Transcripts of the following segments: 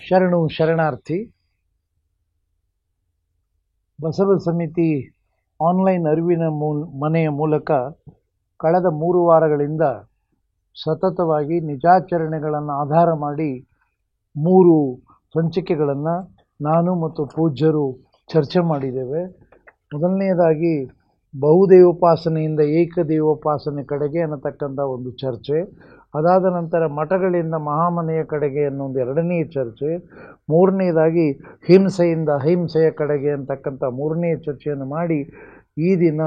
ಶರಣು ಶರಣಾರ್ಥಿ. ಬಸವ ಸಮಿತಿ ಆನ್ಲೈನ್ ಅರಿವಿನ ಮನೆಯ ಮೂಲಕ ಕಳೆದ 3 ವಾರಗಳಿಂದ ಸತತವಾಗಿ ನಿಜಾಚರಣೆಗಳನ್ನು ಆಧಾರ ಮಾಡಿ 3 ಸಂಚಿಕೆಗಳನ್ನು ನಾನು ಮತ್ತು ಪೂಜ್ಯರು ಚರ್ಚೆ ಮಾಡಿದ್ದೇವೆ. ಮೊದಲನೆಯದಾಗಿ ಬಹುದೇವೋಪಾಸನೆಯಿಂದ ಏಕದೇವೋಪಾಸನೆ ಕಡೆಗೆ ಅನ್ನತಕ್ಕಂಥ ಒಂದು ಚರ್ಚೆ, ಅದಾದ ನಂತರ ಮಠಗಳಿಂದ ಮಹಾಮನೆಯ ಕಡೆಗೆ ಅನ್ನೋ ಒಂದು 2ನೇ ಚರ್ಚೆ, 3ನೇದಾಗಿ ಹಿಂಸೆಯಿಂದ ಅಹಿಂಸೆಯ ಕಡೆಗೆ ಅಂತಕ್ಕಂಥ 3ನೇ ಚರ್ಚೆಯನ್ನು ಮಾಡಿ ಈ ದಿನ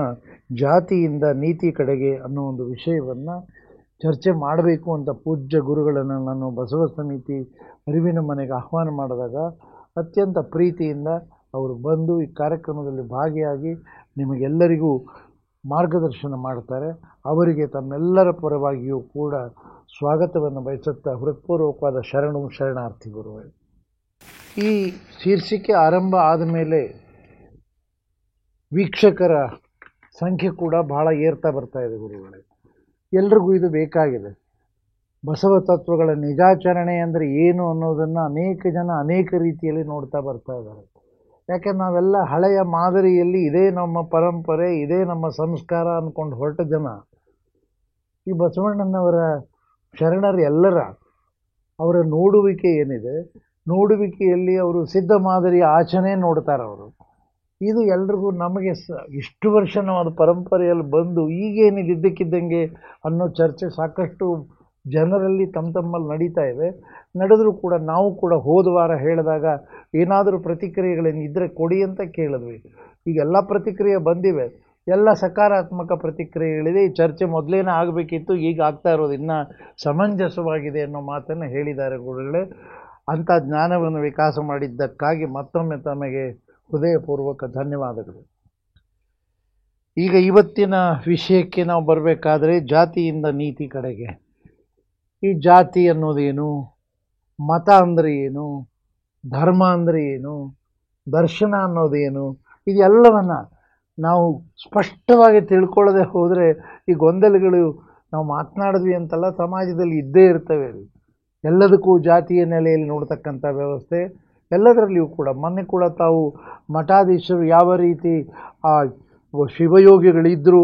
ಜಾತಿಯಿಂದ ನೀತಿ ಕಡೆಗೆ ಅನ್ನೋ ಒಂದು ವಿಷಯವನ್ನು ಚರ್ಚೆ ಮಾಡಬೇಕು ಅಂತ ಪೂಜ್ಯ ಗುರುಗಳನ್ನು ನಾನು ಬಸವ ಸಮಿತಿ ಅರಿವಿನ ಮನೆಗೆ ಆಹ್ವಾನ ಮಾಡಿದಾಗ ಅತ್ಯಂತ ಪ್ರೀತಿಯಿಂದ ಅವರು ಬಂದು ಈ ಕಾರ್ಯಕ್ರಮದಲ್ಲಿ ಭಾಗಿಯಾಗಿ ನಿಮಗೆಲ್ಲರಿಗೂ ಮಾರ್ಗದರ್ಶನ ಮಾಡ್ತಾರೆ. ಅವರಿಗೆ ತಮ್ಮೆಲ್ಲರ ಪರವಾಗಿಯೂ ಕೂಡ ಸ್ವಾಗತವನ್ನು ಬಯಸುತ್ತಾ ಹೃತ್ಪೂರ್ವಕವಾದ ಶರಣು ಶರಣಾರ್ಥಿ ಗುರುವೇ. ಈ ಶೀರ್ಷಿಕೆ ಆರಂಭ ಆದ ಮೇಲೆ ವೀಕ್ಷಕರ ಸಂಖ್ಯೆ ಕೂಡ ಬಹಳ ಏರ್ತಾ ಬರ್ತಾ ಇದೆ ಗುರುಗಳೇ. ಎಲ್ರಿಗೂ ಇದು ಬೇಕಾಗಿದೆ. ಬಸವ ತತ್ವಗಳ ನಿಜಾಚರಣೆ ಅಂದರೆ ಏನು ಅನ್ನೋದನ್ನು ಅನೇಕ ಜನ ಅನೇಕ ರೀತಿಯಲ್ಲಿ ನೋಡ್ತಾ ಬರ್ತಾ ಇದ್ದಾರೆ. ಯಾಕೆಂದ್ರೆ ನಾವೆಲ್ಲ ಹಳೆಯ ಮಾದರಿಯಲ್ಲಿ ಇದೇ ನಮ್ಮ ಪರಂಪರೆ, ಇದೇ ನಮ್ಮ ಸಂಸ್ಕಾರ ಅಂದ್ಕೊಂಡು ಹೊರಟ ಜನ ಈ ಬಸವಣ್ಣನವರ ಶರಣರು ಎಲ್ಲರ ಅವರ ನೋಡುವಿಕೆ ಏನಿದೆ, ನೋಡುವಿಕೆಯಲ್ಲಿ ಅವರು ಸಿದ್ಧ ಮಾದರಿಯ ಆಚರಣೆ ನೋಡ್ತಾರೆ. ಅವರು ಇದು ಎಲ್ರಿಗೂ ನಮಗೆ ಇಷ್ಟು ವರ್ಷ ನಾವು ಅದು ಪರಂಪರೆಯಲ್ಲಿ ಬಂದು ಈಗೇನಿದೆ ಇದ್ದಕ್ಕಿದ್ದಂಗೆ ಅನ್ನೋ ಚರ್ಚೆ ಸಾಕಷ್ಟು ಜನರಲ್ಲಿ ತಮ್ಮಲ್ಲಿ ನಡೀತಾ ಇದೆ. ನಡೆದರೂ ಕೂಡ ನಾವು ಕೂಡ ಹೋದ ವಾರ ಹೇಳಿದಾಗ ಏನಾದರೂ ಪ್ರತಿಕ್ರಿಯೆಗಳೇನಿದ್ದರೆ ಕೊಡಿ ಅಂತ ಕೇಳಿದ್ವಿ. ಈಗ ಎಲ್ಲ ಪ್ರತಿಕ್ರಿಯೆ ಬಂದಿವೆ, ಎಲ್ಲ ಸಕಾರಾತ್ಮಕ ಪ್ರತಿಕ್ರಿಯೆಗಳಿದೆ. ಈ ಚರ್ಚೆ ಮೊದಲೇನೇ ಆಗಬೇಕಿತ್ತು, ಈಗ ಆಗ್ತಾ ಇರೋದು ಇನ್ನೂ ಸಮಂಜಸವಾಗಿದೆ ಅನ್ನೋ ಮಾತನ್ನು ಹೇಳಿದ್ದಾರೆ ಗುರುಗಳೇ. ಅಂಥ ಜ್ಞಾನವನ್ನು ವಿಕಾಸ ಮಾಡಿದ್ದಕ್ಕಾಗಿ ಮತ್ತೊಮ್ಮೆ ತಮಗೆ ಹೃದಯಪೂರ್ವಕ ಧನ್ಯವಾದಗಳು. ಈಗ ಇವತ್ತಿನ ವಿಷಯಕ್ಕೆ ನಾವು ಬರಬೇಕಾದ್ರೆ ಜಾತಿಯಿಂದ ನೀತಿ ಕಡೆಗೆ. ಈ ಜಾತಿ ಅನ್ನೋದೇನು, ಮತ ಅಂದರೆ ಏನು, ಧರ್ಮ ಅಂದರೆ ಏನು, ದರ್ಶನ ಅನ್ನೋದೇನು, ಇದೆಲ್ಲವನ್ನು ನಾವು ಸ್ಪಷ್ಟವಾಗಿ ತಿಳ್ಕೊಳ್ಳದೆ ಹೋದರೆ ಈ ಗೊಂದಲಗಳು ನಾವು ಮಾತನಾಡಿದ್ವಿ ಅಂತಲ್ಲ, ಸಮಾಜದಲ್ಲಿ ಇದ್ದೇ ಇರ್ತವೆ. ಎಲ್ಲದಕ್ಕೂ ಜಾತಿಯ ನೆಲೆಯಲ್ಲಿ ನೋಡ್ತಕ್ಕಂಥ ವ್ಯವಸ್ಥೆ ಎಲ್ಲದರಲ್ಲಿಯೂ ಕೂಡ. ಮೊನ್ನೆ ಕೂಡ ತಾವು ಮಠಾಧೀಶರು ಯಾವ ರೀತಿ ಆ ಶಿವಯೋಗಿಗಳಿದ್ದರು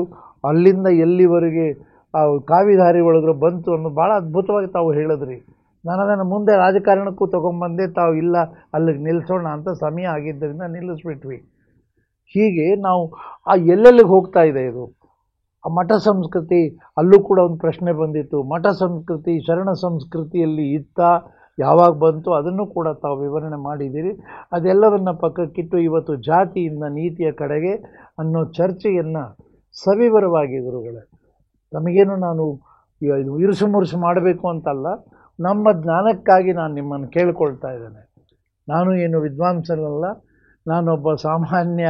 ಅಲ್ಲಿಂದ ಎಲ್ಲಿವರೆಗೆ ಆ ಕಾವಿಧಾರಿ ಒಳಗಡೆ ಬಂತು ಅನ್ನೋದು ಭಾಳ ಅದ್ಭುತವಾಗಿ ತಾವು ಹೇಳಿದ್ರಿ. ನಾನು ಅದನ್ನು ಮುಂದೆ ರಾಜಕಾರಣಕ್ಕೂ ತೊಗೊಂಬಂದೆ, ತಾವು ಇಲ್ಲ ಅಲ್ಲಿಗೆ ನಿಲ್ಲಿಸೋಣ ಅಂತ ಸಮಯ ಆಗಿದ್ದರಿಂದ ನಿಲ್ಲಿಸ್ಬಿಟ್ವಿ. ಹೀಗೆ ನಾವು ಆ ಎಲ್ಲೆಲ್ಲಿಗೆ ಹೋಗ್ತಾ ಇದೆ ಇದು. ಆ ಮಠ ಸಂಸ್ಕೃತಿ, ಅಲ್ಲೂ ಕೂಡ ಒಂದು ಪ್ರಶ್ನೆ ಬಂದಿತ್ತು. ಮಠ ಸಂಸ್ಕೃತಿ ಶರಣ ಸಂಸ್ಕೃತಿಯಲ್ಲಿ ಇತ್ತ, ಯಾವಾಗ ಬಂತು, ಅದನ್ನು ಕೂಡ ತಾವು ವಿವರಣೆ ಮಾಡಿದ್ದೀರಿ. ಅದೆಲ್ಲವನ್ನು ಪಕ್ಕಕ್ಕಿಟ್ಟು ಇವತ್ತು ಜಾತಿಯಿಂದ ನೀತಿಯ ಕಡೆಗೆ ಅನ್ನೋ ಚರ್ಚೆಯನ್ನು ಸವಿವರವಾಗಿ ಗುರುಗಳೇ, ನಮಗೇನು ನಾನು ಇರುಸು ಮುರುಸು ಮಾಡಬೇಕು ಅಂತಲ್ಲ, ನಮ್ಮ ಜ್ಞಾನಕ್ಕಾಗಿ ನಾನು ನಿಮ್ಮನ್ನು ಕೇಳ್ಕೊಳ್ತಾ ಇದ್ದೇನೆ. ನಾನು ಏನು ವಿದ್ವಾಂಸನಲ್ಲ, ನಾನೊಬ್ಬ ಸಾಮಾನ್ಯ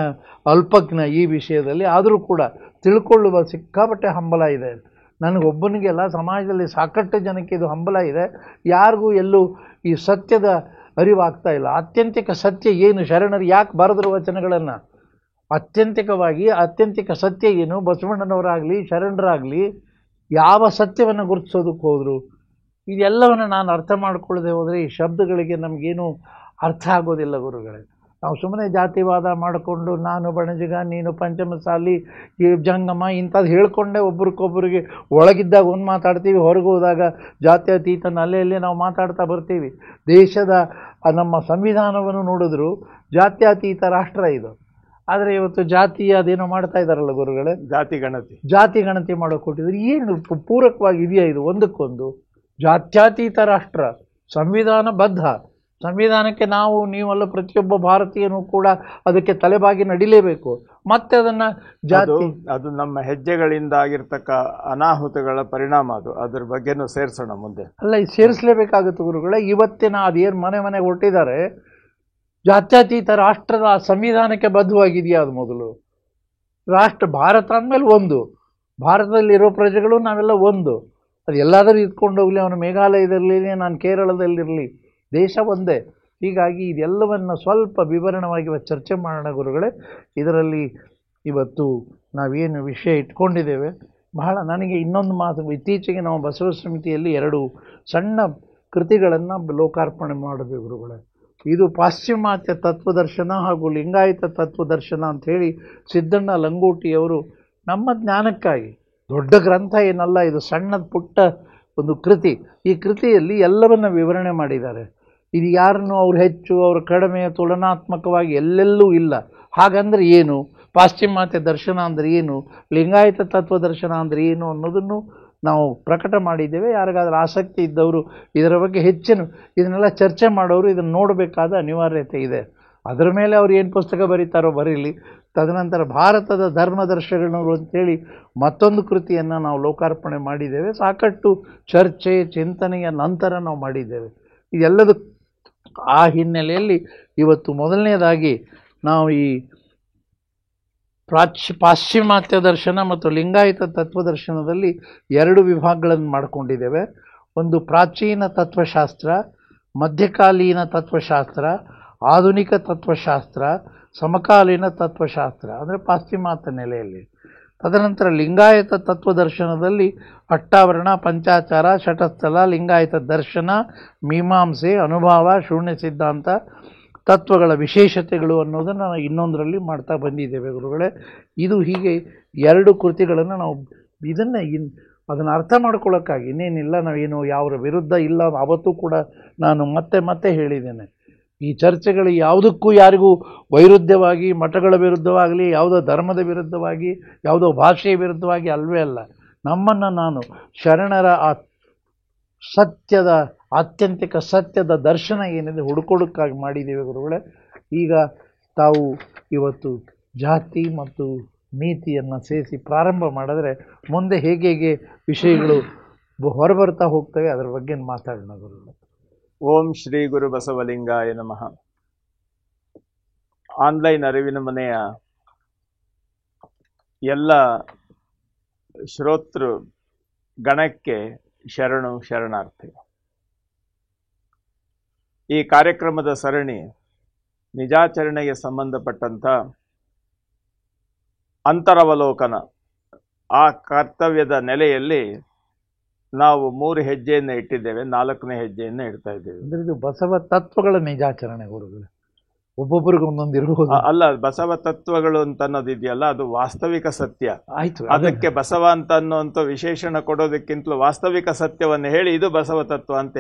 ಅಲ್ಪಜ್ಞ ಈ ವಿಷಯದಲ್ಲಿ. ಆದರೂ ಕೂಡ ತಿಳ್ಕೊಳ್ಳುವ ಸಿಕ್ಕಾಪಟ್ಟೆ ಹಂಬಲ ಇದೆ ನನಗೊಬ್ಬನಿಗೆಲ್ಲ. ಸಮಾಜದಲ್ಲಿ ಸಾಕಷ್ಟು ಜನಕ್ಕೆ ಇದು ಹಂಬಲ ಇದೆ. ಯಾರಿಗೂ ಎಲ್ಲೂ ಈ ಸತ್ಯದ ಅರಿವಾಗ್ತಾ ಇಲ್ಲ. ಆತ್ಯಂತಿಕ ಸತ್ಯ ಏನು, ಶರಣರು ಯಾಕೆ ಬರೆದ್ರು ವಚನಗಳನ್ನು, ಆತ್ಯಂತಿಕ ಸತ್ಯ ಏನು, ಬಸವಣ್ಣನವರಾಗಲಿ ಶರಣರಾಗಲಿ ಯಾವ ಸತ್ಯವನ್ನು ಗುರುತಿಸೋದಕ್ಕೆ ಹೋದರು, ಇದೆಲ್ಲವನ್ನು ನಾನು ಅರ್ಥ ಮಾಡ್ಕೊಳ್ಳದೆ ಹೋದರೆ ಈ ಶಬ್ದಗಳಿಗೆ ನಮಗೇನು ಅರ್ಥ ಆಗೋದಿಲ್ಲ ಗುರುಗಳೇ. ನಾವು ಸುಮ್ಮನೆ ಜಾತಿವಾದ ಮಾಡಿಕೊಂಡು ನಾನು ಬಣಜಿಗ ನೀನು ಪಂಚಮಸಾಲಿ ಈ ಜಂಗಮ ಇಂಥದ್ದು ಹೇಳ್ಕೊಂಡೆ ಒಬ್ರಿಗೊಬ್ಬರಿಗೆ ಒಳಗಿದ್ದಾಗ ಒಂದು ಮಾತಾಡ್ತೀವಿ, ಹೊರಗೆ ಹೋದಾಗ ಜಾತ್ಯತೀತ ಅಲ್ಲೇ ನಾವು ಮಾತಾಡ್ತಾ ಬರ್ತೀವಿ. ದೇಶದ ನಮ್ಮ ಸಂವಿಧಾನವನ್ನು ನೋಡಿದ್ರು ಜಾತ್ಯತೀತ ರಾಷ್ಟ್ರ ಇದು. ಆದರೆ ಇವತ್ತು ಜಾತಿಯ ಅದೇನೋ ಮಾಡ್ತಾ ಇದ್ದಾರಲ್ಲ ಗುರುಗಳೇ, ಜಾತಿ ಗಣತಿ ಮಾಡೋಕೆ ಕೊಟ್ಟಿದ್ರು. ಏನು ಪೂರಕವಾಗಿ ಇದೆಯಾ ಇದು ಒಂದಕ್ಕೊಂದು? ಜಾತ್ಯತೀತ ರಾಷ್ಟ್ರ, ಸಂವಿಧಾನಬದ್ಧ ಸಂವಿಧಾನಕ್ಕೆ ನಾವು ನೀವೆಲ್ಲ ಪ್ರತಿಯೊಬ್ಬ ಭಾರತೀಯನೂ ಕೂಡ ಅದಕ್ಕೆ ತಲೆಬಾಗಿ ನಡಿಲೇಬೇಕು. ಮತ್ತೆ ಅದನ್ನು ಜಾತಿ, ಅದು ನಮ್ಮ ಹೆಜ್ಜೆಗಳಿಂದ ಆಗಿರ್ತಕ್ಕ ಅನಾಹುತಗಳ ಪರಿಣಾಮ. ಅದ್ರ ಬಗ್ಗೆನೂ ಸೇರಿಸೋಣ ಮುಂದೆ. ಅಲ್ಲ, ಇದು ಸೇರಿಸಲೇಬೇಕಾಗುತ್ತೆ ಗುರುಗಳೇ. ಇವತ್ತಿನ ಅದೇನು ಮನೆಗೆ ಹೊರಟಿದ್ದಾರೆ, ಜಾತ್ಯತೀತ ರಾಷ್ಟ್ರದ ಸಂವಿಧಾನಕ್ಕೆ ಬದ್ಧವಾಗಿದೆಯಾ? ಅದು ಮೊದಲು ರಾಷ್ಟ್ರ ಭಾರತ ಅಂದಮೇಲೆ ಒಂದು, ಭಾರತದಲ್ಲಿರೋ ಪ್ರಜೆಗಳು ನಾವೆಲ್ಲ ಒಂದು. ಅದು ಎಲ್ಲಾದರೂ ಇದ್ಕೊಂಡು ಹೋಗಲಿ, ಅವನು ಮೇಘಾಲಯದಲ್ಲಿರಲಿ, ನಾನು ಕೇರಳದಲ್ಲಿರಲಿ, ದೇಶ ಒಂದೇ. ಹೀಗಾಗಿ ಇದೆಲ್ಲವನ್ನು ಸ್ವಲ್ಪ ವಿವರಣವಾಗಿ ಚರ್ಚೆ ಮಾಡೋಣ ಗುರುಗಳೇ. ಇದರಲ್ಲಿ ಇವತ್ತು ನಾವೇನು ವಿಷಯ ಇಟ್ಕೊಂಡಿದ್ದೇವೆ ಬಹಳ ನನಗೆ ಇನ್ನೊಂದು ಮಾತು, ಇತ್ತೀಚೆಗೆ ನಾವು ಬಸವ ಸಮಿತಿಯಲ್ಲಿ 2 ಸಣ್ಣ ಕೃತಿಗಳನ್ನು ಲೋಕಾರ್ಪಣೆ ಮಾಡಿದ್ವಿ ಗುರುಗಳೇ. ಇದು ಪಾಶ್ಚಿಮಾತ್ಯ ತತ್ವದರ್ಶನ ಹಾಗೂ ಲಿಂಗಾಯತ ತತ್ವದರ್ಶನ ಅಂಥೇಳಿ ಸಿದ್ದಣ್ಣ ಲಂಗೋಟಿಯವರು ನಮ್ಮ ಜ್ಞಾನಕ್ಕಾಗಿ, ದೊಡ್ಡ ಗ್ರಂಥ ಏನಲ್ಲ ಇದು, ಸಣ್ಣದ ಪುಟ್ಟ ಒಂದು ಕೃತಿ. ಈ ಕೃತಿಯಲ್ಲಿ ಎಲ್ಲವನ್ನ ವಿವರಣೆ ಮಾಡಿದ್ದಾರೆ. ಇದು ಯಾರನ್ನು ಅವ್ರು ಹೆಚ್ಚು ಅವ್ರ ಕಡಿಮೆ ತುಲನಾತ್ಮಕವಾಗಿ ಎಲ್ಲೆಲ್ಲೂ ಇಲ್ಲ. ಹಾಗಂದ್ರೆ ಏನು, ಪಾಶ್ಚಿಮಾತ್ಯ ದರ್ಶನ ಅಂದರೆ ಏನು, ಲಿಂಗಾಯತ ತತ್ವದರ್ಶನ ಅಂದರೆ ಏನು ಅನ್ನೋದನ್ನು ನಾವು ಪ್ರಕಟ ಮಾಡಿದ್ದೇವೆ. ಯಾರಿಗಾದ್ರೂ ಆಸಕ್ತಿ ಇದ್ದವರು ಇದರ ಬಗ್ಗೆ ಹೆಚ್ಚಿನ ಇದನ್ನೆಲ್ಲ ಚರ್ಚೆ ಮಾಡೋರು ಇದನ್ನು ನೋಡಬೇಕಾದ ಅನಿವಾರ್ಯತೆ ಇದೆ. ಅದರ ಮೇಲೆ ಅವ್ರು ಏನು ಪುಸ್ತಕ ಬರೀತಾರೋ ಬರೀಲಿ. ತದನಂತರ ಭಾರತದ ಧರ್ಮದರ್ಶನಗಳು ಅಂತೇಳಿ ಮತ್ತೊಂದು ಕೃತಿಯನ್ನು ನಾವು ಲೋಕಾರ್ಪಣೆ ಮಾಡಿದ್ದೇವೆ. ಸಾಕಷ್ಟು ಚರ್ಚೆ ಚಿಂತನೆಯ ನಂತರ ನಾವು ಮಾಡಿದ್ದೇವೆ. ಇದೆಲ್ಲದ ಆ ಹಿನ್ನೆಲೆಯಲ್ಲಿ ಇವತ್ತು ಮೊದಲನೇದಾಗಿ ನಾವು ಈ ಪಾಶ್ಚಿಮಾತ್ಯ ದರ್ಶನ ಮತ್ತು ಲಿಂಗಾಯತ ತತ್ವದರ್ಶನದಲ್ಲಿ ಎರಡು ವಿಭಾಗಗಳನ್ನು ಮಾಡಿಕೊಂಡಿದ್ದೇವೆ. ಒಂದು ಪ್ರಾಚೀನ ತತ್ವಶಾಸ್ತ್ರ, ಮಧ್ಯಕಾಲೀನ ತತ್ವಶಾಸ್ತ್ರ, ಆಧುನಿಕ ತತ್ವಶಾಸ್ತ್ರ, ಸಮಕಾಲೀನ ತತ್ವಶಾಸ್ತ್ರ ಅಂದರೆ ಪಾಶ್ಚಿಮಾತ್ಯ ನೆಲೆಯಲ್ಲಿ. ತದನಂತರ ಲಿಂಗಾಯತ ತತ್ವದರ್ಶನದಲ್ಲಿ ಅಷ್ಟಾವರಣ, ಪಂಚಾಚಾರ, ಷಟಸ್ಥಲ, ಲಿಂಗಾಯತ ದರ್ಶನ, ಮೀಮಾಂಸೆ, ಅನುಭವ, ಶೂನ್ಯ ಸಿದ್ಧಾಂತ, ತತ್ವಗಳ ವಿಶೇಷತೆಗಳು ಅನ್ನೋದನ್ನು ನಾವು ಇನ್ನೊಂದರಲ್ಲಿ ಮಾಡ್ತಾ ಬಂದಿದ್ದೇವೆ ಗುರುಗಳೇ. ಇದು ಹೀಗೆ ಎರಡು ಕೃತಿಗಳನ್ನು ನಾವು ಅದನ್ನು ಅರ್ಥ ಮಾಡ್ಕೊಳ್ಳೋಕ್ಕಾಗಿ ಇನ್ನೇನಿಲ್ಲ. ನಾವೇನು ಯಾವರ ವಿರುದ್ಧ ಇಲ್ಲ. ಅವತ್ತೂ ಕೂಡ ನಾನು ಮತ್ತೆ ಹೇಳಿದ್ದೇನೆ, ಈ ಚರ್ಚೆಗಳು ಯಾವುದಕ್ಕೂ ಯಾರಿಗೂ ವೈರುಧ್ಯವಾಗಿ, ಮಠಗಳ ವಿರುದ್ಧವಾಗಲಿ, ಯಾವುದೋ ಧರ್ಮದ ವಿರುದ್ಧವಾಗಿ, ಯಾವುದೋ ಭಾಷೆಯ ವಿರುದ್ಧವಾಗಿ ಅಲ್ವೇ ಅಲ್ಲ. ನಮ್ಮನ್ನು ನಾನು ಶರಣರ ಆ ಸತ್ಯದ ಆತ್ಯಂತಿಕ ಸತ್ಯದ ದರ್ಶನ ಏನಿದೆ ಹುಡುಕೋದಕ್ಕಾಗಿ ಮಾಡಿದ್ದೇವೆ ಗುರುಗಳೇ. ಈಗ ತಾವು ಇವತ್ತು ಜಾತಿ ಮತ್ತು ನೀತಿಯನ್ನು ಸೇರಿಸಿ ಪ್ರಾರಂಭ ಮಾಡಿದ್ರೆ ಮುಂದೆ ಹೇಗೆ ವಿಷಯಗಳು ಹೊರಬರ್ತಾ ಹೋಗ್ತವೆ ಅದರ ಬಗ್ಗೆ ಮಾತಾಡೋಣ ಗುರುಗಳೇ. ಓಂ ಶ್ರೀ ಗುರು ಬಸವಲಿಂಗಾಯ ನಮಃ. ಆನ್ಲೈನ್ ಅರಿವಿನ ಮನೆಯ ಎಲ್ಲ ಶ್ರೋತೃ ಗಣಕ್ಕೆ ಶರಣಾರ್ಥಿ. ಈ ಕಾರ್ಯಕ್ರಮದ ಸರಣಿ ನಿಜಾಚರಣೆಗೆ ಸಂಬಂಧಪಟ್ಟಂಥ ಅಂತರವಲೋಕನ, ಆ ಕರ್ತವ್ಯದ ನೆಲೆಯಲ್ಲಿ ನಾವು 3 ಹೆಜ್ಜೆಯನ್ನು ಇಟ್ಟಿದ್ದೇವೆ, 4ನೇ ಹೆಜ್ಜೆಯನ್ನು ಇಡ್ತಾ ಇದ್ದೇವೆ. ಅಂದರೆ ಇದು ಬಸವ ತತ್ವಗಳ ನಿಜಾಚರಣೆ ಗುರುಗಳು, ಒಬ್ಬೊಬ್ಬರಿಗೆ ಒಂದೊಂದು ಇರಬಹುದು. ಅಲ್ಲ, ಬಸವ ತತ್ವಗಳು ಅಂತ ಅನ್ನೋದಿದೆಯಲ್ಲ, ಅದು ವಾಸ್ತವಿಕ ಸತ್ಯ. ಆಯ್ತು, ಅದಕ್ಕೆ ಬಸವ ಅಂತ ಅನ್ನುವಂಥ ವಿಶೇಷಣ ಕೊಡೋದಕ್ಕಿಂತಲೂ ವಾಸ್ತವಿಕ ಸತ್ಯವನ್ನು ಹೇಳಿ ಇದು ಬಸವ ತತ್ವ ಅಂತ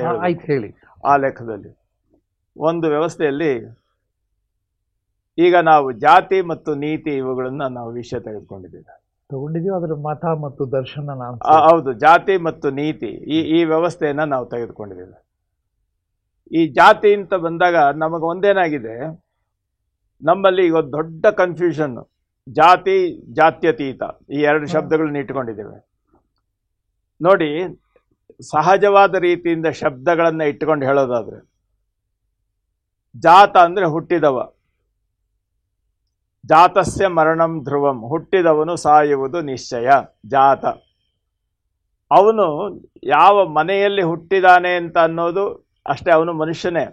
ಹೇಳಿ ಆ ಲೆಕ್ಕದಲ್ಲಿ ಒಂದು ವ್ಯವಸ್ಥೆಯಲ್ಲಿ ಈಗ ನಾವು ಜಾತಿ ಮತ್ತು ನೀತಿ ಇವುಗಳನ್ನ ನಾವು ವಿಷಯ ತಗೊಂಡಿದ್ದೀವಿ. ಅದರ ಮತ ಮತ್ತು ದರ್ಶನ. ಹೌದು, ಜಾತಿ ಮತ್ತು ನೀತಿ ಈ ವ್ಯವಸ್ಥೆಯನ್ನ ನಾವು ತೆಗೆದುಕೊಂಡಿದ್ದೇವೆ. ಈ ಜಾತಿ ಅಂತ ಬಂದಾಗ ನಮಗೆ ಒಂದೇನಾಗಿದೆ, ನಮ್ಮಲ್ಲಿ ಈಗ ದೊಡ್ಡ ಕನ್ಫ್ಯೂಷನ್. ಜಾತಿ, ಜಾತ್ಯತೀತ ಈ 2 ಶಬ್ದಗಳನ್ನ ಇಟ್ಕೊಂಡಿದ್ದೇವೆ ನೋಡಿ. ಸಹಜವಾದ ರೀತಿಯಿಂದ ಶಬ್ದಗಳನ್ನ ಇಟ್ಟುಕೊಂಡು ಹೇಳೋದಾದ್ರೆ, ಜಾತ ಅಂದ್ರೆ ಹುಟ್ಟಿದವ, ಜಾತಸ್ಯ ಮರಣಂ ಧ್ರುವಂ, ಹುಟ್ಟಿದವನು ಸಾಯುವುದು ನಿಶ್ಚಯ. ಜಾತ ಅವನು ಯಾವ ಮನೆಯಲ್ಲಿ ಹುಟ್ಟಿದಾನೆ ಅಂತ ಅನ್ನೋದು ಅಷ್ಟೇ, ಅವನು ಮನುಷ್ಯನೇ.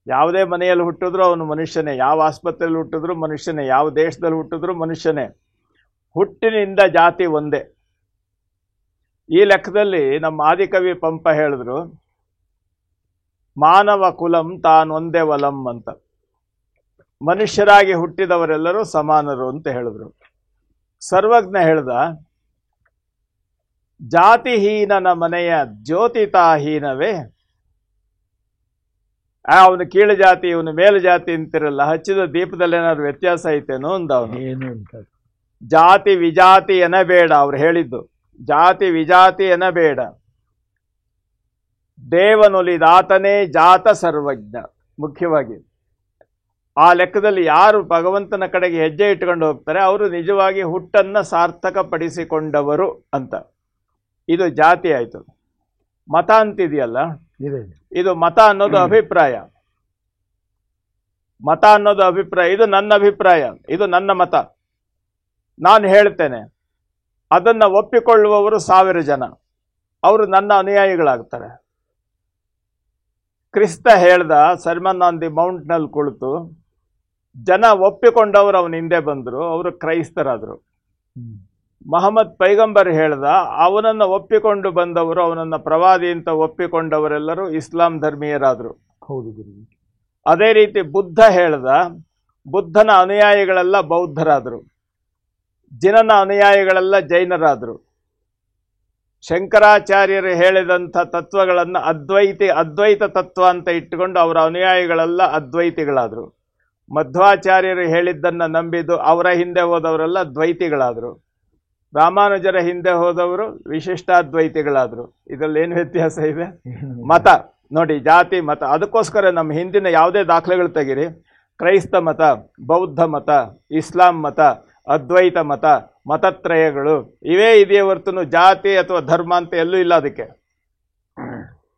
ಯಾವುದೇ ಮನೆಯಲ್ಲಿ ಹುಟ್ಟಿದ್ರು ಅವನು ಮನುಷ್ಯನೇ, ಯಾವ ಆಸ್ಪತ್ರೆಯಲ್ಲಿ ಹುಟ್ಟಿದ್ರು ಮನುಷ್ಯನೇ, ಯಾವ ದೇಶದಲ್ಲಿ ಹುಟ್ಟಿದ್ರು ಮನುಷ್ಯನೇ. ಹುಟ್ಟಿನಿಂದ ಜಾತಿ ಒಂದೇ. ಈ ಲೆಕ್ಕದಲ್ಲಿ ನಮ್ಮ ಆದಿಕವಿ ಪಂಪ ಹೇಳಿದ್ರು, ಮಾನವ ಕುಲಂ ತಾನೊಂದೇ ವಲಂ ಅಂತ. ಮನುಷ್ಯರಾಗಿ ಹುಟ್ಟಿದವರೆಲ್ಲರೂ ಸಮಾನರು ಅಂತ ಹೇಳಿದ್ರು. ಸರ್ವಜ್ಞ ಹೇಳ್ದ, ಜಾತಿಹೀನನ ಮನೆಯ ಜ್ಯೋತಿತಾಹೀನವೇ. ಅವನು ಕೀಳು ಜಾತಿ, ಇವನು ಮೇಲು ಜಾತಿ ಅಂತಿರಲ್ಲ, ಹಚ್ಚಿದ ದೀಪದಲ್ಲಿ ಏನಾದ್ರು ವ್ಯತ್ಯಾಸ ಐತೇನೋ ಅಂದ ಅವನು. ಜಾತಿ ವಿಜಾತಿ ಎನಬೇಡ, ಅವ್ರು ಹೇಳಿದ್ದು ಜಾತಿ ವಿಜಾತಿ ಎನಬೇಡ, ದೇವನೊಲಿದಾತನೇ ಜಾತ ಸರ್ವಜ್ಞ. ಮುಖ್ಯವಾಗಿ ಆ ಲೆಕ್ಕದಲ್ಲಿ ಯಾರು ಭಗವಂತನ ಕಡೆಗೆ ಹೆಜ್ಜೆ ಇಟ್ಕೊಂಡು ಹೋಗ್ತಾರೆ ಅವರು ನಿಜವಾಗಿ ಹುಟ್ಟನ್ನ ಸಾರ್ಥಕ ಪಡಿಸಿಕೊಂಡವರು ಅಂತ. ಇದು ಜಾತಿ ಆಯ್ತು. ಮತ ಅಂತಿದೆಯಲ್ಲ, ಇದು ಮತ ಅನ್ನೋದು ಅಭಿಪ್ರಾಯ. ಮತ ಅನ್ನೋದು ಅಭಿಪ್ರಾಯ. ಇದು ನನ್ನ ಅಭಿಪ್ರಾಯ, ಇದು ನನ್ನ ಮತ, ನಾನು ಹೇಳ್ತೇನೆ. ಅದನ್ನ ಒಪ್ಪಿಕೊಳ್ಳುವವರು 1000 ಜನ, ಅವರು ನನ್ನ ಅನುಯಾಯಿಗಳಾಗ್ತಾರೆ. ಕ್ರಿಸ್ತ ಹೇಳ್ದ, ಸರ್ಮನ್ ಆನ್ ದಿ ಮೌಂಟ್ ನಲ್ಲಿ ಕುಳಿತು ಜನ ಒಪ್ಪಿಕೊಂಡವರು ಅವನ ಹಿಂದೆ ಬಂದರು, ಅವರು ಕ್ರೈಸ್ತರಾದರು. ಮಹಮ್ಮದ್ ಪೈಗಂಬರ್ ಹೇಳ್ದ, ಅವನನ್ನ ಒಪ್ಪಿಕೊಂಡು ಬಂದವರು, ಅವನನ್ನ ಪ್ರವಾದಿ ಅಂತ ಒಪ್ಪಿಕೊಂಡವರೆಲ್ಲರೂ ಇಸ್ಲಾಂ ಧರ್ಮೀಯರಾದರು. ಹೌದು. ಅದೇ ರೀತಿ ಬುದ್ಧ ಹೇಳ್ದ, ಬುದ್ಧನ ಅನುಯಾಯಿಗಳೆಲ್ಲ ಬೌದ್ಧರಾದರು, ಜಿನನ ಅನುಯಾಯಿಗಳೆಲ್ಲ ಜೈನರಾದರು. ಶಂಕರಾಚಾರ್ಯರು ಹೇಳಿದಂಥ ತತ್ವಗಳನ್ನು ಅದ್ವೈತ ತತ್ವ ಅಂತ ಇಟ್ಟುಕೊಂಡು ಅವರ ಅನುಯಾಯಿಗಳೆಲ್ಲ ಅದ್ವೈತಿಗಳಾದರು. ಮಧ್ವಾಚಾರ್ಯರು ಹೇಳಿದ್ದನ್ನು ನಂಬಿದ್ದು ಅವರ ಹಿಂದೆ ಹೋದವರೆಲ್ಲ ದ್ವೈತಿಗಳಾದರು. ರಾಮಾನುಜರ ಹಿಂದೆ ಹೋದವರು ವಿಶಿಷ್ಟಾದ್ವೈತಿಗಳಾದರು. ಇದರಲ್ಲಿ ಏನು ವ್ಯತ್ಯಾಸ ಇದೆ? ಮತ ನೋಡಿ, ಜಾತಿ ಮತ. ಅದಕ್ಕೋಸ್ಕರ ನಮ್ಮ ಹಿಂದಿನ ಯಾವುದೇ ದಾಖಲೆಗಳು ತೆಗಿರಿ, ಕ್ರೈಸ್ತ ಮತ, ಬೌದ್ಧ ಮತ, ಇಸ್ಲಾಂ ಮತ, ಅದ್ವೈತ ಮತ, ಮತತ್ರಯಗಳು ಇವೇ ಇದೆಯೇ ಹೊರತು ಜಾತಿ ಅಥವಾ ಧರ್ಮ ಅಂತ ಎಲ್ಲೂ ಇಲ್ಲ. ಅದಕ್ಕೆ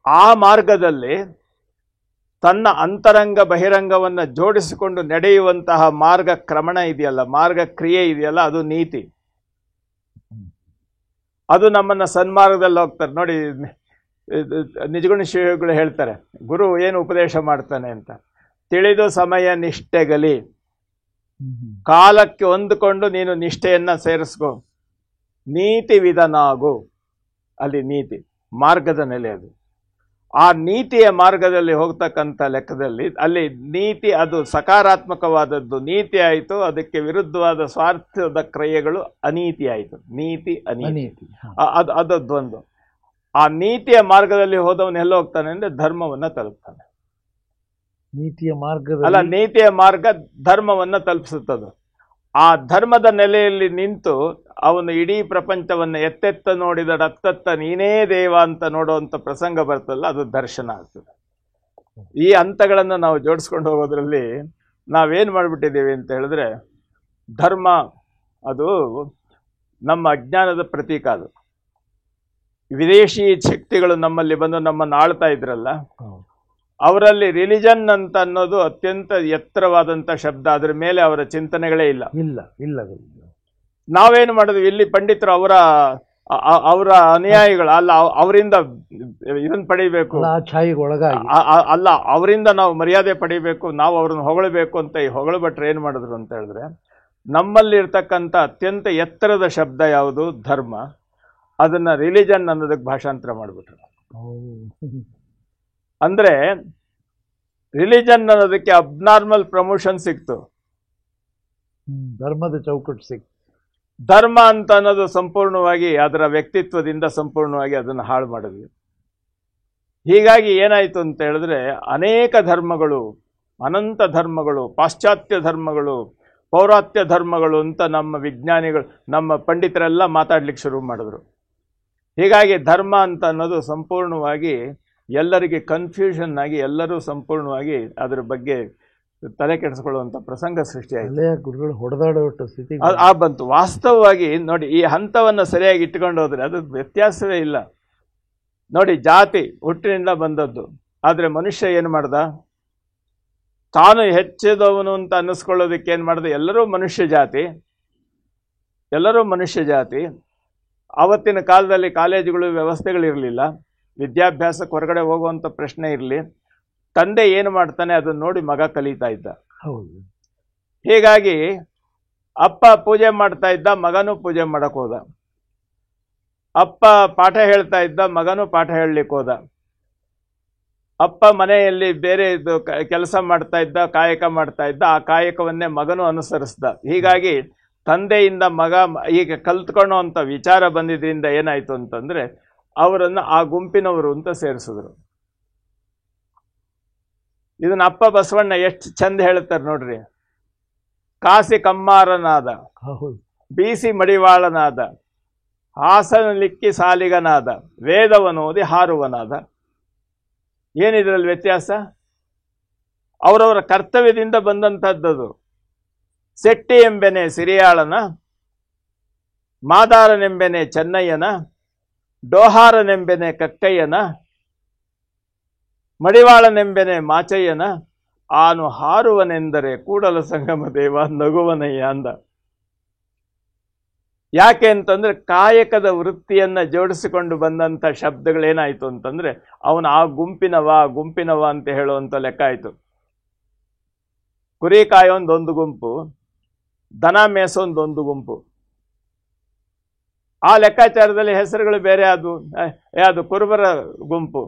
ಆ ಮಾರ್ಗದಲ್ಲಿ ತನ್ನ ಅಂತರಂಗ ಬಹಿರಂಗವನ್ನು ಜೋಡಿಸಿಕೊಂಡು ನಡೆಯುವಂತಹ ಮಾರ್ಗ ಕ್ರಮಣ ಇದೆಯಲ್ಲ, ಮಾರ್ಗ ಕ್ರಿಯೆ ಇದೆಯಲ್ಲ, ಅದು ನೀತಿ. ಅದು ನಮ್ಮನ್ನು ಸನ್ಮಾರ್ಗದಲ್ಲಿ ಹೋಗ್ತಾರೆ. ನೋಡಿ, ನಿಜಗುಣ ಶಿವಗಳು ಹೇಳ್ತಾರೆ, ಗುರು ಏನು ಉಪದೇಶ ಮಾಡ್ತಾನೆ ಅಂತ, ತಿಳಿದು ಸಮಯ ನಿಷ್ಠೆಗಲಿ, ಕಾಲಕ್ಕೆ ಹೊಂದಿಕೊಂಡು ನೀನು ನಿಷ್ಠೆಯನ್ನ ಸೇರಿಸ್ಕೊ, ನೀತಿ ವಿಧನಾಗು. ಅಲ್ಲಿ ನೀತಿ ಮಾರ್ಗದ ನೆಲೆ ಅದು. ಆ ನೀತಿಯ ಮಾರ್ಗದಲ್ಲಿ ಹೋಗ್ತಕ್ಕಂಥ ಲೆಕ್ಕದಲ್ಲಿ ಅಲ್ಲಿ ನೀತಿ ಅದು ಸಕಾರಾತ್ಮಕವಾದದ್ದು ನೀತಿ ಆಯಿತು, ಅದಕ್ಕೆ ವಿರುದ್ಧವಾದ ಸ್ವಾರ್ಥದ ಕ್ರಿಯೆಗಳು ಅನೀತಿ ಆಯಿತು. ನೀತಿ ಅನೀತಿ ಅದೊಂದು. ಆ ನೀತಿಯ ಮಾರ್ಗದಲ್ಲಿ ಹೋದವನು ಎಲ್ಲ ಹೋಗ್ತಾನೆ ಅಂದ್ರೆ ಧರ್ಮವನ್ನ ತಲುಪ್ತಾನೆ. ನೀತಿಯ ಮಾರ್ಗ ಅಲ್ಲ, ನೀತಿಯ ಮಾರ್ಗ ಧರ್ಮವನ್ನ ತಲುಪಿಸುತ್ತದೆ. ಆ ಧರ್ಮದ ನೆಲೆಯಲ್ಲಿ ನಿಂತು ಅವನು ಇಡೀ ಪ್ರಪಂಚವನ್ನು ಎತ್ತೆತ್ತ ನೋಡಿದ ರಕ್ತತ್ತ ನೀನೇ ದೇವ ಅಂತ ನೋಡುವಂಥ ಪ್ರಸಂಗ ಬರ್ತಲ್ಲ, ಅದು ದರ್ಶನ ಆಗ್ತದೆ. ಈ ಹಂತಗಳನ್ನು ನಾವು ಜೋಡಿಸ್ಕೊಂಡು ಹೋಗೋದ್ರಲ್ಲಿ ನಾವೇನು ಮಾಡಿಬಿಟ್ಟಿದ್ದೀವಿ ಅಂತ ಹೇಳಿದ್ರೆ, ಧರ್ಮ ಅದು ನಮ್ಮ ಅಜ್ಞಾನದ ಪ್ರತೀಕ. ಅದು ವಿದೇಶಿ ಶಕ್ತಿಗಳು ನಮ್ಮಲ್ಲಿ ಬಂದು ನಮ್ಮನ್ನು ಆಳ್ತಾ ಇದ್ರಲ್ಲ, ಅವರಲ್ಲಿ ರಿಲಿಜನ್ ಅಂತ ಅನ್ನೋದು ಅತ್ಯಂತ ಎತ್ತರವಾದಂಥ ಶಬ್ದ. ಅದ್ರ ಮೇಲೆ ಅವರ ಚಿಂತನೆಗಳೇ ಇಲ್ಲ. ನಾವೇನು ಮಾಡಿದ್ವಿ, ಇಲ್ಲಿ ಪಂಡಿತರು ಅವರ ಅನುಯಾಯಿಗಳು ಅಲ್ಲ, ಅವರಿಂದ ಇದನ್ನು ಪಡಿಬೇಕು, ಅಲ್ಲ ಅವರಿಂದ ನಾವು ಮರ್ಯಾದೆ ಪಡಿಬೇಕು, ನಾವು ಅವ್ರನ್ನ ಹೊಗಳಬೇಕು ಅಂತ ಈ ಹೊಗಳಭಟ್ರು ಏನು ಮಾಡಿದ್ರು ಅಂತ ಹೇಳಿದ್ರೆ, ನಮ್ಮಲ್ಲಿ ಇರ್ತಕ್ಕಂಥ ಅತ್ಯಂತ ಎತ್ತರದ ಶಬ್ದ ಯಾವುದು? ಧರ್ಮ. ಅದನ್ನ ರಿಲಿಜನ್ ಅನ್ನೋದಕ್ಕೆ ಭಾಷಾಂತರ ಮಾಡಿಬಿಟ್ರು. ಅಂದ್ರೆ ರಿಲಿಜನ್ ಅನ್ನೋದಕ್ಕೆ ಅಬ್ನಾರ್ಮಲ್ ಪ್ರಮೋಷನ್ ಸಿಕ್ತು, ಧರ್ಮದ ಚೌಕಟ್ಟು ಸಿಕ್ತು. ಧರ್ಮ ಅಂತ ಅನ್ನೋದು ಸಂಪೂರ್ಣವಾಗಿ ಅದರ ವ್ಯಕ್ತಿತ್ವದಿಂದ ಸಂಪೂರ್ಣವಾಗಿ ಅದನ್ನು ಹಾಳು ಮಾಡಿದ್ವಿ. ಹೀಗಾಗಿ ಏನಾಯಿತು ಅಂತ ಹೇಳಿದ್ರೆ, ಅನೇಕ ಧರ್ಮಗಳು, ಅನಂತ ಧರ್ಮಗಳು, ಪಾಶ್ಚಾತ್ಯ ಧರ್ಮಗಳು, ಪೌರಾತ್ಯ ಧರ್ಮಗಳು ಅಂತ ನಮ್ಮ ವಿಜ್ಞಾನಿಗಳು, ನಮ್ಮ ಪಂಡಿತರೆಲ್ಲ ಮಾತಾಡ್ಲಿಕ್ಕೆ ಶುರು ಮಾಡಿದ್ರು. ಹೀಗಾಗಿ ಧರ್ಮ ಅಂತ ಅನ್ನೋದು ಸಂಪೂರ್ಣವಾಗಿ ಎಲ್ಲರಿಗೆ ಕನ್ಫ್ಯೂಷನ್ ಆಗಿ ಎಲ್ಲರೂ ಸಂಪೂರ್ಣವಾಗಿ ಅದರ ಬಗ್ಗೆ ತಲೆ ಕೆಡಿಸ್ಕೊಳ್ಳುವಂಥ ಪ್ರಸಂಗ ಸೃಷ್ಟಿಯಾಯಿತು. ಹೊಡೆದಾಡುವ ಸ್ಥಿತಿ ಬಂತು. ವಾಸ್ತವವಾಗಿ ನೋಡಿ, ಈ ಹಂತವನ್ನು ಸರಿಯಾಗಿ ಇಟ್ಕೊಂಡು ಹೋದ್ರೆ ಅದು ವ್ಯತ್ಯಾಸವೇ ಇಲ್ಲ. ನೋಡಿ, ಜಾತಿ ಹುಟ್ಟಿನಿಂದ ಬಂದದ್ದು. ಆದರೆ ಮನುಷ್ಯ ಏನು ಮಾಡ್ದ? ತಾನು ಹೆಚ್ಚಿದವನು ಅಂತ ಅನ್ನಿಸ್ಕೊಳ್ಳೋದಕ್ಕೆ ಏನು ಮಾಡ್ದ? ಎಲ್ಲರೂ ಮನುಷ್ಯ ಜಾತಿ. ಆವತ್ತಿನ ಕಾಲದಲ್ಲಿ ಕಾಲೇಜುಗಳು ವ್ಯವಸ್ಥೆಗಳಿರಲಿಲ್ಲ, ವಿದ್ಯಾಭ್ಯಾಸಕ್ಕೆ ಹೊರಗಡೆ ಹೋಗುವಂಥ ಪ್ರಶ್ನೆ ಇರಲಿ. ತಂದೆ ಏನು ಮಾಡ್ತಾನೆ ಅದನ್ನು ನೋಡಿ ಮಗ ಕಲಿತಾ ಇದ್ದ. ಹೀಗಾಗಿ ಅಪ್ಪ ಪೂಜೆ ಮಾಡ್ತಾ ಇದ್ದ, ಮಗನೂ ಪೂಜೆ ಮಾಡಕ್ಕೆ ಹೋದ. ಅಪ್ಪ ಪಾಠ ಹೇಳ್ತಾ ಇದ್ದ, ಮಗನೂ ಪಾಠ ಹೇಳಲಿಕ್ಕೆ ಹೋದ. ಅಪ್ಪ ಮನೆಯಲ್ಲಿ ಬೇರೆ ಇದು ಕೆಲಸ ಮಾಡ್ತಾ ಇದ್ದ, ಕಾಯಕ ಮಾಡ್ತಾ ಇದ್ದ, ಆ ಕಾಯಕವನ್ನೇ ಮಗನೂ ಅನುಸರಿಸ್ದ. ಹೀಗಾಗಿ ತಂದೆಯಿಂದ ಮಗ ಈಗ ಕಲ್ತ್ಕೊಳ್ಳೋ ಅಂತ ವಿಚಾರ ಬಂದಿದ್ರಿಂದ ಏನಾಯ್ತು ಅಂತಂದ್ರೆ, ಅವರನ್ನು ಆ ಗುಂಪಿನವರು ಅಂತ ಸೇರಿಸಿದ್ರು. ಇದನ್ನ ಅಪ್ಪ ಬಸವಣ್ಣ ಎಷ್ಟು ಚಂದ ಹೇಳ್ತಾರೆ ನೋಡ್ರಿ. ಕಾಸಿ ಕಮ್ಮಾರನಾದ, ಬೀಸಿ ಮಡಿವಾಳನಾದ, ಹಾಸನಲಿಕ್ಕಿ ಸಾಲಿಗನಾದ, ವೇದವನೋದಿ ಹಾರುವನಾದ. ಏನಿದ್ರಲ್ಲಿ ವ್ಯತ್ಯಾಸ? ಅವರವರ ಕರ್ತವ್ಯದಿಂದ ಬಂದಂಥದ್ದದು. ಸೆಟ್ಟಿ ಎಂಬೆನೆ ಸಿರಿಯಾಳನ, ಮಾದಾರನೆಂಬೆನೆ ಚೆನ್ನಯ್ಯನ, ಡೋಹಾರನೆಂಬೆನೆ ಕಕ್ಕಯ್ಯನ, ಮಡಿವಾಳನೆಂಬೆನೆ ಮಾಚಯ್ಯನ, ಆನು ಹಾರುವನೆಂದರೆ ಕೂಡಲ ಸಂಗಮ ದೇವ ನಗುವನಯ್ಯ ಅಂದ. ಯಾಕೆ ಅಂತಂದ್ರೆ, ಕಾಯಕದ ವೃತ್ತಿಯನ್ನ ಜೋಡಿಸಿಕೊಂಡು ಬಂದಂಥ ಶಬ್ದಗಳೇನಾಯ್ತು ಅಂತಂದ್ರೆ, ಅವನು ಆ ಗುಂಪಿನವ ಅಂತ ಹೇಳುವಂಥ ಲೆಕ್ಕ ಆಯ್ತು. ಕುರಿ ಕಾಯೋಂದೊಂದು ಗುಂಪು, ದನ ಮೇಸೋಂದೊಂದು ಗುಂಪು. ಆ ಲೆಕ್ಕಾಚಾರದಲ್ಲಿ ಹೆಸರುಗಳು ಬೇರೆ. ಅದು ಕುರುಬರ ಗುಂಪು,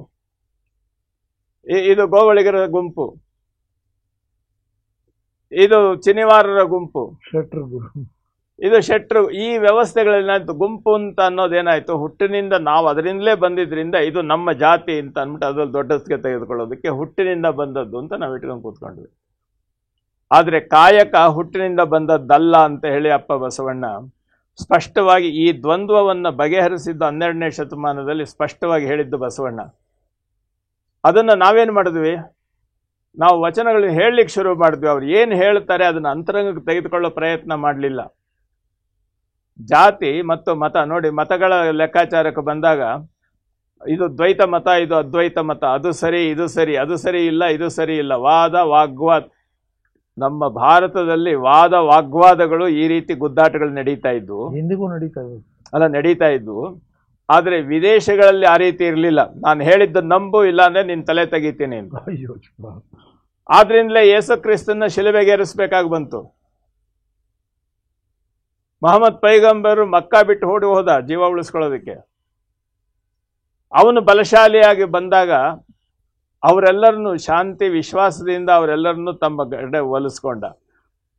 ಇದು ಗೋವಳಿಗರ ಗುಂಪು, ಇದು ಚಿನಿವಾರರ ಗುಂಪು, ಶೆಟ್ರು ಗುರು. ಇದು ಶೆಟ್ರು. ಈ ವ್ಯವಸ್ಥೆಗಳೇನಾಯ್ತು, ಗುಂಪು ಅಂತ ಅನ್ನೋದೇನಾಯ್ತು, ಹುಟ್ಟಿನಿಂದ ನಾವು ಅದರಿಂದಲೇ ಬಂದಿದ್ರಿಂದ ಇದು ನಮ್ಮ ಜಾತಿ ಅಂತ ಅಂದ್ಬಿಟ್ಟು ಅದ್ರಲ್ಲಿ ದೊಡ್ಡಸ್ಗೆ ತೆಗೆದುಕೊಳ್ಳೋದಕ್ಕೆ ಹುಟ್ಟಿನಿಂದ ಬಂದದ್ದು ಅಂತ ನಾವು ಇಟ್ಕೊಂಡು ಕೂತ್ಕೊಂಡ್ವಿ. ಆದರೆ ಕಾಯಕ ಹುಟ್ಟಿನಿಂದ ಬಂದದ್ದಲ್ಲ ಅಂತ ಹೇಳಿ ಅಪ್ಪ ಬಸವಣ್ಣ ಸ್ಪಷ್ಟವಾಗಿ ಈ ದ್ವಂದ್ವವನ್ನು ಬಗೆಹರಿಸಿದ್ದು 12ನೇ ಶತಮಾನದಲ್ಲಿ ಸ್ಪಷ್ಟವಾಗಿ ಹೇಳಿದ್ದು ಬಸವಣ್ಣ. ಅದನ್ನು ನಾವೇನು ಮಾಡಿದ್ವಿ, ನಾವು ವಚನಗಳನ್ನ ಹೇಳಲಿಕ್ಕೆ ಶುರು ಮಾಡಿದ್ವಿ. ಅವ್ರು ಏನು ಹೇಳ್ತಾರೆ ಅದನ್ನು ಅಂತರಂಗಕ್ಕೆ ತೆಗೆದುಕೊಳ್ಳೋ ಪ್ರಯತ್ನ ಮಾಡಲಿಲ್ಲ. ಜಾತಿ ಮತ್ತು ಮತ ನೋಡಿ, ಮತಗಳ ಲೆಕ್ಕಾಚಾರಕ್ಕೆ ಬಂದಾಗ ಇದು ದ್ವೈತ ಮತ, ಇದು ಅದ್ವೈತ ಮತ, ಅದು ಸರಿ ಇದು ಸರಿ, ಅದು ಸರಿ ಇಲ್ಲ ಇದು ಸರಿ ಇಲ್ಲ, ವಾದ ವಾಗ್ವಾದ. ನಮ್ಮ ಭಾರತದಲ್ಲಿ ವಾದ ವಾಗ್ವಾದಗಳು ಈ ರೀತಿ ಗುದ್ದಾಟಗಳು ನಡೀತಾ ಇದ್ವು, ಇಂದಿಗೂ ನಡೀತಾ ಇದ್ವು. ಆದರೆ ವಿದೇಶಗಳಲ್ಲಿ ಆ ರೀತಿ ಇರಲಿಲ್ಲ. ನಾನು ಹೇಳಿದ್ದು ನಂಬು, ಇಲ್ಲ ಅಂದರೆ ನಿನ್ನ ತಲೆ ತೆಗಿತೀನಿ ಅಂತ. ಆದ್ರಿಂದಲೇ ಯೇಸು ಕ್ರಿಸ್ತನ ಶಿಲುಬೆಗೇರಿಸಬೇಕಾಗಿ ಬಂತು. ಮೊಹಮ್ಮದ್ ಪೈಗಂಬರು ಮಕ್ಕಾ ಬಿಟ್ಟು ಓಡಿ ಹೋದ ಜೀವ ಉಳಿಸ್ಕೊಳ್ಳೋದಕ್ಕೆ. ಅವನು ಬಲಶಾಲಿಯಾಗಿ ಬಂದಾಗ ಅವರೆಲ್ಲರನ್ನು ಶಾಂತಿ ವಿಶ್ವಾಸದಿಂದ ಅವರೆಲ್ಲರನ್ನು ತಮ್ಮ ಕಡೆ ಒಲಿಸ್ಕೊಂಡ.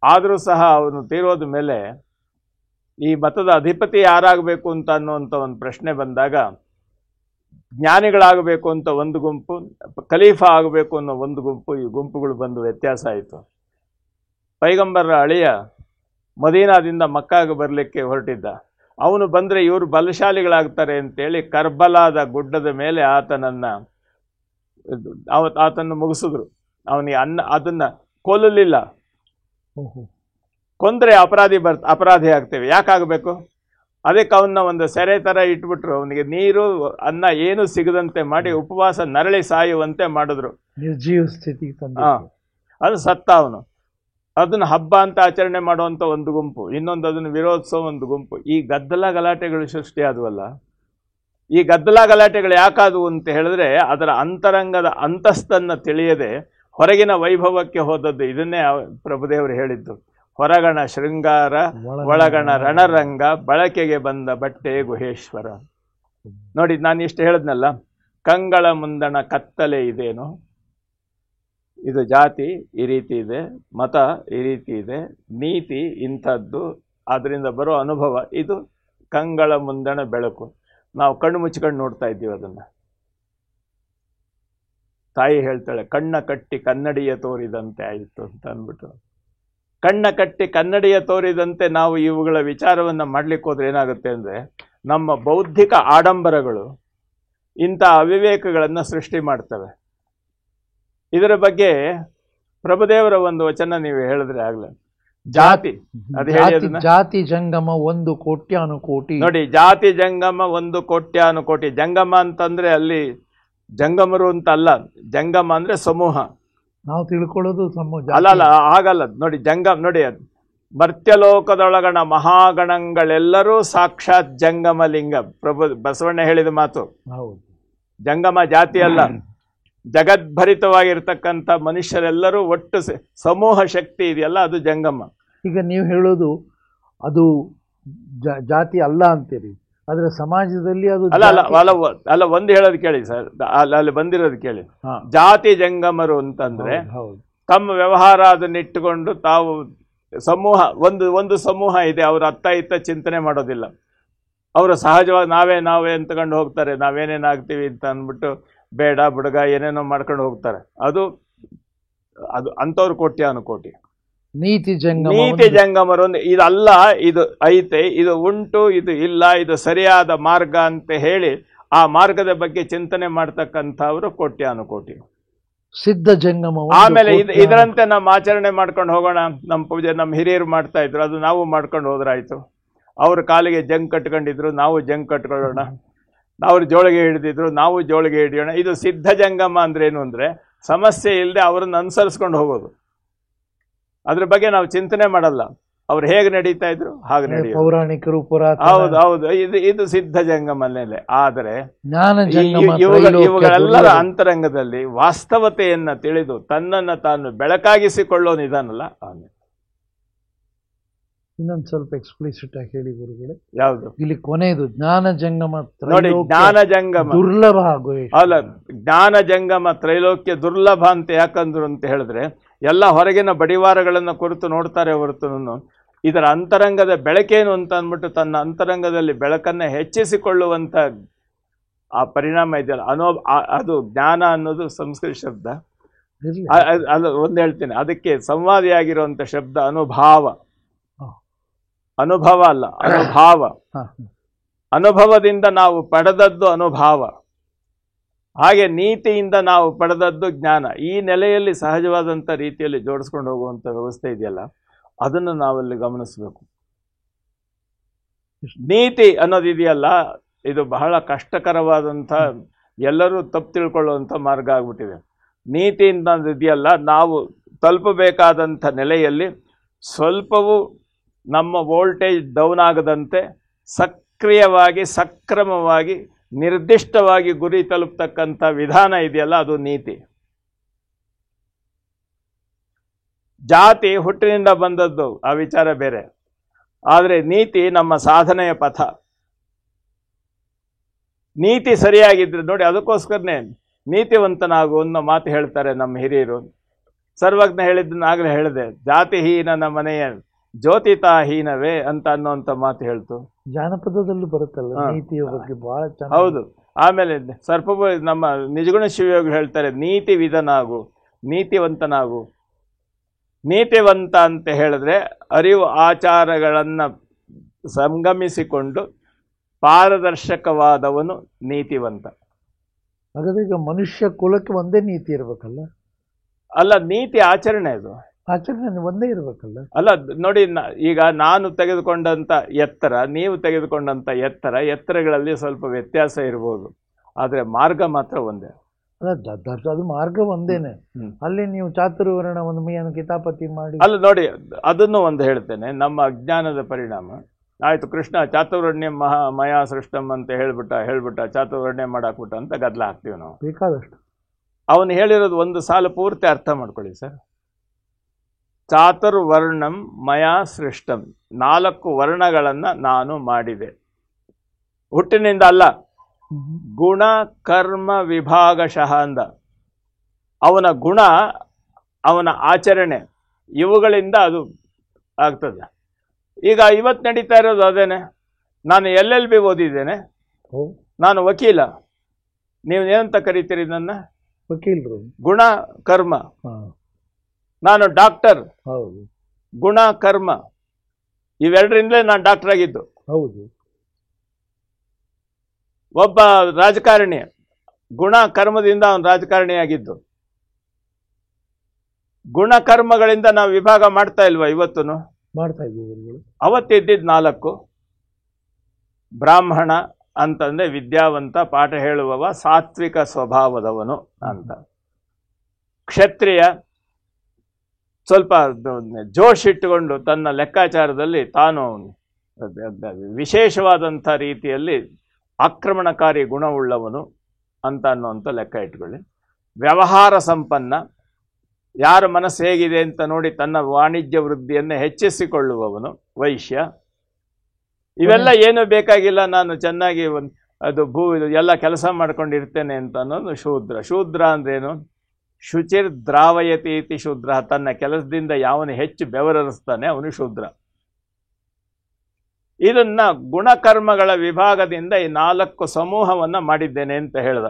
ಆದರೂ ಸಹ ಅವನು ತೀರೋದ ಮೇಲೆ ಈ ಮತದ ಅಧಿಪತಿ ಯಾರಾಗಬೇಕು ಅಂತ ಅನ್ನುವಂಥ ಒಂದು ಪ್ರಶ್ನೆ ಬಂದಾಗ ಜ್ಞಾನಿಗಳಾಗಬೇಕು ಅಂತ ಒಂದು ಗುಂಪು, ಖಲೀಫಾ ಆಗಬೇಕು ಅನ್ನೋ ಒಂದು ಗುಂಪು, ಈ ಗುಂಪುಗಳು ಬಂದು ವ್ಯತ್ಯಾಸ ಆಯಿತು. ಪೈಗಂಬರ ಅಳಿಯ ಮದೀನಾದಿಂದ ಮಕ್ಕಾಗೆ ಬರಲಿಕ್ಕೆ ಹೊರಟಿದ್ದ. ಅವನು ಬಂದರೆ ಇವರು ಬಲಶಾಲಿಗಳಾಗ್ತಾರೆ ಅಂತೇಳಿ ಕರ್ಬಲಾದ ಗುಡ್ಡದ ಮೇಲೆ ಆತನ್ನು ಮುಗಿಸಿದ್ರು. ಅವನಿಗೆ ಅದನ್ನು ಕೊಲ್ಲಲಿಲ್ಲ. ಕೊಂದರೆ ಅಪರಾಧಿ ಆಗ್ತೇವೆ. ಯಾಕಾಗಬೇಕು? ಅದಕ್ಕೆ ಅವನ್ನ ಒಂದು ಸೆರೆ ಥರ ಇಟ್ಬಿಟ್ರು. ಅವನಿಗೆ ನೀರು ಅನ್ನ ಏನೂ ಸಿಗದಂತೆ ಮಾಡಿ ಉಪವಾಸ ನರಳಿ ಸಾಯುವಂತೆ ಮಾಡಿದ್ರು. ನಿರ್ಜೀವ ಸ್ಥಿತಿ. ಅದು ಸತ್ತ ಅವನು. ಅದನ್ನು ಹಬ್ಬ ಅಂತ ಆಚರಣೆ ಮಾಡುವಂಥ ಒಂದು ಗುಂಪು, ಇನ್ನೊಂದು ಅದನ್ನು ವಿರೋಧಿಸೋ ಒಂದು ಗುಂಪು. ಈ ಗದ್ದಲ ಗಲಾಟೆಗಳು ಸೃಷ್ಟಿಯಾದವಲ್ಲ, ಈ ಗದ್ದಲ ಗಲಾಟೆಗಳು ಯಾಕಾದವು ಅಂತ ಹೇಳಿದ್ರೆ ಅದರ ಅಂತರಂಗದ ಅಂತಸ್ತನ್ನು ತಿಳಿಯದೆ ಹೊರಗಿನ ವೈಭವಕ್ಕೆ ಹೋದದ್ದು. ಇದನ್ನೇ ಪ್ರಭುದೇವರು ಹೇಳಿದ್ದು, ಹೊರಗಣ ಶೃಂಗಾರ ಒಳಗಣ ರಣರಂಗ, ಬಳಕೆಗೆ ಬಂದ ಬಟ್ಟೆ ಗುಹೇಶ್ವರ. ನೋಡಿ, ನಾನು ಇಷ್ಟು ಹೇಳಿದ್ನಲ್ಲ, ಕಂಗಳ ಮುಂದಣ ಕತ್ತಲೆ ಇದೇನು, ಇದು ಜಾತಿ ಈ ರೀತಿ ಇದೆ, ಮತ ಈ ರೀತಿ ಇದೆ, ನೀತಿ ಇಂಥದ್ದು, ಅದರಿಂದ ಬರೋ ಅನುಭವ ಇದು ಕಂಗಳ ಮುಂದಣ ಬೆಳಕು. ನಾವು ಕಣ್ಣು ಮುಚ್ಕೊಂಡು ನೋಡ್ತಾ ಇದ್ದೀವಿ ಅದನ್ನು. ತಾಯಿ ಹೇಳ್ತಾಳೆ, ಕಣ್ಣ ಕಟ್ಟಿ ಕನ್ನಡಿಯ ತೋರಿದಂತೆ ಆಯಿತು ಅಂತ ಅಂದ್ಬಿಟ್ಟು. ಕಣ್ಣ ಕಟ್ಟಿ ಕನ್ನಡಿಯ ತೋರಿದಂತೆ ನಾವು ಇವುಗಳ ವಿಚಾರವನ್ನು ಮಾಡಲಿಕ್ಕೆ ಹೋದ್ರೆ ಏನಾಗುತ್ತೆ ಅಂದರೆ, ನಮ್ಮ ಬೌದ್ಧಿಕ ಆಡಂಬರಗಳು ಇಂಥ ಅವಿವೇಕಗಳನ್ನು ಸೃಷ್ಟಿ ಮಾಡ್ತವೆ. ಇದರ ಬಗ್ಗೆ ಪ್ರಭುದೇವರ ಒಂದು ವಚನ ನೀವು ಹೇಳಿದ್ರೆ ಆಗ್ಲೇ, ಜಾತಿ ಅದು ಹೇಳಿ, ಜಾತಿ ಜಂಗಮ 1 ಕೋಟ್ಯಾನುಕೋಟಿ. ನೋಡಿ, ಜಾತಿ ಜಂಗಮ 1 ಕೋಟ್ಯಾನುಕೋಟಿ. ಜಂಗಮ ಅಂತಂದ್ರೆ ಅಲ್ಲಿ ಜಂಗಮರು ಅಂತ ಅಲ್ಲ, ಜಂಗಮ ಅಂದ್ರೆ ಸಮೂಹ. ನಾವು ತಿಳ್ಕೊಳ್ಳೋದು ಅಲ್ಲ, ಹಾಗಲ್ಲ. ನೋಡಿ, ನೋಡಿ, ಮರ್ತ್ಯಲೋಕದೊಳಗಣ ಮಹಾಗಣಗಳೆಲ್ಲರೂ ಸಾಕ್ಷಾತ್ ಜಂಗಮ ಲಿಂಗ. ಬಸವಣ್ಣ ಹೇಳಿದ ಮಾತು. ಜಂಗಮ ಜಾತಿ ಅಲ್ಲ, ಜಗದ್ಭರಿತವಾಗಿರ್ತಕ್ಕಂಥ ಮನುಷ್ಯರೆಲ್ಲರೂ ಒಟ್ಟು ಸಮೂಹ ಶಕ್ತಿ ಇದೆಯಲ್ಲ, ಅದು ಜಂಗಮ. ಈಗ ನೀವು ಹೇಳೋದು ಅದು ಜಾತಿ ಅಲ್ಲ ಅಂತೀರಿ, ಆದರೆ ಸಮಾಜದಲ್ಲಿ ಅದು ಅಲ್ಲ. ಒಂದು ಹೇಳೋದು ಕೇಳಿ ಸರ್, ಅಲ್ಲಿ ಬಂದಿರೋದು ಕೇಳಿ. ಜಾತಿ ಜಂಗಮರು ಅಂತಂದ್ರೆ ತಮ್ಮ ವ್ಯವಹಾರ ಅದನ್ನಿಟ್ಟುಕೊಂಡು ತಾವು ಸಮೂಹ, ಒಂದು ಸಮೂಹ ಇದೆ, ಅವರು ಅತ್ತ ಇತ್ತ ಚಿಂತನೆ ಮಾಡೋದಿಲ್ಲ. ಅವರು ಸಹಜವಾಗಿ ನಾವೇ ಅಂತಕೊಂಡು ಹೋಗ್ತಾರೆ, ನಾವೇನೇನಾಗ್ತೀವಿ ಅಂತ ಅಂದ್ಬಿಟ್ಟು ಬೇಡ ಬುಡಗ ಏನೇನೋ ಮಾಡ್ಕೊಂಡು ಹೋಗ್ತಾರೆ. ಅದು ಅಂಥವ್ರು ಕೋಟ್ಯಾನುಕೋಟಿ. ನೀತಿ ಜಂಗಮರು ಇದಲ್ಲ, ಇದು ಐತೆ, ಇದು ಉಂಟು, ಇದು ಇಲ್ಲ, ಇದು ಸರಿಯಾದ ಮಾರ್ಗ ಅಂತ ಹೇಳಿ ಆ ಮಾರ್ಗದ ಬಗ್ಗೆ ಚಿಂತನೆ ಮಾಡ್ತಕ್ಕಂಥವ್ರು ಕೋಟ್ಯಾನುಕೋಟಿ. ಸಿದ್ಧ ಜಂಗಮ. ಆಮೇಲೆ ಇದರಂತೆ ನಾವು ಆಚರಣೆ ಮಾಡ್ಕೊಂಡು ಹೋಗೋಣ, ನಮ್ಮ ಪೂಜೆ ನಮ್ಮ ಹಿರಿಯರು ಮಾಡ್ತಾ ಇದ್ರು, ಅದು ನಾವು ಮಾಡ್ಕೊಂಡು ಹೋದ್ರಾಯ್ತು. ಅವ್ರ ಕಾಲಿಗೆ ಜಂಗ್ ಕಟ್ಕೊಂಡಿದ್ರು, ನಾವು ಜಂಗ್ ಕಟ್ಕೊಳ್ಳೋಣ. ಅವ್ರು ಜೋಳಿಗೆ ಹಿಡಿದಿದ್ರು, ನಾವು ಜೋಳಿಗೆ ಹಿಡಿಯೋಣ. ಇದು ಸಿದ್ಧ ಜಂಗಮ ಅಂದ್ರೆ ಏನು ಅಂದ್ರೆ ಸಮಸ್ಯೆ ಇಲ್ಲದೆ ಅವರನ್ನು ಅನುಸರಿಸ್ಕೊಂಡು ಹೋಗೋದು. ಅದ್ರ ಬಗ್ಗೆ ನಾವು ಚಿಂತನೆ ಮಾಡಲ್ಲ. ಅವ್ರು ಹೇಗೆ ನಡೀತಾ ಇದ್ರು ಹಾಗೆ ನಡೆಯೋದು. ಪೌರಾಣಿಕರು ಹೌದು, ಇದು ಸಿದ್ಧ ಜಂಗಮನೇಲೆ. ಆದರೆ ಇವುಗಳೆಲ್ಲರ ಅಂತರಂಗದಲ್ಲಿ ವಾಸ್ತವತೆಯನ್ನ ತಿಳಿದು ತನ್ನನ್ನು ತಾನು ಬೆಳಕಾಗಿಸಿಕೊಳ್ಳೋ ನಿಧಾನಲ್ಲ ಆಮೇಲೆ. ಇನ್ನೊಂದು ಸ್ವಲ್ಪ ಎಕ್ಸ್ಪ್ಲಿಸಿಟ್ ಆಗಿ ಹೇಳಿ ಗುರುಗಳೇ. ಯಾವುದು? ಇಲ್ಲಿ ಕೊನೆಯದು ಜ್ಞಾನ ಜಂಗಮ. ನೋಡಿ, ಜ್ಞಾನ ಜಂಗಮ ದುರ್ಲಭ. ಅಲ್ಲ, ಜ್ಞಾನ ಜಂಗಮ ತ್ರೈಲೋಕ್ಯ ದುರ್ಲಭ ಅಂತ ಯಾಕಂದ್ರು ಅಂತ ಹೇಳಿದ್ರೆ, ಎಲ್ಲ ಹೊರಗಿನ ಬಡಿವಾರಗಳನ್ನು ಕುರಿತು ನೋಡ್ತಾರೆ ಹೊರತು ಇದರ ಅಂತರಂಗದ ಬೆಳಕೇನು ಅಂತ ಅಂದ್ಬಿಟ್ಟು ತನ್ನ ಅಂತರಂಗದಲ್ಲಿ ಬೆಳಕನ್ನು ಹೆಚ್ಚಿಸಿಕೊಳ್ಳುವಂಥ ಆ ಪರಿಣಾಮ ಇದೆಯಲ್ಲ ಅದು ಜ್ಞಾನ ಅನ್ನೋದು ಸಂಸ್ಕೃತ ಶಬ್ದ. ಅದು ಒಂದು ಹೇಳ್ತೀನಿ, ಅದಕ್ಕೆ ಸಂವಾದಿಯಾಗಿರುವಂಥ ಶಬ್ದ ಅನುಭಾವ. ಅನುಭವ ಅಲ್ಲ, ಅನುಭಾವ. ಅನುಭವದಿಂದ ನಾವು ಪಡೆದದ್ದು ಅನುಭಾವ, ಹಾಗೆ ನೀತಿಯಿಂದ ನಾವು ಪಡೆದದ್ದು ಜ್ಞಾನ. ಈ ನೆಲೆಯಲ್ಲಿ ಸಹಜವಾದಂಥ ರೀತಿಯಲ್ಲಿ ಜೋಡಿಸ್ಕೊಂಡು ಹೋಗುವಂಥ ವ್ಯವಸ್ಥೆ ಇದೆಯಲ್ಲ, ಅದನ್ನು ನಾವಲ್ಲಿ ಗಮನಿಸಬೇಕು. ನೀತಿ ಅನ್ನೋದಿದೆಯಲ್ಲ, ಇದು ಬಹಳ ಕಷ್ಟಕರವಾದಂಥ, ಎಲ್ಲರೂ ತಪ್ಪು ತಿಳ್ಕೊಳ್ಳುವಂಥ ಮಾರ್ಗ ಆಗ್ಬಿಟ್ಟಿದೆ. ನೀತಿ ಇದೆಯಲ್ಲ, ನಾವು ತಲುಪಬೇಕಾದಂಥ ನೆಲೆಯಲ್ಲಿ ಸ್ವಲ್ಪವೂ ನಮ್ಮ ವೋಲ್ಟೇಜ್ ಡೌನ್ ಆಗದಂತೆ ಸಕ್ರಿಯವಾಗಿ ಸಕ್ರಮವಾಗಿ ನಿರ್ದಿಷ್ಟವಾಗಿ ಗುರಿ ತಲುಪತಕ್ಕಂಥ ವಿಧಾನ ಇದೆಯಲ್ಲ, ಅದು ನೀತಿ. ಜಾತಿ ಹುಟ್ಟಿನಿಂದ ಬಂದದ್ದು, ಆ ವಿಚಾರ ಬೇರೆ. ಆದರೆ ನೀತಿ ನಮ್ಮ ಸಾಧನೆಯ ಪಥ. ನೀತಿ ಸರಿಯಾಗಿದ್ರೆ ನೋಡಿ, ಅದಕ್ಕೋಸ್ಕರನೇ ನೀತಿವಂತನಾಗು ಅನ್ನೋ ಮಾತು ಹೇಳ್ತಾರೆ ನಮ್ಮ ಹಿರಿಯರು. ಸರ್ವಜ್ಞ ಹೇಳಿದ್ದನ್ನ ಆಗಲೇ ಹೇಳಿದೆ, ಜಾತಿಹೀನನ ಮನೆಯ ಜ್ಯೋತಿತಾಹೀನವೇ ಅಂತ ಅನ್ನೋಂಥ ಮಾತು ಹೇಳ್ತು. ಜಾನಪದದಲ್ಲೂ ಬರುತ್ತಲ್ಲ ನೀತಿಯ ಬಗ್ಗೆ ಬಹಳ ಚೆನ್ನಾಗಿ. ಹೌದು. ಆಮೇಲೆ ನಮ್ಮ ನಿಜಗುಣ ಶಿವಯೋಗಿ ಹೇಳ್ತಾರೆ, ನೀತಿ ವಿಧನಾಗು, ನೀತಿವಂತನಾಗು. ನೀತಿವಂತ ಅಂತ ಹೇಳಿದ್ರೆ ಅರಿವು ಆಚಾರಗಳನ್ನು ಸಂಗಮಿಸಿಕೊಂಡು ಪಾರದರ್ಶಕವಾದವನು ನೀತಿವಂತ. ಹಾಗಾದ್ರೆ ಈಗ ಮನುಷ್ಯ ಕುಲಕ್ಕೆ ಒಂದೇ ನೀತಿ ಇರಬೇಕಲ್ಲ? ಅಲ್ಲ, ನೀತಿ ಆಚರಣೆ, ಅದು ಆಚರಣೆ ಒಂದೇ ಇರಬೇಕಲ್ಲ? ಅಲ್ಲ ನೋಡಿ, ಈಗ ನಾನು ತೆಗೆದುಕೊಂಡಂಥ ಎತ್ತರ, ನೀವು ತೆಗೆದುಕೊಂಡಂಥ ಎತ್ತರಗಳಲ್ಲಿ ಸ್ವಲ್ಪ ವ್ಯತ್ಯಾಸ ಇರ್ಬೋದು, ಆದರೆ ಮಾರ್ಗ ಮಾತ್ರ ಒಂದೇ. ಅದು ಮಾರ್ಗ ಒಂದೇನೆ. ಅಲ್ಲಿ ನೀವು ಚಾತುರ್ವರ್ಣ ಒಂದು ಮೀಯನ್ನು ಕಿತಾಪತಿ ಮಾಡಿ, ಅಲ್ಲ ನೋಡಿ, ಅದನ್ನು ಒಂದು ಹೇಳ್ತೇನೆ. ನಮ್ಮ ಅಜ್ಞಾನದ ಪರಿಣಾಮ ಆಯ್ತು. ಕೃಷ್ಣ ಚಾತುರ್ವರ್ಣ್ಯ ಮಯಾ ಸೃಷ್ಟಂ ಅಂತ ಹೇಳ್ಬಿಟ್ಟ ಚಾತುರ್ವರ್ಣ್ಯ ಮಾಡಾಕ್ಬಿಟ್ಟ ಅಂತ ಗದ್ದಲ ಹಾಕ್ತೀವಿ ನಾವು ಬೇಕಾದಷ್ಟು. ಅವನು ಹೇಳಿರೋದು ಒಂದು ಸಾಲ ಪೂರ್ತಿ ಅರ್ಥ ಮಾಡ್ಕೊಳ್ಳಿ ಸರ್. ಚಾತುರ್ವರ್ಣಂ ಮಯಾ ಸೃಷ್ಟಂ, 4 ವರ್ಣಗಳನ್ನು ನಾನು ಮಾಡಿದೆ. ಹುಟ್ಟಿನಿಂದ ಅಲ್ಲ, ಗುಣ ಕರ್ಮ ವಿಭಾಗಶಃ ಅಂದ. ಅವನ ಗುಣ, ಅವನ ಆಚರಣೆ, ಇವುಗಳಿಂದ ಅದು ಆಗ್ತದೆ. ಈಗ ಇವತ್ತು ನಡೀತಾ ಇರೋದು ಅದೇನೆ. ನಾನು LLB ಓದಿದ್ದೇನೆ, ನಾನು ವಕೀಲ. ನೀವು ಏನಂತ ಕರಿತೀರಿ ನನ್ನ? ವಕೀಲರು. ಗುಣ ಕರ್ಮ. ನಾನು ಡಾಕ್ಟರ್, ಗುಣ ಕರ್ಮ, ಇವೆರಡರಿಂದಲೇ ನಾನು ಡಾಕ್ಟರ್ ಆಗಿದ್ದು. ಹೌದು. ಒಬ್ಬ ರಾಜಕಾರಣಿ, ಗುಣ ಕರ್ಮದಿಂದ ಅವನು ರಾಜಕಾರಣಿಯಾಗಿದ್ದು. ಗುಣಕರ್ಮಗಳಿಂದ ನಾವು ವಿಭಾಗ ಮಾಡ್ತಾ ಇಲ್ವಾ ಇವತ್ತು? ಮಾಡ್ತಾ ಇದ್ದೀವಿ. ಅವತ್ತಿದ್ದಿದ್ದು 4. ಬ್ರಾಹ್ಮಣ ಅಂತಂದ್ರೆ ವಿದ್ಯಾವಂತ, ಪಾಠ ಹೇಳುವವ, ಸಾತ್ವಿಕ ಸ್ವಭಾವದವನು ಅಂತ. ಕ್ಷತ್ರಿಯ ಸ್ವಲ್ಪ ಜೋಶ್ ಇಟ್ಟುಕೊಂಡು ತನ್ನ ಲೆಕ್ಕಾಚಾರದಲ್ಲಿ ತಾನು ವಿಶೇಷವಾದಂಥ ರೀತಿಯಲ್ಲಿ ಆಕ್ರಮಣಕಾರಿ ಗುಣವುಳ್ಳವನು ಅಂತ ಅನ್ನುವಂಥ ಲೆಕ್ಕ ಇಟ್ಕೊಳ್ಳಿ. ವ್ಯವಹಾರ ಸಂಪನ್ನ, ಯಾರ ಮನಸ್ಸು ಹೇಗಿದೆ ಅಂತ ನೋಡಿ ತನ್ನ ವಾಣಿಜ್ಯ ವೃದ್ಧಿಯನ್ನು ಹೆಚ್ಚಿಸಿಕೊಳ್ಳುವವನು ವೈಶ್ಯ. ಇವೆಲ್ಲ ಏನು ಬೇಕಾಗಿಲ್ಲ, ನಾನು ಚೆನ್ನಾಗಿ ಅದು ಎಲ್ಲ ಕೆಲಸ ಮಾಡ್ಕೊಂಡಿರ್ತೇನೆ ಅಂತ ಅನ್ನೋದು ಶೂದ್ರ. ಶೂದ್ರ ಅಂದ್ರೇನು? ಶುಚಿರ್ ದ್ರಾವಯತಿ ಇತಿ ಶೂದ್ರ. ತನ್ನ ಕೆಲಸದಿಂದ ಯಾವನು ಹೆಚ್ಚು ಬೆವರರಿಸ್ತಾನೆ ಅವನು ಶೂದ್ರ. ಇದನ್ನ ಗುಣಕರ್ಮಗಳ ವಿಭಾಗದಿಂದ ಈ 4 ಸಮೂಹವನ್ನು ಮಾಡಿದ್ದೇನೆ ಅಂತ ಹೇಳ್ದ.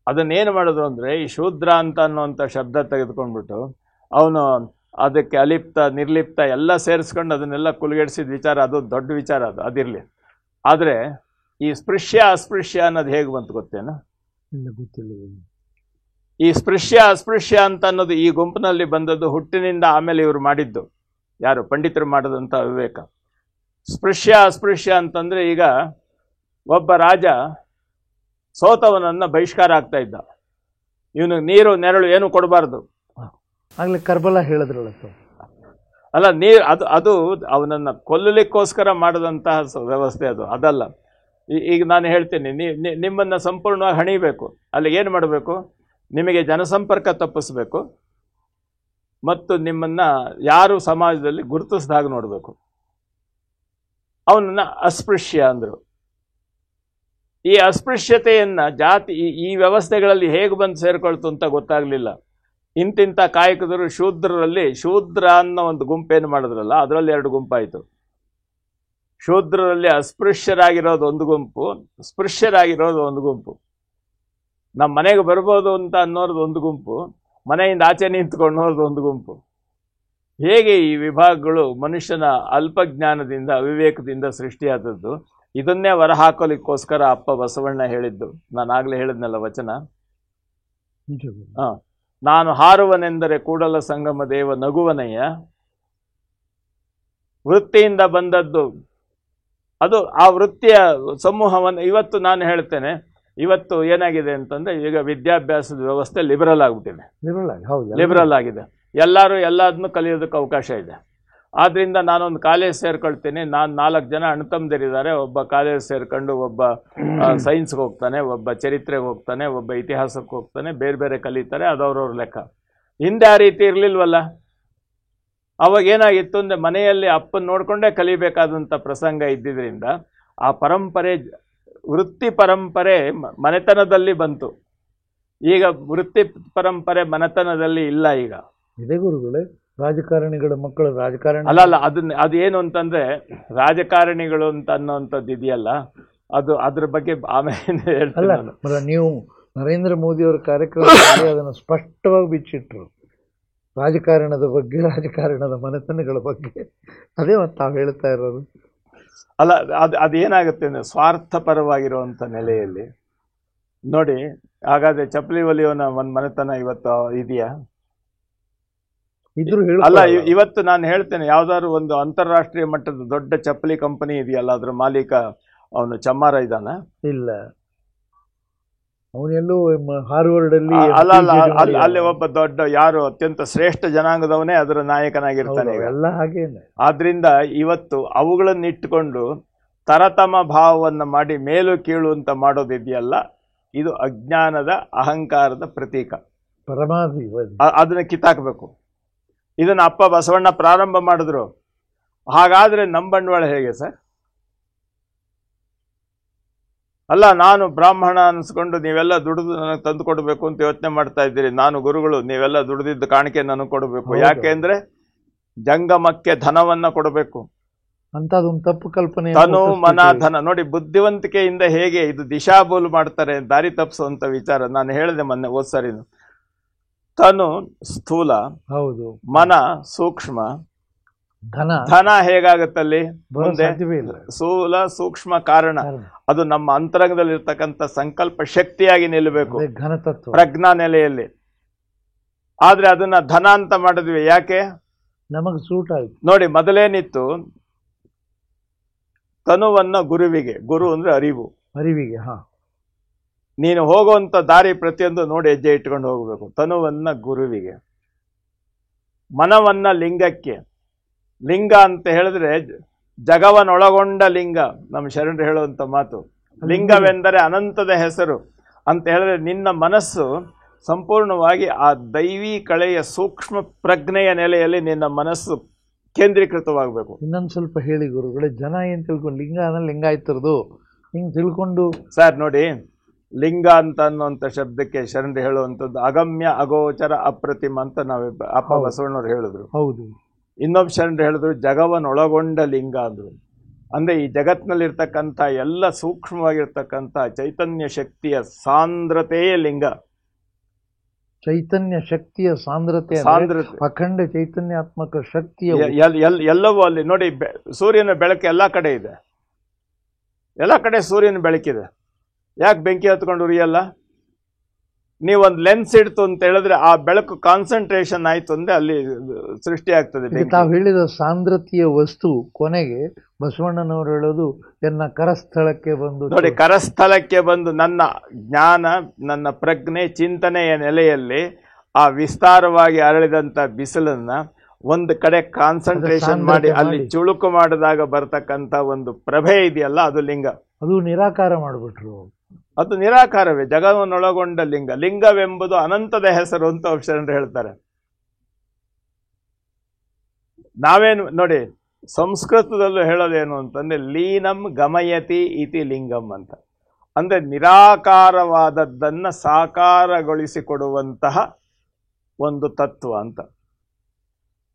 ಅದನ್ನೇನು ಮಾಡೋದು ಅಂದರೆ, ಈ ಶೂದ್ರ ಅಂತ ಅನ್ನುವಂಥ ಶಬ್ದ ತೆಗೆದುಕೊಂಡ್ಬಿಟ್ಟು ಅವನು ಅದಕ್ಕೆ ಅಲಿಪ್ತ ನಿರ್ಲಿಪ್ತ ಎಲ್ಲ ಸೇರಿಸ್ಕೊಂಡು ಅದನ್ನೆಲ್ಲ ಕುಲಗೆಡಿಸಿದ ವಿಚಾರ, ಅದು ದೊಡ್ಡ ವಿಚಾರ, ಅದಿರಲಿ. ಆದರೆ ಈ ಸ್ಪೃಶ್ಯ ಅಸ್ಪೃಶ್ಯ ಅನ್ನೋದು ಹೇಗೆ ಬಂತು ಗೊತ್ತೇನು? ಗೊತ್ತಿಲ್ಲ. ಈ ಸ್ಪೃಶ್ಯ ಅಸ್ಪೃಶ್ಯ ಅಂತ ಅನ್ನೋದು ಈ ಗುಂಪಿನಲ್ಲಿ ಬಂದದ್ದು ಹುಟ್ಟಿನಿಂದ. ಆಮೇಲೆ ಇವರು ಮಾಡಿದ್ದು ಯಾರು? ಪಂಡಿತರು ಮಾಡೋದಂಥ ವಿವೇಕ. ಸ್ಪೃಶ್ಯ ಅಸ್ಪೃಶ್ಯ ಅಂತಂದರೆ, ಈಗ ಒಬ್ಬ ರಾಜ ಸೋತವನನ್ನು ಬಹಿಷ್ಕಾರ ಆಗ್ತಾ ಇದ್ದ. ಇವನು ನೀರು ನೆರಳು ಏನು ಕೊಡಬಾರ್ದು. ಆಗಲೇ ಕರ್ಬಲ ಹೇಳಿದ್ರಲ್ಲ. ಅಲ್ಲ, ನೀರು ಅದು ಅವನನ್ನು ಕೊಲ್ಲಲಿಕ್ಕೋಸ್ಕರ ಮಾಡಿದಂತಹ ವ್ಯವಸ್ಥೆ ಅದು, ಅದಲ್ಲ. ಈಗ ನಾನು ಹೇಳ್ತೀನಿ, ನಿಮ್ಮನ್ನು ಸಂಪೂರ್ಣವಾಗಿ ಹಣಿಬೇಕು. ಅಲ್ಲಿ ಏನು ಮಾಡಬೇಕು? ನಿಮಗೆ ಜನಸಂಪರ್ಕ ತಪ್ಪಿಸ್ಬೇಕು ಮತ್ತು ನಿಮ್ಮನ್ನು ಯಾರು ಸಮಾಜದಲ್ಲಿ ಗುರುತಿಸಿದಾಗ ನೋಡಬೇಕು. ಅವನನ್ನು ಅಸ್ಪೃಶ್ಯ ಅಂದರು. ಈ ಅಸ್ಪೃಶ್ಯತೆಯನ್ನು ಜಾತಿ ಈ ವ್ಯವಸ್ಥೆಗಳಲ್ಲಿ ಹೇಗೆ ಬಂದು ಸೇರಿಕೊಳ್ತು ಅಂತ ಗೊತ್ತಾಗಲಿಲ್ಲ. ಇಂತಿಂಥ ಕಾಯಕದರು ಶೂದ್ರರಲ್ಲಿ ಶೂದ್ರ ಅನ್ನೋ ಒಂದು ಗುಂಪೇನು ಮಾಡಿದ್ರಲ್ಲ ಅದರಲ್ಲಿ 2 ಗುಂಪಾಯಿತು. ಶೂದ್ರರಲ್ಲಿ ಅಸ್ಪೃಶ್ಯರಾಗಿರೋದು ಒಂದು ಗುಂಪು, ಸ್ಪೃಶ್ಯರಾಗಿರೋದು ಒಂದು ಗುಂಪು. ನಮ್ಮ ಮನೆಗೆ ಬರ್ಬೋದು ಅಂತ ಅನ್ನೋದು ಒಂದು ಗುಂಪು, ಮನೆಯಿಂದ ಆಚೆ ನಿಂತ್ಕೊಳ್ಳೋದು ಒಂದು ಗುಂಪು. ಹೇಗೆ ಈ ವಿಭಾಗಗಳು ಮನುಷ್ಯನ ಅಲ್ಪಜ್ಞಾನದಿಂದ ಅವಿವೇಕದಿಂದ ಸೃಷ್ಟಿಯಾದದ್ದು. ಇದನ್ನೇ ಹೊರಹಾಕೋಲಿಕ್ಕೋಸ್ಕರ ಅಪ್ಪ ಬಸವಣ್ಣ ಹೇಳಿದ್ದು. ನಾನು ಆಗಲೇ ಹೇಳಿದ್ನಲ್ಲ ವಚನ. ನಾನು ಹಾರುವನೆಂದರೆ ಕೂಡಲ ಸಂಗಮ ದೇವ ನಗುವನಯ್ಯ. ವೃತ್ತಿಯಿಂದ ಬಂದದ್ದು ಅದು. ಆ ವೃತ್ತಿಯ ಸಮೂಹವನ್ನು ಇವತ್ತು ನಾನು ಹೇಳ್ತೇನೆ. ಇವತ್ತು ಏನಾಗಿದೆ ಅಂತಂದ್ರೆ ಈಗ ವಿದ್ಯಾಭ್ಯಾಸದ ವ್ಯವಸ್ಥೆ ಲಿಬರಲ್ ಆಗಿಬಿಟ್ಟಿದೆ. ಲಿಬರಲ್ ಆಗಿದೆ. ಎಲ್ಲರೂ ಎಲ್ಲದನ್ನು ಕಲಿಯೋದಕ್ಕೆ ಅವಕಾಶ ಇದೆ. ಆದ್ರಿಂದ ನಾನೊಂದು ಕಾಲೇಜ್ ಸೇರ್ಕೊಳ್ತೀನಿ. ನಾನು 4 ಜನ ಅಣ್ತಮ್ಮದಿರಿದ್ದಾರೆ. ಒಬ್ಬ ಕಾಲೇಜ್ ಸೇರ್ಕೊಂಡು ಒಬ್ಬ ಸೈನ್ಸ್ಗೆ ಹೋಗ್ತಾನೆ, ಒಬ್ಬ ಚರಿತ್ರೆಗೆ ಹೋಗ್ತಾನೆ, ಒಬ್ಬ ಇತಿಹಾಸಕ್ಕೆ ಹೋಗ್ತಾನೆ, ಬೇರೆ ಬೇರೆ ಕಲಿತಾರೆ. ಅದವ್ರವ್ರ ಲೆಕ್ಕ. ಹಿಂದೆ ಆ ರೀತಿ ಇರಲಿಲ್ವಲ್ಲ. ಅವಾಗ ಏನಾಗಿತ್ತು ಅಂದರೆ ಮನೆಯಲ್ಲಿ ಅಪ್ಪನ ನೋಡಿಕೊಂಡೇ ಕಲಿಬೇಕಾದಂಥ ಪ್ರಸಂಗ ಇದ್ದಿದ್ದರಿಂದ ಆ ಪರಂಪರೆ, ವೃತ್ತಿ ಪರಂಪರೆ ಮನೆತನದಲ್ಲಿ ಬಂತು. ಈಗ ವೃತ್ತಿ ಪರಂಪರೆ ಮನೆತನದಲ್ಲಿ ಇಲ್ಲ. ಈಗ ಇದೇ ಗುರುಗಳೇ ರಾಜಕಾರಣಿಗಳ ಮಕ್ಕಳು ರಾಜಕಾರಣ ಅಲ್ಲ. ಅದೇನು ಅಂತಂದ್ರೆ ರಾಜಕಾರಣಿಗಳು ಅಂತ ಅನ್ನೋಂಥದ್ದು ಇದೆಯಲ್ಲ, ಅದು ಅದ್ರ ಬಗ್ಗೆ ಆಮೇಲೆ ಹೇಳ್ತೀನಿ. ನೀವು ನರೇಂದ್ರ ಮೋದಿ ಅವರ ಕಾರ್ಯಕ್ರಮದಲ್ಲಿ ಅದನ್ನು ಸ್ಪಷ್ಟವಾಗಿ ಬಿಚ್ಚಿಟ್ರು. ರಾಜಕಾರಣದ ಬಗ್ಗೆ, ರಾಜಕಾರಣದ ಮನೆತನಗಳ ಬಗ್ಗೆ. ಅದೇ ಮತ್ತೆ ತಾವು ಹೇಳ್ತಾ ಇರೋದು. ಅಲ್ಲ, ಅದೇನಾಗುತ್ತೆ ಅಂದರೆ ಸ್ವಾರ್ಥಪರವಾಗಿರುವಂಥ ನೆಲೆಯಲ್ಲಿ ನೋಡಿ. ಹಾಗಾದ್ರೆ ಚಪ್ಪಲಿ ಒಲಿಯೋನ ಒಂದು ಮನೆತನ ಇವತ್ತು ಇದೆಯಾ? ಅಲ್ಲ, ಇವತ್ತು ನಾನು ಹೇಳ್ತೇನೆ, ಯಾವ್ದಾದ್ರು ಒಂದು ಅಂತಾರಾಷ್ಟ್ರೀಯ ಮಟ್ಟದ ದೊಡ್ಡ ಚಪ್ಪಲಿ ಕಂಪನಿ ಇದೆಯಲ್ಲ, ಅದ್ರ ಮಾಲೀಕ ಅವನು ಚಮ್ಮಾರ ಇದ್ದಾನ? ಇಲ್ಲ, ಅವನೆಲ್ಲೋ ಹಾರ್ವರ್ಡ್ ಅಲ್ಲಿ. ಅಲ್ಲಿ ಒಬ್ಬ ದೊಡ್ಡ ಯಾರು ಅತ್ಯಂತ ಶ್ರೇಷ್ಠ ಜನಾಂಗದವನೇ ಅದರ ನಾಯಕನಾಗಿರ್ತಾನೆ. ಎಲ್ಲ ಹಾಗೇನೆ. ಆದ್ರಿಂದ ಇವತ್ತು ಅವುಗಳನ್ನ ಇಟ್ಟುಕೊಂಡು ತರತಮ ಭಾವವನ್ನು ಮಾಡಿ ಮೇಲು ಕೀಳು ಅಂತ ಮಾಡೋದಿದೆಯಲ್ಲ, ಇದು ಅಜ್ಞಾನದ ಅಹಂಕಾರದ ಪ್ರತೀಕ. ಪರಮಾಧಿ ಅದನ್ನ ಕಿತ್ತಾಕಬೇಕು. ಇದನ್ನ ಅಪ್ಪ ಬಸವಣ್ಣ ಪ್ರಾರಂಭ ಮಾಡಿದ್ರು. ಹಾಗಾದ್ರೆ ನಮ್ಮ ಬಂಡವಾಳ ಹೇಗೆ ಸರ್? ಅಲ್ಲ, ನಾನು ಬ್ರಾಹ್ಮಣ ಅನ್ಸ್ಕೊಂಡು ನೀವೆಲ್ಲ ದುಡಿದು ನನಗೆ ತಂದು ಕೊಡಬೇಕು ಅಂತ ಯೋಚನೆ ಮಾಡ್ತಾ ಇದ್ದೀರಿ. ನಾನು ಗುರುಗಳು, ನೀವೆಲ್ಲ ದುಡಿದಿದ್ದ ಕಾಣಿಕೆ ನನಗೆ ಕೊಡಬೇಕು. ಯಾಕೆಂದ್ರೆ ಜಂಗಮಕ್ಕೆ ಧನವನ್ನ ಕೊಡಬೇಕು ಅಂತ ಅದೊಂದು ತಪ್ಪು ಕಲ್ಪನೆ. ತನು ಮನ ಧನ ನೋಡಿ, ಬುದ್ಧಿವಂತಿಕೆಯಿಂದ ಹೇಗೆ ಇದು ದಿಶಾಬೋಲು ಮಾಡ್ತಾರೆ, ದಾರಿ ತಪ್ಪಿಸುವಂತ ವಿಚಾರ. ನಾನು ಹೇಳಿದೆ ಮೊನ್ನೆ ಓದ್ಸರಿನು. ತನು ಸ್ಥೂಲ, ಹೌದು, ಮನ ಸೂಕ್ಷ್ಮ, ಧನ ಹೇಗಾಗತ್ತಲ್ಲಿ ಮುಂದೆ ಸ್ಥೂಲ ಸೂಕ್ಷ್ಮ ಕಾರಣ. ಅದು ನಮ್ಮ ಅಂತರಂಗದಲ್ಲಿ ಇರ್ತಕ್ಕಂಥ ಸಂಕಲ್ಪ ಶಕ್ತಿಯಾಗಿ ನಿಲ್ಲಬೇಕು ಪ್ರಜ್ಞಾ ನೆಲೆಯಲ್ಲಿ. ಆದ್ರೆ ಅದನ್ನ ಧನ ಅಂತ ಮಾಡಿದ್ವಿ. ಯಾಕೆ? ನಮಗೆ ಸೂಟ್ ಆಯ್ತು. ನೋಡಿ, ಮೊದಲೇನಿತ್ತು, ತನುವನ್ನ ಗುರುವಿಗೆ. ಗುರು ಅಂದ್ರೆ ಅರಿವಿಗೆ. ನೀನು ಹೋಗುವಂತ ದಾರಿ ಪ್ರತಿಯೊಂದು ನೋಡಿ ಹೆಜ್ಜೆ ಇಟ್ಕೊಂಡು ಹೋಗ್ಬೇಕು. ತನುವನ್ನ ಗುರುವಿಗೆ, ಮನವನ್ನ ಲಿಂಗಕ್ಕೆ. ಲಿಂಗ ಅಂತ ಹೇಳಿದ್ರೆ ಜಗವನ್ನೊಳಗೊಂಡ ಲಿಂಗ. ನಮ್ಮ ಶರಣರು ಹೇಳುವಂತ ಮಾತು. ಲಿಂಗವೆಂದರೆ ಅನಂತದ ಹೆಸರು ಅಂತ ಹೇಳಿದ್ರೆ ನಿನ್ನ ಮನಸ್ಸು ಸಂಪೂರ್ಣವಾಗಿ ಆ ದೈವಿ ಕಳೆಯ ಸೂಕ್ಷ್ಮ ಪ್ರಜ್ಞೆಯ ನೆಲೆಯಲ್ಲಿ ನಿನ್ನ ಮನಸ್ಸು ಕೇಂದ್ರೀಕೃತವಾಗಬೇಕು. ಇನ್ನೊಂದು ಸ್ವಲ್ಪ ಹೇಳಿ ಗುರುಗಳೇ. ಜನ ಏನ್ ತಿಳ್ಕೊಂಡು ಲಿಂಗ ಅಂದ್ರೆ ಲಿಂಗಾಯ್ತರದು ಹಿಂಗ್ ತಿಳ್ಕೊಂಡು. ಸರ್ ನೋಡಿ, ಲಿಂಗ ಅಂತ ಅನ್ನುವಂಥ ಶಬ್ದಕ್ಕೆ ಶರಣರು ಹೇಳುವಂಥದ್ದು ಅಗಮ್ಯ, ಅಗೋಚರ, ಅಪ್ರತಿಮ ಅಂತ ನಾವು ಅಪ್ಪ ಬಸವಣ್ಣವ್ರು ಹೇಳಿದ್ರು. ಹೌದು. ಇನ್ನೊಬ್ಬ ಶರಣರು ಹೇಳಿದ್ರು ಜಗವನ್ನೊಳಗೊಂಡ ಲಿಂಗ ಅಂದ್ರು. ಅಂದ್ರೆ ಈ ಜಗತ್ತಿನಲ್ಲಿರ್ತಕ್ಕಂಥ ಎಲ್ಲ ಸೂಕ್ಷ್ಮವಾಗಿರ್ತಕ್ಕಂಥ ಚೈತನ್ಯ ಶಕ್ತಿಯ ಸಾಂದ್ರತೆಯೇ ಲಿಂಗ. ಚೈತನ್ಯ ಶಕ್ತಿಯ ಸಾಂದ್ರತೆ, ಅಖಂಡ ಚೈತನ್ಯಾತ್ಮಕ ಶಕ್ತಿಯ ಎಲ್ಲವೂ ಅಲ್ಲಿ ನೋಡಿ. ಸೂರ್ಯನ ಬೆಳಕು ಎಲ್ಲ ಕಡೆ ಇದೆ, ಎಲ್ಲ ಕಡೆ ಸೂರ್ಯನ ಬೆಳಕಿದೆ. ಯಾಕೆ ಬೆಂಕಿ ಹತ್ಕೊಂಡು ಉರಿಯಲ್ಲ? ನೀವೊಂದು ಲೆನ್ಸ್ ಇಡ್ತು ಅಂತ ಹೇಳಿದ್ರೆ ಆ ಬೆಳಕು ಕಾನ್ಸಂಟ್ರೇಷನ್ ಆಯ್ತು ಅಂದ್ರೆ ಅಲ್ಲಿ ಸೃಷ್ಟಿ ಆಗ್ತದೆ. ತಾವು ಹೇಳಿದ ಸಾಂದ್ರತೆಯ ವಸ್ತು ಕೊನೆಗೆ ಬಸವಣ್ಣನವರು ಹೇಳೋದು ಎನ್ನ ಕರಸ್ಥಳಕ್ಕೆ ಬಂದು ನೋಡಿ. ಕರಸ್ಥಳಕ್ಕೆ ಬಂದು ನನ್ನ ಜ್ಞಾನ, ನನ್ನ ಪ್ರಜ್ಞೆ, ಚಿಂತನೆಯ ನೆಲೆಯಲ್ಲಿ ಆ ವಿಸ್ತಾರವಾಗಿ ಅರಳಿದಂತ ಬಿಸಿಲನ್ನ ಒಂದು ಕಡೆ ಕಾನ್ಸಂಟ್ರೇಷನ್ ಮಾಡಿ ಅಲ್ಲಿ ಚುಳುಕು ಮಾಡಿದಾಗ ಬರ್ತಕ್ಕಂಥ ಒಂದು ಪ್ರಭೆ ಇದೆಯಲ್ಲ, ಅದು ಲಿಂಗ. ಅದು ನಿರಾಕಾರ ಮಾಡಿಬಿಟ್ರು. ಅದು ನಿರಾಕಾರವೇ, ಜಗವನ್ನೊಳಗೊಂಡ ಲಿಂಗ. ಲಿಂಗವೆಂಬುದು ಅನಂತದ ಹೆಸರು ಅಂತ ಶರಣರು ಹೇಳ್ತಾರೆ. ನಾವೇನು ನೋಡಿ, ಸಂಸ್ಕೃತದಲ್ಲೂ ಹೇಳೋದೇನು ಅಂತಂದ್ರೆ ಲೀನಂ ಗಮಯತಿ ಇತಿ ಲಿಂಗಂ ಅಂತ. ಅಂದ್ರೆ ನಿರಾಕಾರವಾದದ್ದನ್ನ ಸಾಕಾರಗೊಳಿಸಿಕೊಡುವಂತಹ ಒಂದು ತತ್ವ ಅಂತ.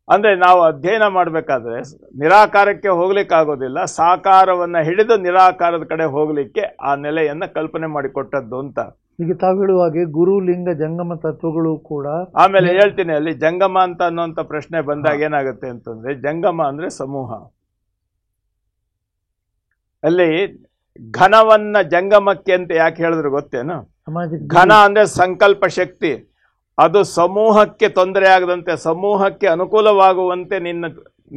ಅಂದರೆ ನಾವು ಅಧ್ಯಯನ ಮಾಡಬೇಕಾದ್ರೆ ನಿರಾಕಾರಕ್ಕೆ ಹೋಗ್ಲಿಕ್ಕಾಗೋದಿಲ್ಲ, ಸಾಕಾರವನ್ನು ಹಿಡಿದು ನಿರಾಕಾರದ ಕಡೆ ಹೋಗಲಿಕ್ಕೆ ಆ ನೆಲೆಯನ್ನು ಕಲ್ಪನೆ ಮಾಡಿಕೊಟ್ಟದ್ದು ಅಂತ. ಈಗ ತಾವು ಹೇಳುವ ಹಾಗೆ ಗುರು ಲಿಂಗ ಜಂಗಮ ತತ್ವಗಳು ಕೂಡ. ಆಮೇಲೆ ಹೇಳ್ತೀನಿ, ಅಲ್ಲಿ ಜಂಗಮ ಅಂತ ಅನ್ನೋಂಥ ಪ್ರಶ್ನೆ ಬಂದಾಗ ಏನಾಗುತ್ತೆ ಅಂತಂದ್ರೆ, ಜಂಗಮ ಅಂದ್ರೆ ಸಮೂಹ. ಅಲ್ಲಿ ಘನವನ್ನ ಜಂಗಮಕ್ಕೆ ಅಂತ ಯಾಕೆ ಹೇಳಿದ್ರು ಗೊತ್ತೇನು? ಘನ ಅಂದ್ರೆ ಸಂಕಲ್ಪ ಶಕ್ತಿ, ಅದು ಸಮೂಹಕ್ಕೆ ತೊಂದರೆ ಆಗದಂತೆ, ಸಮೂಹಕ್ಕೆ ಅನುಕೂಲವಾಗುವಂತೆ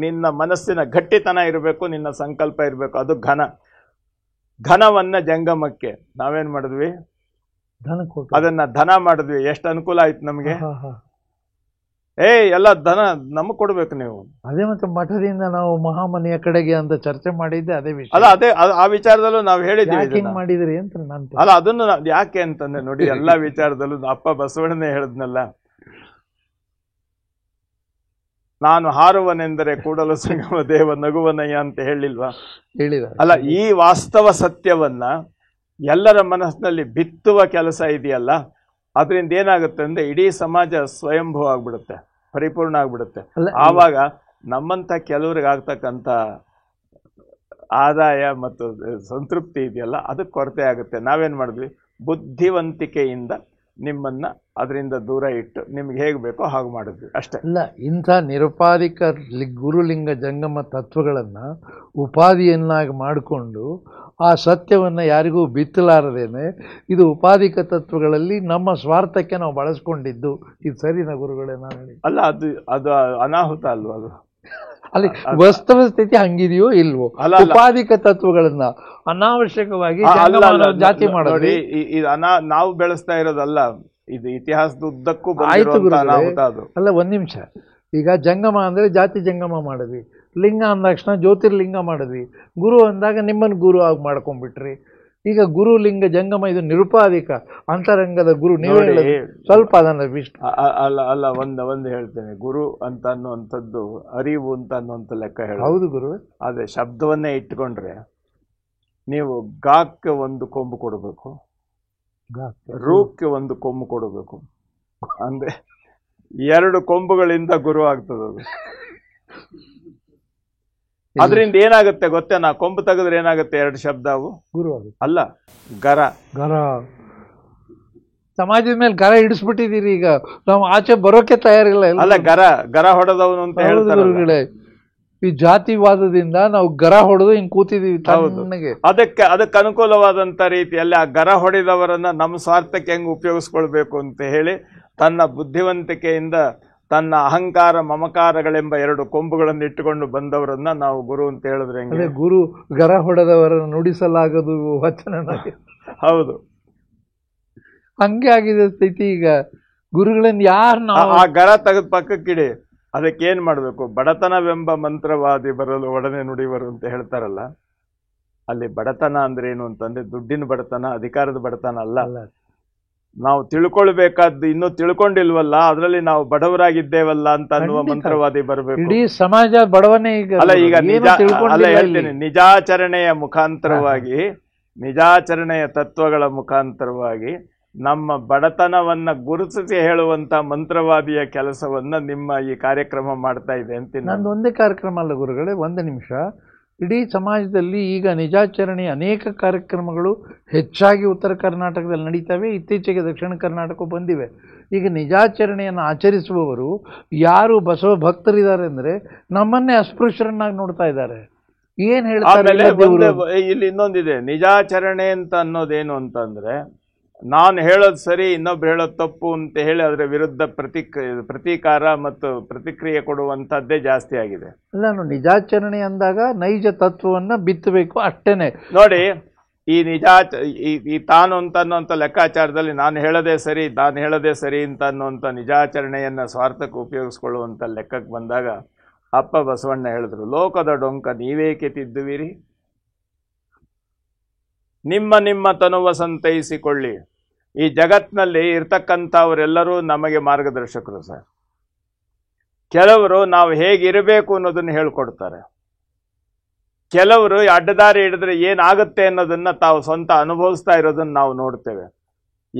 ನಿನ್ನ ಮನಸ್ಸಿನ ಗಟ್ಟಿತನ ಇರಬೇಕು, ನಿನ್ನ ಸಂಕಲ್ಪ ಇರಬೇಕು, ಅದು ಘನ. ಘನವನ್ನ ಜಂಗಮಕ್ಕೆ ನಾವೇನ್ ಮಾಡಿದ್ವಿ? ಅದನ್ನ ಧನ ಮಾಡಿದ್ವಿ. ಎಷ್ಟು ಅನುಕೂಲ ಆಯ್ತು ನಮ್ಗೆ. ಎಲ್ಲ ಧನ ನಮಗ್ ಕೊಡ್ಬೇಕು ನೀವು. ಅದೇ ಮತ್ತೆ ಮಠದಿಂದ ನಾವು ಮಹಾಮನೆಯ ಕಡೆಗೆ ಅಂತ ಚರ್ಚೆ ಮಾಡಿದ್ದೆ ಅದೇ ವಿಷಯ. ಅಲ್ಲ, ಅದೇ ಆ ವಿಚಾರದಲ್ಲೂ ನಾವು ಹೇಳಿದ್ವಿ ಮಾಡಿದ್ರಿ ಅಂತ ನಾನು. ಅಲ್ಲ, ಅದನ್ನು ಯಾಕೆ ಅಂತಂದ್ರೆ ನೋಡಿ, ಎಲ್ಲಾ ವಿಚಾರದಲ್ಲೂ ಅಪ್ಪ ಬಸವಣ್ಣನೇ ಹೇಳಿದ್ನಲ್ಲ, ನಾನು ಹಾರುವನೆಂದರೆ ಕೂಡಲು ಸಂಗಮ ದೇವ ನಗುವನಯ್ಯ ಅಂತ ಹೇಳಿಲ್ವಾ? ಹೇಳಿದ. ಅಲ್ಲ, ಈ ವಾಸ್ತವ ಸತ್ಯವನ್ನ ಎಲ್ಲರ ಮನಸ್ಸಿನಲ್ಲಿ ಬಿತ್ತುವ ಕೆಲಸ ಇದೆಯಲ್ಲ, ಅದರಿಂದ ಏನಾಗುತ್ತೆ ಅಂದ್ರೆ ಇಡೀ ಸಮಾಜ ಸ್ವಯಂಭೂ ಆಗ್ಬಿಡುತ್ತೆ, ಪರಿಪೂರ್ಣ ಆಗ್ಬಿಡುತ್ತೆ. ಆವಾಗ ನಮ್ಮಂತ ಕೆಲವ್ರಿಗೆ ಆಗ್ತಕ್ಕಂಥ ಆದಾಯ ಮತ್ತು ಸಂತೃಪ್ತಿ ಇದೆಯಲ್ಲ, ಅದಕ್ಕೆ ಕೊರತೆ ಆಗುತ್ತೆ. ನಾವೇನ್ ಮಾಡಿದ್ವಿ? ಬುದ್ಧಿವಂತಿಕೆಯಿಂದ ನಿಮ್ಮನ್ನ ಅದರಿಂದ ದೂರ ಇಟ್ಟು ನಿಮ್ಗೆ ಹೇಗೆ ಬೇಕೋ ಹಾಗೆ ಮಾಡಿದ್ವಿ ಅಷ್ಟೇ. ಇಲ್ಲ, ಇಂಥ ನಿರುಪಾಧಿಕ ಗುರುಲಿಂಗ ಜಂಗಮ ತತ್ವಗಳನ್ನು ಉಪಾಧಿಯನ್ನಾಗಿ ಮಾಡಿಕೊಂಡು ಆ ಸತ್ಯವನ್ನು ಯಾರಿಗೂ ಬಿತ್ತಲಾರದೇನೆ ಇದು ಉಪಾಧಿಕ ತತ್ವಗಳಲ್ಲಿ ನಮ್ಮ ಸ್ವಾರ್ಥಕ್ಕೆ ನಾವು ಬಳಸ್ಕೊಂಡಿದ್ದು. ಇದು ಸರಿನಾ ಗುರುಗಳೇ? ನಾನು ಹೇಳಿ ಅಲ್ಲ, ಅದು ಅನಾಹುತ ಅಲ್ವ? ಅದು ಅಲ್ಲಿ ವಾಸ್ತವ ಸ್ಥಿತಿ ಹಂಗಿದೆಯೋ ಇಲ್ವೋ? ಉಪಾಧಿಕ ತತ್ವಗಳನ್ನ ಅನಾವಶ್ಯಕವಾಗಿ ಜಾತಿ ಮಾಡೋದು ನಾವು ಬೆಳೆಸ್ತಾ ಇರೋದಲ್ಲ, ಇದು ಇತಿಹಾಸದ ಉದ್ದಕ್ಕೂ ಅನಾಹುತ ಅದು. ಅಲ್ಲ, ಒಂದ್ ನಿಮಿಷ. ಈಗ ಜಂಗಮ ಅಂದ್ರೆ ಜಾತಿ ಜಂಗಮ ಮಾಡಿದ್ವಿ, ಲಿಂಗ ಅಂದ ತಕ್ಷಣ ಜ್ಯೋತಿರ್ಲಿಂಗ ಮಾಡಿದ್ವಿ, ಗುರು ಅಂದಾಗ ನಿಮ್ಮನ್ನು ಗುರು ಆಗಿ ಮಾಡ್ಕೊಂಡ್ಬಿಟ್ರಿ. ಈಗ ಗುರು ಲಿಂಗ ಜಂಗಮ ಇದು ನಿರುಪಾಧಿಕ ಅಂತರಂಗದ ಗುರು. ನೀವು ಸ್ವಲ್ಪ ಅದನ್ನ ಅಲ್ಲ ಒಂದು ಹೇಳ್ತೇನೆ, ಗುರು ಅಂತ ಅನ್ನುವಂಥದ್ದು ಅರಿವು ಅಂತ ಅನ್ನುವಂಥ ಲೆಕ್ಕ ಹೇಳ. ಹೌದು ಗುರು. ಅದೇ ಶಬ್ದವನ್ನೇ ಇಟ್ಕೊಂಡ್ರೆ ನೀವು ಗಾಕ್ಕೆ ಒಂದು ಕೊಂಬು ಕೊಡಬೇಕು, ರೂಕ್ಕೆ ಒಂದು ಕೊಂಬು ಕೊಡಬೇಕು, ಅಂದ್ರೆ 2 ಕೊಂಬುಗಳಿಂದ ಗುರು ಆಗ್ತದದು. ಅದರಿಂದ ಏನಾಗುತ್ತೆ ಗೊತ್ತೇನಾ? ಕೊಂಬು ತೆಗೆದ್ರೆ ಏನಾಗುತ್ತೆ? 2 ಶಬ್ದ ಅವು ಗುರು ಆಗುತ್ತೆ. ಅಲ್ಲ, ಗರ ಗರ. ಸಮಾಜದ ಮೇಲೆ ಗರ ಹಿಡಿಸ್ಬಿಟ್ಟಿದ್ದೀರಿ. ಈಗ ನಾವು ಆಚೆ ಬರೋಕೆ ತಯಾರಿಲ್ಲ. ಅಲ್ಲ, ಗರ ಹೊಡೆದವನು ಅಂತ ಹೇಳ್ತಾರೆ. ಈ ಜಾತಿವಾದದಿಂದ ನಾವು ಗರ ಹೊಡೆದು ಹಿಂಗ್ ಕೂತಿದೀವಿ. ಅದಕ್ಕೆ ಅನುಕೂಲವಾದಂತ ರೀತಿಯಲ್ಲಿ ಆ ಗರ ಹೊಡೆದವರನ್ನ ನಮ್ಮ ಸ್ವಾರ್ಥಕ್ಕೆ ಹೆಂಗ್ ಉಪಯೋಗಿಸ್ಕೊಳ್ಬೇಕು ಅಂತ ಹೇಳಿ ತನ್ನ ಬುದ್ಧಿವಂತಿಕೆಯಿಂದ ತನ್ನ ಅಹಂಕಾರ ಮಮಕಾರಗಳೆಂಬ 2 ಕೊಂಬುಗಳನ್ನು ಇಟ್ಟುಕೊಂಡು ಬಂದವರನ್ನ ನಾವು ಗುರು ಅಂತ ಹೇಳಿದ್ರೆ ಹೆಂಗೆ? ಗುರು ಗರ ಹೊಡೆದವರನ್ನು ನುಡಿಸಲಾಗದು ವಚನ. ಹೌದು, ಹಂಗೆ ಆಗಿದೆ ಸ್ಥಿತಿ ಈಗ. ಗುರುಗಳನ್ನ ಯಾರು ಆ ಗರ ತೆಗೆದು ಪಕ್ಕಕ್ಕಿಡಿ. ಅದಕ್ಕೇನ್ ಮಾಡ್ಬೇಕು? ಬಡತನವೆಂಬ ಮಂತ್ರವಾದಿ ಬರಲು ಒಡನೆ ನುಡಿವರು ಅಂತ ಹೇಳ್ತಾರಲ್ಲ, ಅಲ್ಲಿ ಬಡತನ ಅಂದ್ರೆ ಏನು ಅಂತಂದ್ರೆ ದುಡ್ಡಿನ ಬಡತನ, ಅಧಿಕಾರದ ಬಡತನ ಅಲ್ಲ. ನಾವು ತಿಳ್ಕೊಳ್ಬೇಕಾದ್ದು ಇನ್ನೂ ತಿಳ್ಕೊಂಡಿಲ್ವಲ್ಲ, ಅದರಲ್ಲಿ ನಾವು ಬಡವರಾಗಿದ್ದೇವಲ್ಲ ಅಂತ ಅನ್ನುವ ಮಂತ್ರವಾದಿ ಬರಬೇಕು. ಇಡೀ ಸಮಾಜ ಬಡವನೇ ಈಗ. ಅಲ್ಲ, ಈಗ ಹೇಳ್ತೀನಿ, ನಿಜಾಚರಣೆಯ ಮುಖಾಂತರವಾಗಿ, ನಿಜಾಚರಣೆಯ ತತ್ವಗಳ ಮುಖಾಂತರವಾಗಿ ನಮ್ಮ ಬಡತನವನ್ನ ಗುರುತಿಸಿ ಹೇಳುವಂತ ಮಂತ್ರವಾದಿಯ ಕೆಲಸವನ್ನ ನಿಮ್ಮ ಈ ಕಾರ್ಯಕ್ರಮ ಮಾಡ್ತಾ ಇದೆ ಅಂತ. ನಂದು ಒಂದೇ ಕಾರ್ಯಕ್ರಮ ಅಲ್ಲ ಗುರುಗಳೇ, ಒಂದು ನಿಮಿಷ. ಇಡೀ ಸಮಾಜದಲ್ಲಿ ಈಗ ನಿಜಾಚರಣೆಯ ಅನೇಕ ಕಾರ್ಯಕ್ರಮಗಳು ಹೆಚ್ಚಾಗಿ ಉತ್ತರ ಕರ್ನಾಟಕದಲ್ಲಿ ನಡೀತವೆ, ಇತ್ತೀಚೆಗೆ ದಕ್ಷಿಣ ಕರ್ನಾಟಕ ಬಂದಿವೆ. ಈಗ ನಿಜಾಚರಣೆಯನ್ನು ಆಚರಿಸುವವರು ಯಾರು ಬಸವ ಭಕ್ತರಿದ್ದಾರೆ ಅಂದರೆ ನಮ್ಮನ್ನೇ ಅಸ್ಪೃಶ್ಯರನ್ನಾಗಿ ನೋಡ್ತಾ ಇದ್ದಾರೆ. ಏನು ಹೇಳ್ತಾರೆ? ಇಲ್ಲಿ ಇನ್ನೊಂದಿದೆ, ನಿಜಾಚರಣೆ ಅಂತ ಅನ್ನೋದೇನು ಅಂತಂದ್ರೆ ನಾನು ಹೇಳೋದು ಸರಿ, ಇನ್ನೊಬ್ರು ಹೇಳೋದು ತಪ್ಪು ಅಂತ ಹೇಳಿ ಅದರ ವಿರುದ್ಧ ಪ್ರತೀಕಾರ ಮತ್ತು ಪ್ರತಿಕ್ರಿಯೆ ಕೊಡುವಂಥದ್ದೇ ಜಾಸ್ತಿ ಆಗಿದೆ. ನಾನು ನಿಜಾಚರಣೆ ಅಂದಾಗ ನೈಜ ತತ್ವವನ್ನ ಬಿತ್ತಬೇಕು ಅಷ್ಟೇನೆ. ನೋಡಿ, ಈ ತಾನು ಅಂತ ಅನ್ನೋಂಥ ಲೆಕ್ಕಾಚಾರದಲ್ಲಿ ನಾನು ಹೇಳೋದೇ ಸರಿ ಅಂತ ಅನ್ನೋಂಥ ನಿಜಾಚರಣೆಯನ್ನ ಸ್ವಾರ್ಥಕ್ಕೆ ಉಪಯೋಗಿಸ್ಕೊಳ್ಳುವಂಥ ಲೆಕ್ಕಕ್ಕೆ ಬಂದಾಗ ಅಪ್ಪ ಬಸವಣ್ಣ ಹೇಳಿದ್ರು, ಲೋಕದ ಡೊಂಕ ನೀವೇಕೆ ತಿದ್ದುವಿರಿ, ನಿಮ್ಮ ತನುವ ಸಂತೈಸಿಕೊಳ್ಳಿ. ಈ ಜಗತ್ತಿನಲ್ಲಿ ಇರ್ತಕ್ಕಂಥವರೆಲ್ಲರೂ ನಮಗೆ ಮಾರ್ಗದರ್ಶಕರು ಸರ್. ಕೆಲವರು ನಾವು ಹೇಗಿರಬೇಕು ಅನ್ನೋದನ್ನು ಹೇಳ್ಕೊಡ್ತಾರೆ, ಕೆಲವರು ಅಡ್ಡದಾರಿ ಹಿಡಿದ್ರೆ ಏನಾಗುತ್ತೆ ಅನ್ನೋದನ್ನ ತಾವು ಸ್ವಂತ ಅನುಭವಿಸ್ತಾ ಇರೋದನ್ನ ನಾವು ನೋಡ್ತೇವೆ.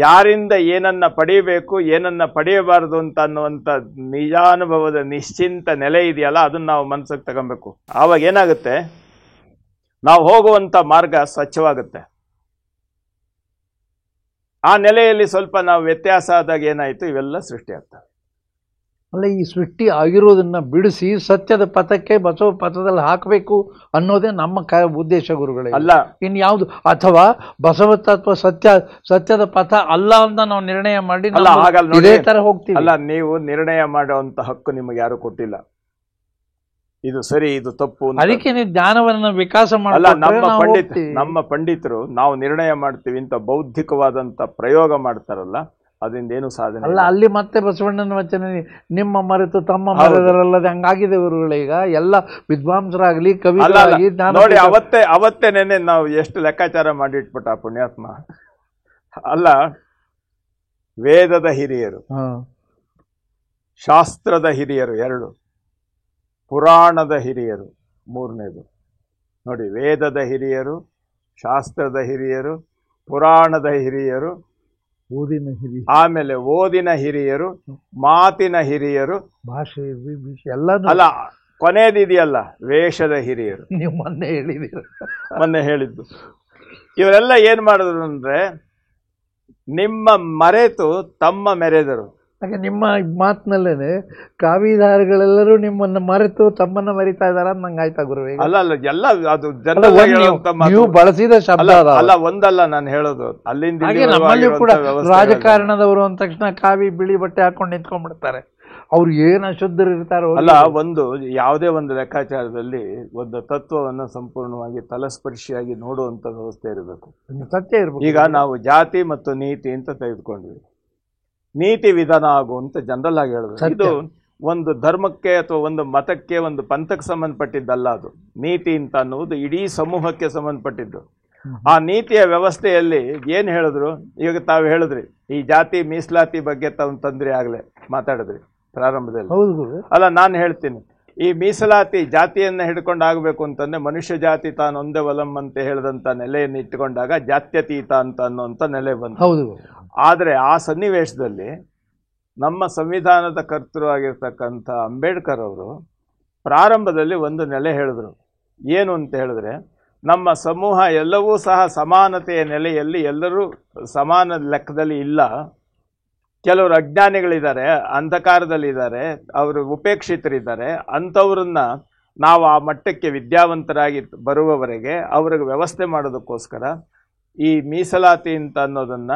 ಯಾರಿಂದ ಏನನ್ನ ಪಡೆಯಬೇಕು ಏನನ್ನ ಪಡೆಯಬಾರದು ಅಂತ ಅನ್ನುವಂಥ ನಿಜಾನುಭವದ ನಿಶ್ಚಿಂತ ನೆಲೆ ಇದೆಯಲ್ಲ, ಅದನ್ನ ನಾವು ಮನಸ್ಸಿಗೆ ತಗೊಬೇಕು. ಆವಾಗ ಏನಾಗುತ್ತೆ, ನಾವು ಹೋಗುವಂತ ಮಾರ್ಗ ಸ್ವಚ್ಛವಾಗುತ್ತೆ. ಆ ನೆಲೆಯಲ್ಲಿ ಸ್ವಲ್ಪ ನಾವು ವ್ಯತ್ಯಾಸ ಆದಾಗ ಏನಾಯ್ತು, ಇವೆಲ್ಲ ಸೃಷ್ಟಿ ಆಗ್ತವೆ. ಅಲ್ಲ, ಈ ಸೃಷ್ಟಿ ಆಗಿರೋದನ್ನ ಬಿಡಿಸಿ ಸತ್ಯದ ಪಥಕ್ಕೆ ಬಸವ ಪಥದಲ್ಲಿ ಹಾಕಬೇಕು ಅನ್ನೋದೇ ನಮ್ಮ ಉದ್ದೇಶ ಗುರುಗಳೇ. ಅಲ್ಲ ಇನ್ಯಾವುದು, ಅಥವಾ ಬಸವ ತತ್ವ ಸತ್ಯದ ಪಥ ಅಲ್ಲ ಅಂತ ನಾವು ನಿರ್ಣಯ ಮಾಡಿ ಇದೇ ತರ ಹೋಗ್ತೀವಿ. ಅಲ್ಲ, ನೀವು ನಿರ್ಣಯ ಮಾಡುವಂತ ಹಕ್ಕು ನಿಮಗೆ ಯಾರು ಕೊಟ್ಟಿಲ್ಲ. ಇದು ಸರಿ, ಇದು ತಪ್ಪು. ಅದಕ್ಕೆ ನೀವು ಜ್ಞಾನವನ್ನ ವಿಕಾಸ ಮಾಡಲ್ಲ. ನಮ್ಮ ಪಂಡಿತರು ನಾವು ನಿರ್ಣಯ ಮಾಡ್ತೀವಿ ಅಂತ ಬೌದ್ಧಿಕವಾದಂತ ಪ್ರಯೋಗ ಮಾಡ್ತಾರಲ್ಲ, ಅದರಿಂದ ಏನು ಸಾಧನೆ ಅಲ್ಲ. ಅಲ್ಲಿ ಮತ್ತೆ ಬಸವಣ್ಣನ ವಚನ ನಿಮ್ಮ ಮರೆತು ತಮ್ಮ ಮರೆದರಲ್ಲದೆ ಹಂಗಾಗಿದೆ ಗುರುಗಳೇ. ಈಗ ಎಲ್ಲ ವಿದ್ವಾಂಸರಾಗ್ಲಿ ಕವಿಗಳಾಗಲಿ ನೋಡಿ, ಅವತ್ತೇ ನೆನೆ ನಾವು ಎಷ್ಟು ಲೆಕ್ಕಾಚಾರ ಮಾಡಿಟ್ಬಿಟ್ಟ ಪುಣ್ಯಾತ್ಮ. ಅಲ್ಲ, ವೇದದ ಹಿರಿಯರು, ಶಾಸ್ತ್ರದ ಹಿರಿಯರು 2, ಪುರಾಣದ ಹಿರಿಯರು 3ನೇದು. ನೋಡಿ, ವೇದದ ಹಿರಿಯರು, ಶಾಸ್ತ್ರದ ಹಿರಿಯರು, ಪುರಾಣದ ಹಿರಿಯರು, ಓದಿನ ಹಿರಿಯರು, ಆಮೇಲೆ ಓದಿನ ಹಿರಿಯರು, ಮಾತಿನ ಹಿರಿಯರು, ಭಾಷೆ ಎಲ್ಲ. ಅಲ್ಲ, ಕೊನೆಯದಿದೆಯಲ್ಲ, ವೇಷದ ಹಿರಿಯರು. ನೀವು ಮೊನ್ನೆ ಹೇಳಿದ್ದು. ಇವರೆಲ್ಲ ಏನ್ ಮಾಡಿದ್ರು ಅಂದ್ರೆ, ನಿಮ್ಮ ಮರೆತು ತಮ್ಮ ಮೆರೆದರು. ಹಾಗೆ ನಿಮ್ಮ ಮಾತಿನಲ್ಲೇನೆ ಕಾವಿದಾರಗಳೆಲ್ಲರೂ ನಿಮ್ಮನ್ನ ಮರೆತು ತಮ್ಮನ್ನ ಮರಿತಾ ಇದಾರ ನಂಗೆ ಆಯ್ತಾ ಗುರುವೇ? ಅಲ್ಲ, ಎಲ್ಲ ಅದು ನೀವು ಬಳಸಿದ ಶಬ್ದ ಅಲ್ಲ, ಒಂದಲ್ಲ ನಾನು ಹೇಳೋದು. ಅಲ್ಲಿಂದ ನಮ್ಮಲ್ಲಿ ಕೂಡ ರಾಜಕಾರಣದವರು ಅಂದ ತಕ್ಷಣ ಕಾವಿ ಬಿಳಿ ಬಟ್ಟೆ ಹಾಕೊಂಡು ನಿಂತ್ಕೊಂಡ್ಬಿಡ್ತಾರೆ. ಅವ್ರು ಏನ್ ಅಶುದ್ಧರು ಇರ್ತಾರೋ. ಅಲ್ಲ, ಯಾವುದೇ ಒಂದು ಲೆಕ್ಕಾಚಾರದಲ್ಲಿ ಒಂದು ತತ್ವವನ್ನು ಸಂಪೂರ್ಣವಾಗಿ ತಲಸ್ಪರ್ಶಿಯಾಗಿ ನೋಡುವಂತ ವ್ಯವಸ್ಥೆ ಇರಬೇಕು, ಸತ್ಯ ಇರಬೇಕು. ಈಗ ನಾವು ಜಾತಿ ಮತ್ತು ನೀತಿ ಅಂತ ತೆಗೆದುಕೊಂಡ್ವಿ. ನೀತಿ ವಿಧಾನ ಆಗುವಂತ ಜನರಲ್ ಆಗಿ ಹೇಳಿದ್ರು. ಇದು ಒಂದು ಧರ್ಮಕ್ಕೆ ಅಥವಾ ಒಂದು ಮತಕ್ಕೆ, ಒಂದು ಪಂಥಕ್ಕೆ ಸಂಬಂಧಪಟ್ಟಿದ್ದಲ್ಲ. ಅದು ನೀತಿ ಅಂತ ಅನ್ನುವುದು ಇಡೀ ಸಮೂಹಕ್ಕೆ ಸಂಬಂಧಪಟ್ಟಿದ್ದು. ಆ ನೀತಿಯ ವ್ಯವಸ್ಥೆಯಲ್ಲಿ ಏನ್ ಹೇಳಿದ್ರು, ಈಗ ತಾವು ಹೇಳಿದ್ರಿ ಈ ಜಾತಿ ಮೀಸಲಾತಿ ಬಗ್ಗೆ ತಾವು ತಂದ್ರಿ, ಆಗ್ಲೇ ಮಾತಾಡಿದ್ರಿ ಪ್ರಾರಂಭದಲ್ಲಿ. ಅಲ್ಲ, ನಾನು ಹೇಳ್ತೀನಿ, ಈ ಮೀಸಲಾತಿ ಜಾತಿಯನ್ನ ಹಿಡ್ಕೊಂಡು ಆಗ್ಬೇಕು ಅಂತಂದ್ರೆ ಮನುಷ್ಯ ಜಾತಿ ತಾನೊಂದೇ ವಲಂ ಅಂತ ಹೇಳಿದಂತ ನೆಲೆಯನ್ನು ಇಟ್ಟುಕೊಂಡಾಗ ಜಾತ್ಯತೀತ ಅಂತ ಅನ್ನುವಂಥ ನೆಲೆ ಬಂತು. ಆದರೆ ಆ ಸನ್ನಿವೇಶದಲ್ಲಿ ನಮ್ಮ ಸಂವಿಧಾನದ ಕರ್ತೃ ಆಗಿರ್ತಕ್ಕಂಥ ಅಂಬೇಡ್ಕರ್ ಅವರು ಪ್ರಾರಂಭದಲ್ಲಿ ಒಂದು ನೆಲೆ ಹೇಳಿದ್ರು. ಏನು ಅಂತ ಹೇಳಿದ್ರೆ, ನಮ್ಮ ಸಮೂಹ ಎಲ್ಲವೂ ಸಹ ಸಮಾನತೆಯ ನೆಲೆಯಲ್ಲಿ ಎಲ್ಲರೂ ಸಮಾನ ಲೆಕ್ಕದಲ್ಲಿ ಇಲ್ಲ. ಕೆಲವರು ಅಜ್ಞಾನಿಗಳಿದ್ದಾರೆ, ಅಂಧಕಾರದಲ್ಲಿದ್ದಾರೆ, ಅವರು ಉಪೇಕ್ಷಿತರಿದ್ದಾರೆ. ಅಂಥವ್ರನ್ನ ನಾವು ಆ ಮಟ್ಟಕ್ಕೆ ವಿದ್ಯಾವಂತರಾಗಿ ಬರುವವರೆಗೆ ಅವ್ರಿಗೆ ವ್ಯವಸ್ಥೆ ಮಾಡೋದಕ್ಕೋಸ್ಕರ ಈ ಮೀಸಲಾತಿ ಅಂತ ಅನ್ನೋದನ್ನ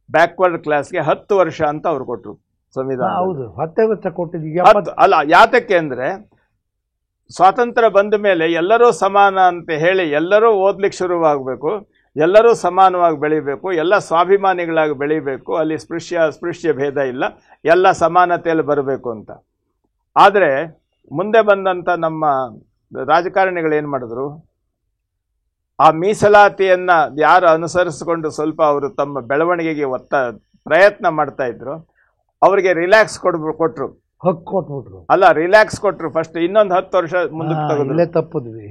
ಬ್ಯಾಕ್ವರ್ಡ್ ಕ್ಲಾಸ್ಗೆ 10 ವರ್ಷ ಅಂತ ಅವ್ರು ಕೊಟ್ಟರು ಸಂವಿಧಾನ. ಅಲ್ಲ, ಯಾತಕ್ಕೆ ಅಂದ್ರೆ ಸ್ವಾತಂತ್ರ್ಯ ಬಂದ ಮೇಲೆ ಎಲ್ಲರೂ ಸಮಾನ ಅಂತ ಹೇಳಿ ಎಲ್ಲರೂ ಓದ್ಲಿಕ್ಕೆ ಶುರುವಾಗಬೇಕು, ಎಲ್ಲರೂ ಸಮಾನವಾಗಿ ಬೆಳಿಬೇಕು, ಎಲ್ಲ ಸ್ವಾಭಿಮಾನಿಗಳಾಗಿ ಬೆಳಿಬೇಕು, ಅಲ್ಲಿ ಸ್ಪೃಶ್ಯ ಭೇದ ಇಲ್ಲ, ಎಲ್ಲ ಸಮಾನತೆಯಲ್ಲಿ ಬರಬೇಕು ಅಂತ. ಆದರೆ ಮುಂದೆ ಬಂದಂಥ ನಮ್ಮ ರಾಜಕಾರಣಿಗಳು ಏನು ಮಾಡಿದ್ರು, ಆ ಮೀಸಲಾತಿಯನ್ನ ಯಾರು ಅನುಸರಿಸಿಕೊಂಡು ಸ್ವಲ್ಪ ಅವರು ತಮ್ಮ ಬೆಳವಣಿಗೆಗೆ ಪ್ರಯತ್ನ ಮಾಡ್ತಾ ಇದ್ರು, ಅವರಿಗೆ ರಿಲ್ಯಾಕ್ಸ್ ಕೊಟ್ರು, ಹಕ್ಕು ಕೊಟ್ಬಿಟ್ರು. ಅಲ್ಲ, ರಿಲ್ಯಾಕ್ಸ್ ಕೊಟ್ರು. ಫಸ್ಟ್ ಇನ್ನೊಂದು 10 ವರ್ಷ ಮುಂದಕ್ಕೆ ತಗೊಂಡ್ರೆ ತಪ್ಪದ್ವಿ.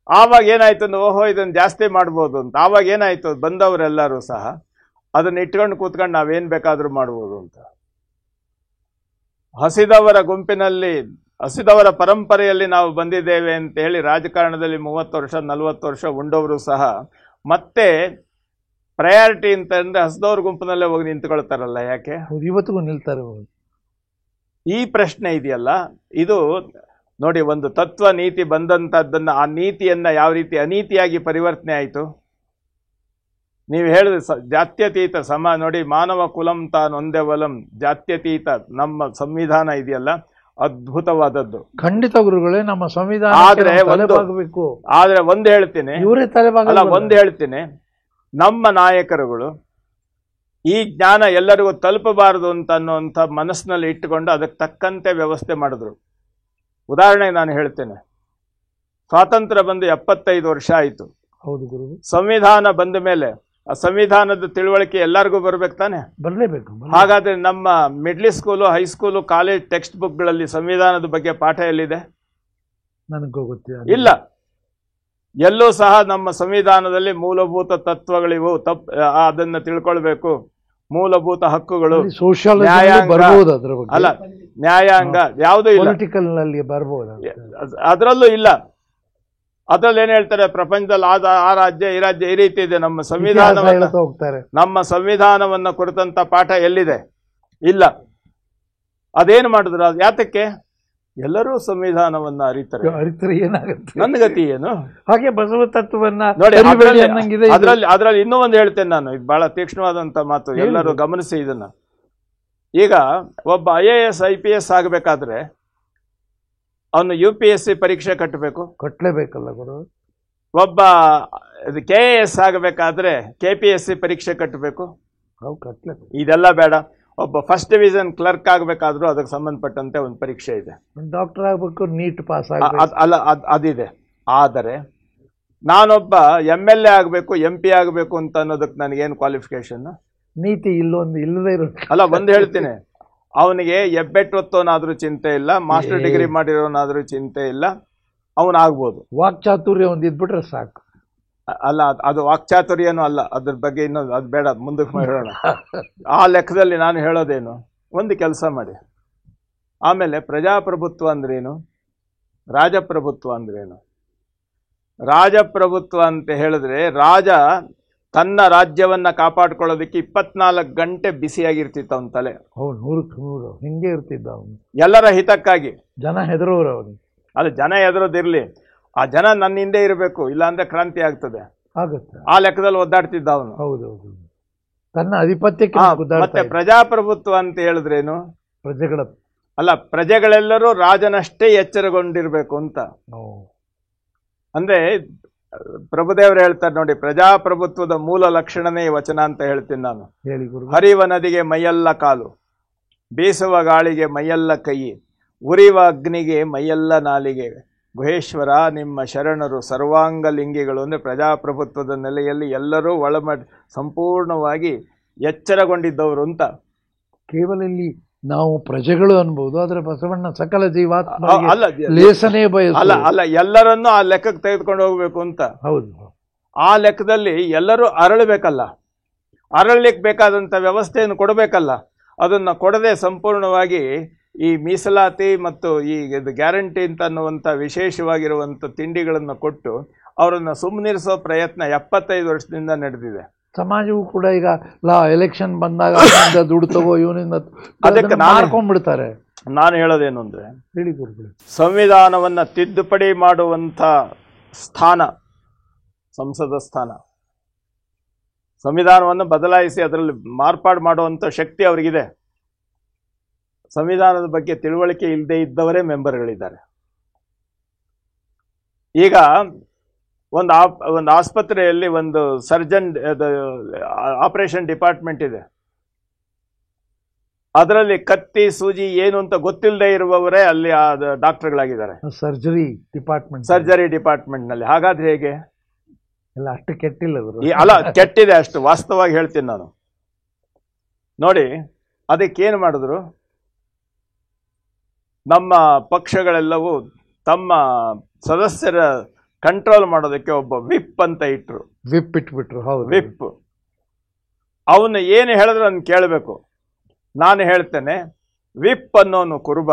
ಆವಾಗ ಏನಾಯ್ತು, ಓಹೋ ಇದನ್ನ ಜಾಸ್ತಿ ಮಾಡ್ಬೋದು ಅಂತ. ಆವಾಗ ಏನಾಯ್ತು, ಬಂದವರೆಲ್ಲರೂ ಸಹ ಅದನ್ನ ಇಟ್ಕೊಂಡು ಕೂತ್ಕೊಂಡು ನಾವೇನ್ ಬೇಕಾದ್ರೂ ಮಾಡ್ಬೋದು ಅಂತ. ಹಸಿದವರ ಗುಂಪಿನಲ್ಲಿ, ಹಸಿದವರ ಪರಂಪರೆಯಲ್ಲಿ ನಾವು ಬಂದಿದ್ದೇವೆ ಅಂತ ಹೇಳಿ ರಾಜಕಾರಣದಲ್ಲಿ 30 ವರ್ಷ 40 ವರ್ಷ ಉಂಡವರು ಸಹ ಮತ್ತೆ ಪ್ರಯಾರಿಟಿ ಅಂತಂದ್ರೆ ಹಸಿದವ್ರ ಗುಂಪಿನಲ್ಲೇ ಹೋಗಿ ನಿಂತ್ಕೊಳ್ತಾರಲ್ಲ. ಯಾಕೆ ಇವತ್ತಿಗೂ ನಿಲ್ತಾರೆ? ಈ ಪ್ರಶ್ನೆ ಇದೆಯಲ್ಲ, ಇದು ನೋಡಿ, ಒಂದು ತತ್ವ ನೀತಿ ಬಂದಂತದ್ದನ್ನ, ಆ ನೀತಿಯನ್ನ ಯಾವ ರೀತಿ ಅನೀತಿಯಾಗಿ ಪರಿವರ್ತನೆ ಆಯಿತು. ನೀವು ಹೇಳಿದ್ರೆ ಜಾತ್ಯತೀತ ನೋಡಿ, ಮಾನವ ಕುಲಂ ತಾನೊಂದೇ ವಲಂ, ಜಾತ್ಯತೀತ ನಮ್ಮ ಸಂವಿಧಾನ ಇದೆಯಲ್ಲ, ಅದ್ಭುತವಾದದ್ದು. ಖಂಡಿತ ಗುರುಗಳೇ, ನಮ್ಮ ಸಂವಿಧಾನ. ಆದ್ರೆ ಒಂದು ಹೇಳ್ತೀನಿ, ಒಂದು ಹೇಳ್ತೀನಿ, ನಮ್ಮ ನಾಯಕರುಗಳು ಈ ಜ್ಞಾನ ಎಲ್ಲರಿಗೂ ತಲುಪಬಾರದು ಅಂತ ಅನ್ನುವಂಥ ಮನಸ್ಸಿನಲ್ಲಿ ಇಟ್ಟುಕೊಂಡು ಅದಕ್ಕೆ ತಕ್ಕಂತೆ ವ್ಯವಸ್ಥೆ ಮಾಡಿದ್ರು. ಉದಾಹರಣೆಗೆ ನಾನು ಹೇಳ್ತೇನೆ, ಸ್ವಾತಂತ್ರ್ಯ ಬಂದು 75 ವರ್ಷ ಆಯಿತು. ಹೌದು ಗುರು. ಸಂವಿಧಾನ ಬಂದ ಮೇಲೆ ಆ ಸಂವಿಧಾನದ ತಿಳುವಳಿಕೆ ಎಲ್ಲರಿಗೂ ಬರ್ಬೇಕು ತಾನೆ? ಬರಲೇಬೇಕು. ಹಾಗಾದ್ರೆ ನಮ್ಮ middle school, high school, college text ಬುಕ್ಗಳಲ್ಲಿ ಸಂವಿಧಾನದ ಬಗ್ಗೆ ಪಾಠ ಎಲ್ಲಿದೆ? ನನಗೂ ಗೊತ್ತಿಲ್ಲ. ಇಲ್ಲ. ಎಲ್ಲೂ ಸಹ ನಮ್ಮ ಸಂವಿಧಾನದಲ್ಲಿ ಮೂಲಭೂತ ತತ್ವಗಳಿವು, ಅದನ್ನ ತಿಳ್ಕೊಳ್ಬೇಕು. ಮೂಲಭೂತ ಹಕ್ಕುಗಳು, ನ್ಯಾಯಾಂಗ ಅಲ್ಲ, ನ್ಯಾಯಾಂಗ ಯಾವುದೂ ಇಲ್ಲ, ಪೊಲಿಟಿಕಲ್ ನಲ್ಲಿ ಬರ್ಬೋದು, ಅದರಲ್ಲೂ ಇಲ್ಲ. ಅದ್ರಲ್ಲಿ ಏನ್ ಹೇಳ್ತಾರೆ, ಪ್ರಪಂಚದಲ್ಲಿ ಆ ರಾಜ್ಯ ಈ ರಾಜ್ಯ ಈ ರೀತಿ ಇದೆ. ನಮ್ಮ ಸಂವಿಧಾನವನ್ನ ಕುರಿತಂತ ಪಾಠ ಎಲ್ಲಿದೆ? ಇಲ್ಲ. ಅದೇನು ಮಾಡಿದ್ರು? ಯಾತಕ್ಕೆ? ಎಲ್ಲರೂ ಸಂವಿಧಾನವನ್ನ ಅರಿತರೆ ಏನಾಗುತ್ತೆ, ನನ್ನ ಗತಿ ಏನು? ಹಾಗೆ ಬಸವ ತತ್ವವನ್ನ ನೋಡಿ, ಅದ್ರಲ್ಲಿ ಇನ್ನೂ ಒಂದು ಹೇಳ್ತೇನೆ ನಾನು, ಇದು ಬಹಳ ತೀಕ್ಷ್ಣವಾದಂತ ಮಾತು, ಎಲ್ಲರೂ ಗಮನಿಸಿ ಇದನ್ನ. ಈಗ ಒಬ್ಬ IAS IPS ಆಗಬೇಕಾದ್ರೆ ಅವನು UPSC ಪರೀಕ್ಷೆ ಕಟ್ಟಲೇಬೇಕಲ್ಲ ಗುರು. ಒಬ್ಬ KAS ಆಗಬೇಕಾದ್ರೆ KPSC ಪರೀಕ್ಷೆ ಕಟ್ಟಬೇಕು. ಇದೆಲ್ಲ ಬೇಡ. ಒಬ್ಬ ಫಸ್ಟ್ ಡಿವಿಷನ್ ಕ್ಲರ್ಕ್ ಆಗಬೇಕಾದ್ರೂ ಅದಕ್ಕೆ ಸಂಬಂಧಪಟ್ಟಂತೆ ಒಂದು ಪರೀಕ್ಷೆ ಇದೆ. ಡಾಕ್ಟರ್ ಆಗಬೇಕು, ನೀಟ್ ಪಾಸ್ ಅಲ್ಲ, ಅದಿದೆ. ಆದರೆ ನಾನೊಬ್ಬ MLA ಆಗಬೇಕು, MP ಆಗಬೇಕು ಅಂತ ಅನ್ನೋದಕ್ಕೆ ನನಗೇನು ಕ್ವಾಲಿಫಿಕೇಶನ್? ನೀತಿ ಇಲ್ಲದೇ ಇರುತ್ತೆ. ಅಲ್ಲ, ಒಂದು ಹೇಳ್ತೀನಿ, ಅವನಿಗೆ ಎಬ್ಬೆಟ್ಟೊತ್ತೋನಾದ್ರೂ ಚಿಂತೆ ಇಲ್ಲ, ಮಾಸ್ಟರ್ ಡಿಗ್ರಿ ಮಾಡಿರೋನಾದ್ರೂ ಚಿಂತೆ ಇಲ್ಲ, ಅವನಾಗ್ಬೋದು. ವಾಕ್ಚಾತುರ್ಯ ಒಂದು ಇದ್ಬಿಟ್ರೆ ಸಾಕು. ಅಲ್ಲ, ಅದು ವಾಕ್ಚಾತುರ್ಯನೂ ಅಲ್ಲ, ಅದ್ರ ಬಗ್ಗೆ ಇನ್ನೊಂದು, ಅದು ಬೇಡ, ಮುಂದಕ್ಕೆ ಮಾಡೋಣ. ಆ ಲೆಕ್ಕದಲ್ಲಿ ನಾನು ಹೇಳೋದೇನು, ಒಂದು ಕೆಲಸ ಮಾಡಿ. ಆಮೇಲೆ ಪ್ರಜಾಪ್ರಭುತ್ವ ಅಂದ್ರೇನು, ರಾಜಪ್ರಭುತ್ವ ಅಂದ್ರೇನು? ರಾಜಪ್ರಭುತ್ವ ಅಂತ ಹೇಳಿದ್ರೆ ರಾಜ ತನ್ನ ರಾಜ್ಯವನ್ನ ಕಾಪಾಡ್ಕೊಳ್ಳೋದಕ್ಕೆ 24 ಗಂಟೆ ಬಿಸಿಯಾಗಿರ್ತಿತ್ತು ಅವನ ತಲೆ. 100 ಹಿಂಗೆ ಇರ್ತಿದ್ದ ಅವನು, ಎಲ್ಲರ ಹಿತಕ್ಕಾಗಿ. ಜನ ಹೆದರೋರು ಅವನಿಗೆ. ಅದು ಜನ ಹೆದರೋದಿರ್ಲಿ, ಆ ಜನ ನನ್ನ ಹಿಂದೆ ಇರಬೇಕು, ಇಲ್ಲಾಂದ್ರೆ ಕ್ರಾಂತಿ ಆಗ್ತದೆ, ಆಗುತ್ತೆ. ಆ ಲೆಕ್ಕದಲ್ಲಿ ಒದ್ದಾಡ್ತಿದ್ದ ಅವನು. ಹೌದೌದು, ತನ್ನ ಆಧಿಪತ್ಯಕ್ಕೆ. ಮತ್ತೆ ಪ್ರಜಾಪ್ರಭುತ್ವ ಅಂತ ಹೇಳಿದ್ರೇನು? ಪ್ರಜೆಗಳ ಅಲ್ಲ, ಪ್ರಜೆಗಳೆಲ್ಲರೂ ರಾಜನಷ್ಟೇ ಎಚ್ಚರಗೊಂಡಿರ್ಬೇಕು ಅಂತ. ಅಂದ್ರೆ ಪ್ರಭುದೇವರು ಹೇಳ್ತಾರೆ ನೋಡಿ, ಪ್ರಜಾಪ್ರಭುತ್ವದ ಮೂಲ ಲಕ್ಷಣನೇ ಈ ವಚನ ಅಂತ ಹೇಳ್ತೀನಿ ನಾನು. ಹರಿವ ನದಿಗೆ ಮೈಯೆಲ್ಲ ಕಾಲು, ಬೀಸುವ ಗಾಳಿಗೆ ಮೈಯೆಲ್ಲ ಕೈ, ಉರಿವ ಅಗ್ನಿಗೆ ಮೈಯೆಲ್ಲ ನಾಲಿಗೆ, ಗುಹೇಶ್ವರ ನಿಮ್ಮ ಶರಣರು ಸರ್ವಾಂಗ ಲಿಂಗಿಗಳು. ಅಂದರೆ ಪ್ರಜಾಪ್ರಭುತ್ವದ ನೆಲೆಯಲ್ಲಿ ಎಲ್ಲರೂ ಸಂಪೂರ್ಣವಾಗಿ ಎಚ್ಚರಗೊಂಡಿದ್ದವರು ಅಂತ. ಕೇವಲ ಇಲ್ಲಿ ನಾವು ಪ್ರಜೆಗಳು ಅನ್ಬಹುದು, ಆದ್ರೆ ಬಸವಣ್ಣ ಸಕಲ ಜೀವಾತ್ಮ ಲೇಸನೆ ಅಲ್ಲ, ಎಲ್ಲರನ್ನೂ ಆ ಲೆಕ್ಕಕ್ಕೆ ತೆಗೆದುಕೊಂಡು ಹೋಗ್ಬೇಕು ಅಂತ. ಹೌದು, ಆ ಲೆಕ್ಕದಲ್ಲಿ ಎಲ್ಲರೂ ಅರಳಬೇಕಲ್ಲ, ಅರಳಲಿಕ್ಕೆ ಬೇಕಾದಂಥ ವ್ಯವಸ್ಥೆಯನ್ನು ಕೊಡಬೇಕಲ್ಲ. ಅದನ್ನ ಕೊಡದೆ ಸಂಪೂರ್ಣವಾಗಿ ಈ ಮೀಸಲಾತಿ ಮತ್ತು ಈ ಗ್ಯಾರಂಟಿ ಅಂತ ಅನ್ನುವಂಥ ವಿಶೇಷವಾಗಿರುವಂಥ ತಿಂಡಿಗಳನ್ನು ಕೊಟ್ಟು ಅವರನ್ನು ಸುಮ್ಮನಿರಿಸೋ ಪ್ರಯತ್ನ 75 ವರ್ಷದಿಂದ ನಡೆದಿದೆ. ಸಮಾಜವು ಕೂಡ ಈಗ ಎಲೆಕ್ಷನ್ ಬಂದಾಗ ದುಡ್ಡು ತಗೋ ಇವನಿಂದ ಅದಕ್ಕೆ ಮಾಡ್ಕೊಂಡ್ಬಿಡ್ತಾರೆ. ನಾನು ಹೇಳೋದೇನು ಅಂದ್ರೆ, ಹೇಳಿ ಗುರುಗಳು, ಸಂವಿಧಾನವನ್ನ ತಿದ್ದುಪಡಿ ಮಾಡುವಂಥ ಸ್ಥಾನ ಸಂಸದ ಸ್ಥಾನ. ಸಂವಿಧಾನವನ್ನು ಬದಲಾಯಿಸಿ ಅದರಲ್ಲಿ ಮಾರ್ಪಾಡು ಮಾಡುವಂಥ ಶಕ್ತಿ ಅವರಿಗಿದೆ. ಸಂವಿಧಾನದ ಬಗ್ಗೆ ತಿಳುವಳಿಕೆ ಇಲ್ಲದೆ ಇದ್ದವರೇ ಮೆಂಬರ್ಗಳಿದ್ದಾರೆ. ಈಗ ಒಂದು ಆಸ್ಪತ್ರೆಯಲ್ಲಿ ಒಂದು ಸರ್ಜನ್ ಆಪರೇಷನ್ ಡಿಪಾರ್ಟ್ಮೆಂಟ್ ಇದೆ. ಅದರಲ್ಲಿ ಕತ್ತಿ ಸೂಜಿ ಏನು ಅಂತ ಗೊತ್ತಿಲ್ಲದೆ ಇರುವವರೇ ಅಲ್ಲಿ ಡಾಕ್ಟರ್ಗಳಾಗಿದ್ದಾರೆ ಸರ್ಜರಿ ಡಿಪಾರ್ಟ್ಮೆಂಟ್ ನಲ್ಲಿ. ಹಾಗಾದ್ರೆ ಹೇಗೆ? ಎಲ್ಲ ಅಷ್ಟು ಕೆಟ್ಟಿಲ್ಲ. ಅಲ್ಲ, ಕೆಟ್ಟಿದೆ, ಅಷ್ಟು ವಾಸ್ತವವಾಗಿ ಹೇಳ್ತೀನಿ ನಾನು. ನೋಡಿ, ಅದಕ್ಕೇನು ಮಾಡಿದ್ರು, ನಮ್ಮ ಪಕ್ಷಗಳೆಲ್ಲವೂ ತಮ್ಮ ಸದಸ್ಯರ ಕಂಟ್ರೋಲ್ ಮಾಡೋದಕ್ಕೆ ಒಬ್ಬ ವಿಪ್ ಅಂತ ಇಟ್ರು. ವಿಪ್ ಇಟ್ಬಿಟ್ರು. ಹೌದು, ವಿಪ್. ಅವನು ಏನು ಹೇಳಿದ್ರೆ ಅದನ್ನು ಕೇಳಬೇಕು. ನಾನು ಹೇಳ್ತೇನೆ, ವಿಪ್ ಅನ್ನೋನು ಕುರುಬ,